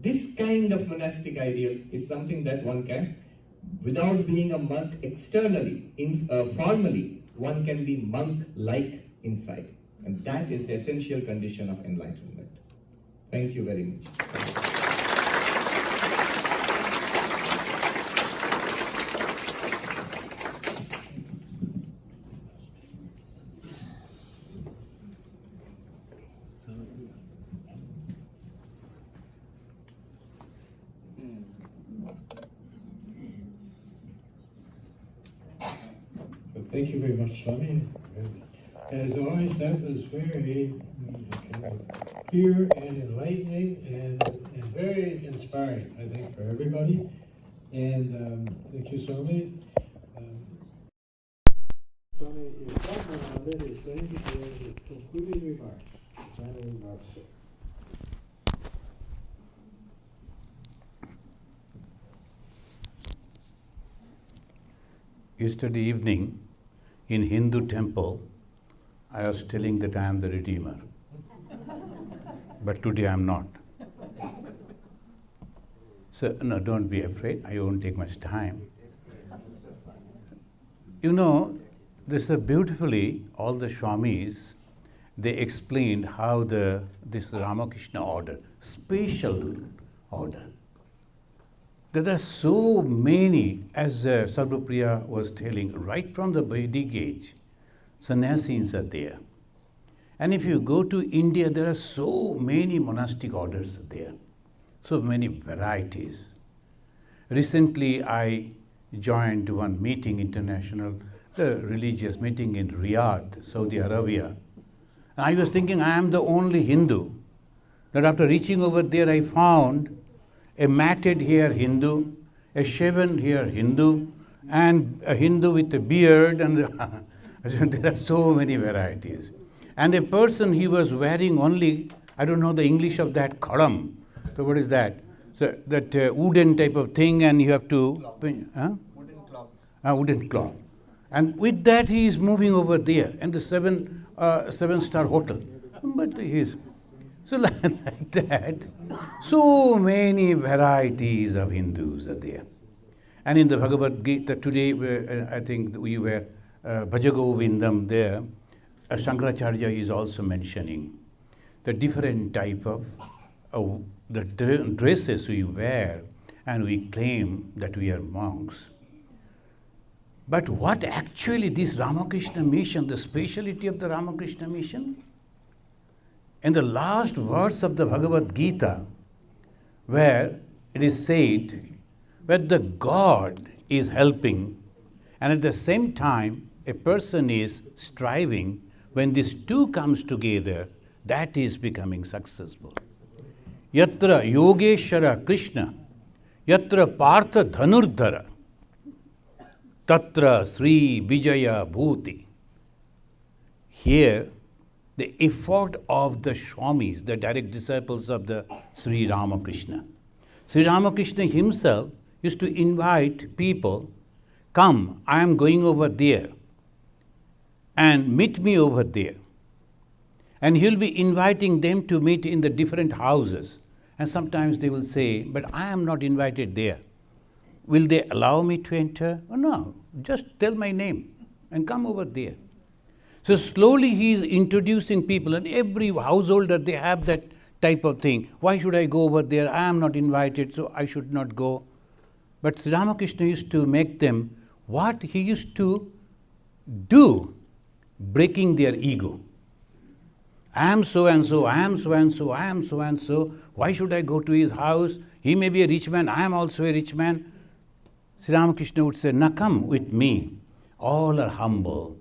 this kind of monastic ideal is something that one can, without being a monk externally, formally, one can be monk-like inside. And that is the essential condition of enlightenment. Thank you very much. Thank you very much, Swami. As always, that was very clear and enlightening and very inspiring, I think, for everybody. And thank you, Swami. Swami, your partner on it is going to give his concluding remarks, final remarks. Yesterday evening, in Hindu temple, I was telling that I am the Redeemer. But today I am not. So, no, don't be afraid. I won't take much time. You know, this is beautifully, all the Swamis, they explained how this Ramakrishna order, special order. There are so many, as Sarvapriya was telling, right from the Vedic age, sannyasis are there. And if you go to India, there are so many monastic orders there, so many varieties. Recently, I joined one meeting, international religious meeting in Riyadh, Saudi Arabia. And I was thinking I am the only Hindu. That after reaching over there, I found a matted hair Hindu, a shaven hair Hindu, and a Hindu with a beard, and there are so many varieties. And a person, he was wearing only, I don't know the English of that, kharam. So what is that? So that wooden type of thing, and you have to... Wooden cloth. Wooden cloth. And with that he is moving over there, in the seven-star hotel. But he is... So like that, so many varieties of Hindus are there. And in the Bhagavad Gita today, I think we were Bhajagovindam there, Shankaracharya is also mentioning the different type of the dresses we wear, and we claim that we are monks. But what actually this Ramakrishna mission, the speciality of the Ramakrishna mission? In the last verse of the Bhagavad Gita, where it is said, where the God is helping, and at the same time, a person is striving, when these two comes together, that is becoming successful. Yatra Yogeshwara Krishna, Yatra Partha Dhanurdhara, Tatra Sri Vijaya Bhuti. Here, the effort of the Swamis, the direct disciples of the Sri Ramakrishna. Sri Ramakrishna himself used to invite people, come, I am going over there, and meet me over there. And he'll be inviting them to meet in the different houses. And sometimes they will say, but I am not invited there. Will they allow me to enter? Oh, no, just tell my name and come over there. So slowly he is introducing people, and every householder, they have that type of thing. Why should I go over there? I am not invited, so I should not go. But Sri Ramakrishna used to make them, what he used to do, breaking their ego. I am so and so, I am so and so, I am so and so. Why should I go to his house? He may be a rich man, I am also a rich man. Sri Ramakrishna would say, now come with me. All are humble.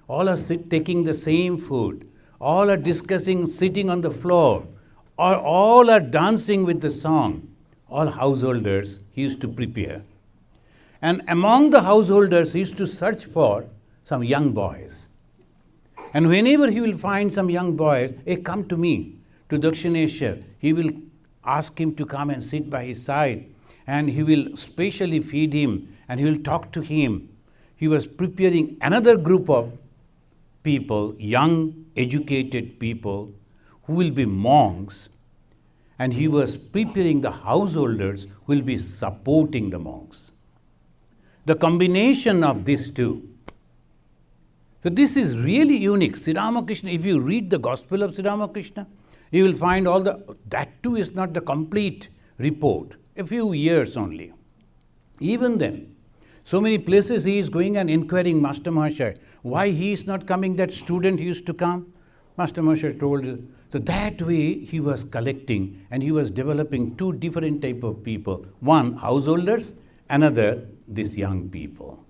All are taking the same food. All are discussing, sitting on the floor. Or all are dancing with the song. All householders he used to prepare. And among the householders, he used to search for some young boys. And whenever he will find some young boys, hey, come to me, to Dakshineshwar, he will ask him to come and sit by his side, and he will specially feed him, and he will talk to him. He was preparing another group of people, young, educated people, who will be monks, and he was preparing the householders who will be supporting the monks. The combination of these two. So this is really unique. Sri Ramakrishna, if you read the Gospel of Sri Ramakrishna, you will find that too is not the complete report, a few years only. Even then, so many places he is going and inquiring Master Mahashaya, why he is not coming, that student used to come. Master Mahashaya told, so that way he was collecting and he was developing two different type of people. One, householders, another, these young people.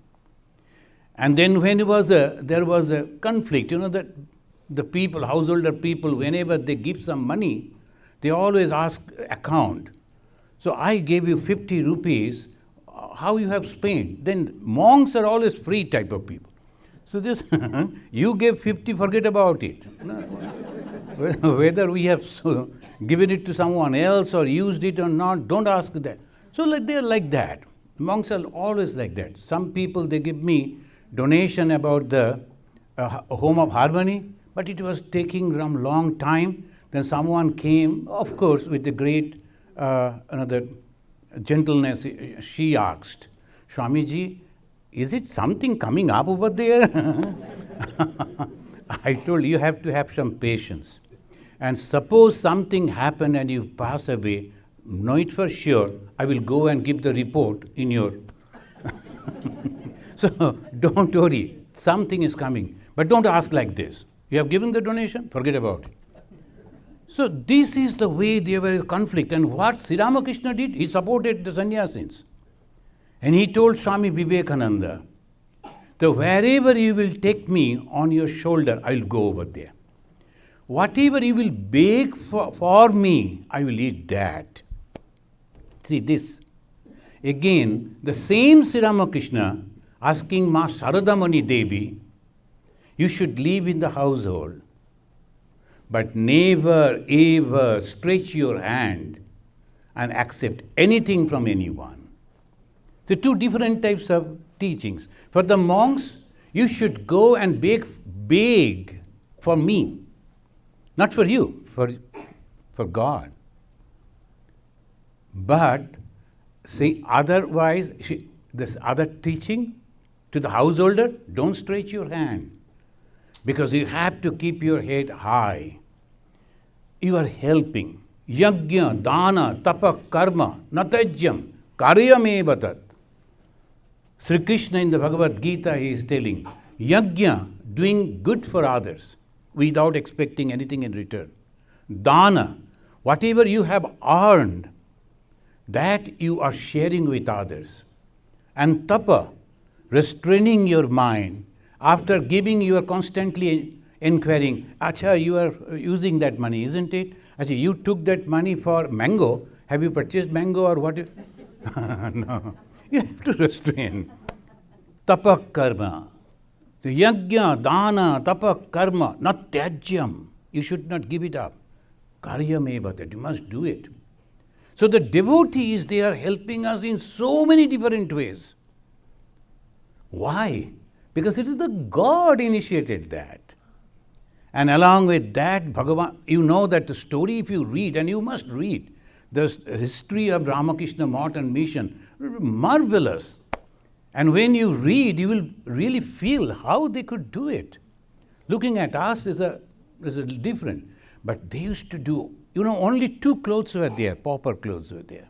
And then when there was a conflict, that the people, householder people, whenever they give some money, they always ask account. So I gave you 50 rupees, how you have spent? Then monks are always free type of people. So this, you gave 50, forget about it. Whether we have given it to someone else or used it or not, don't ask that. So they are like that. Monks are always like that. Some people, they give me donation about the Home of Harmony, but it was taking some long time. Then someone came, of course, with the great another gentleness. She asked, Swamiji, is it something coming up over there? I told you have to have some patience. And suppose something happened and you pass away, know it for sure, I will go and give the report in your... So don't worry, something is coming. But don't ask like this. You have given the donation, forget about it. So this is the way there was conflict. And what Sri Ramakrishna did, he supported the sannyasins. And he told Swami Vivekananda, so wherever you will take me on your shoulder, I will go over there. Whatever you will bake for me, I will eat that. See this. Again, the same Sri Ramakrishna asking Ma Sharadamani Devi, you should live in the household, but never ever stretch your hand and accept anything from anyone. The two different types of teachings. For the monks, you should go and beg for me. Not for you, for God. But see, otherwise, this other teaching to the householder, don't stretch your hand, because you have to keep your head high. You are helping. Yajna, dana, tapa, karma, natajyam, karyameva tat. Sri Krishna in the Bhagavad Gita, he is telling, yajna, doing good for others without expecting anything in return. Dana, whatever you have earned, that you are sharing with others. And tapa, restraining your mind. After giving, you are constantly inquiring, Acha, you are using that money, isn't it? Acha, you took that money for mango. Have you purchased mango or what? No. You have to restrain. Tapa karma. Yajna, dana, tapa karma, not tyajyam. You should not give it up. Karyameva tat. You must do it. So the devotees, they are helping us in so many different ways. Why? Because it is the God initiated that. And along with that, Bhagavan, you know that the story, if you read, and you must read, the history of Ramakrishna Mott and Mission, marvelous. And when you read, you will really feel how they could do it. Looking at us is a different. But they used to do, only 2 clothes were there, pauper clothes were there.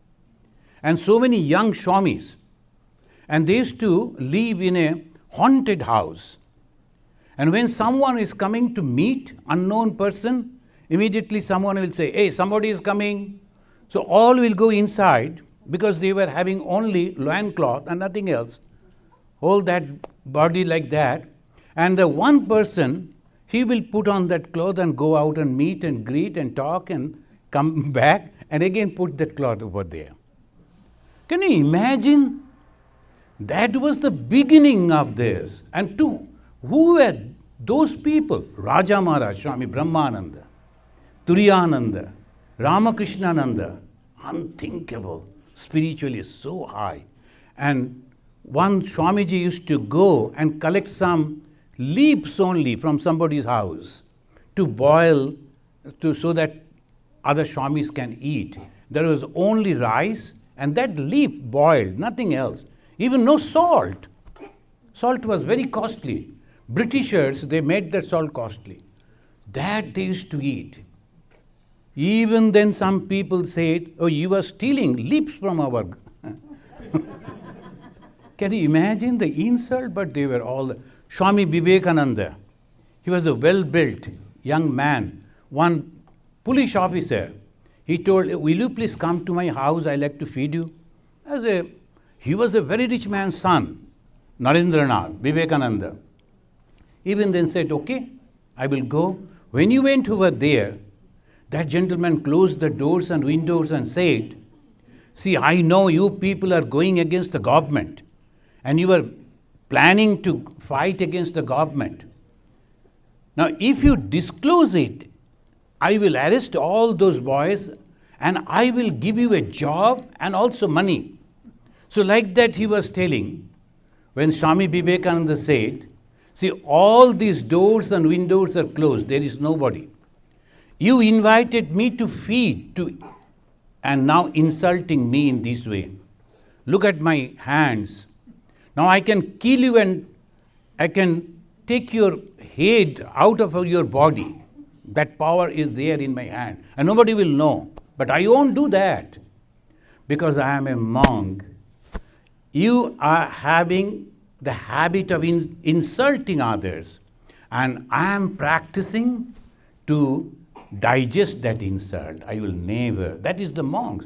And so many young swamis. And they used to live in a haunted house. And when someone is coming to meet unknown person, immediately someone will say, hey, somebody is coming. So all will go inside, because they were having only loincloth and nothing else. Hold that body like that. And the one person, he will put on that cloth and go out and meet and greet and talk and come back and again put that cloth over there. Can you imagine That was the beginning of this. And who were those people? Raja Maharaj, Swami Brahmananda, Turiyananda, Ramakrishnananda, unthinkable, spiritually so high. And one Swamiji used to go and collect some leaves only from somebody's house to boil so that other Swamis can eat. There was only rice and that leaf boiled, nothing else. Even no salt. Salt was very costly. Britishers, they made that salt costly. That they used to eat. Even then some people said, oh, you are stealing leaves from our... Can you imagine the insult? But they were all... Swami Vivekananda, he was a well-built young man. One police officer, he told, will you please come to my house, I like to feed you. He was a very rich man's son, Narendranath, Vivekananda. Even then said, okay, I will go. When you went over there, that gentleman closed the doors and windows and said, see, I know you people are going against the government and you are planning to fight against the government. Now, if you disclose it, I will arrest all those boys and I will give you a job and also money. So like that he was telling, when Swami Vivekananda said, see, all these doors and windows are closed, there is nobody. You invited me to feed, and now insulting me in this way. Look at my hands. Now I can kill you and I can take your head out of your body. That power is there in my hand. And nobody will know. But I won't do that. Because I am a monk. You are having the habit of insulting others. And I am practicing to digest that insult. I will never. That is the monks.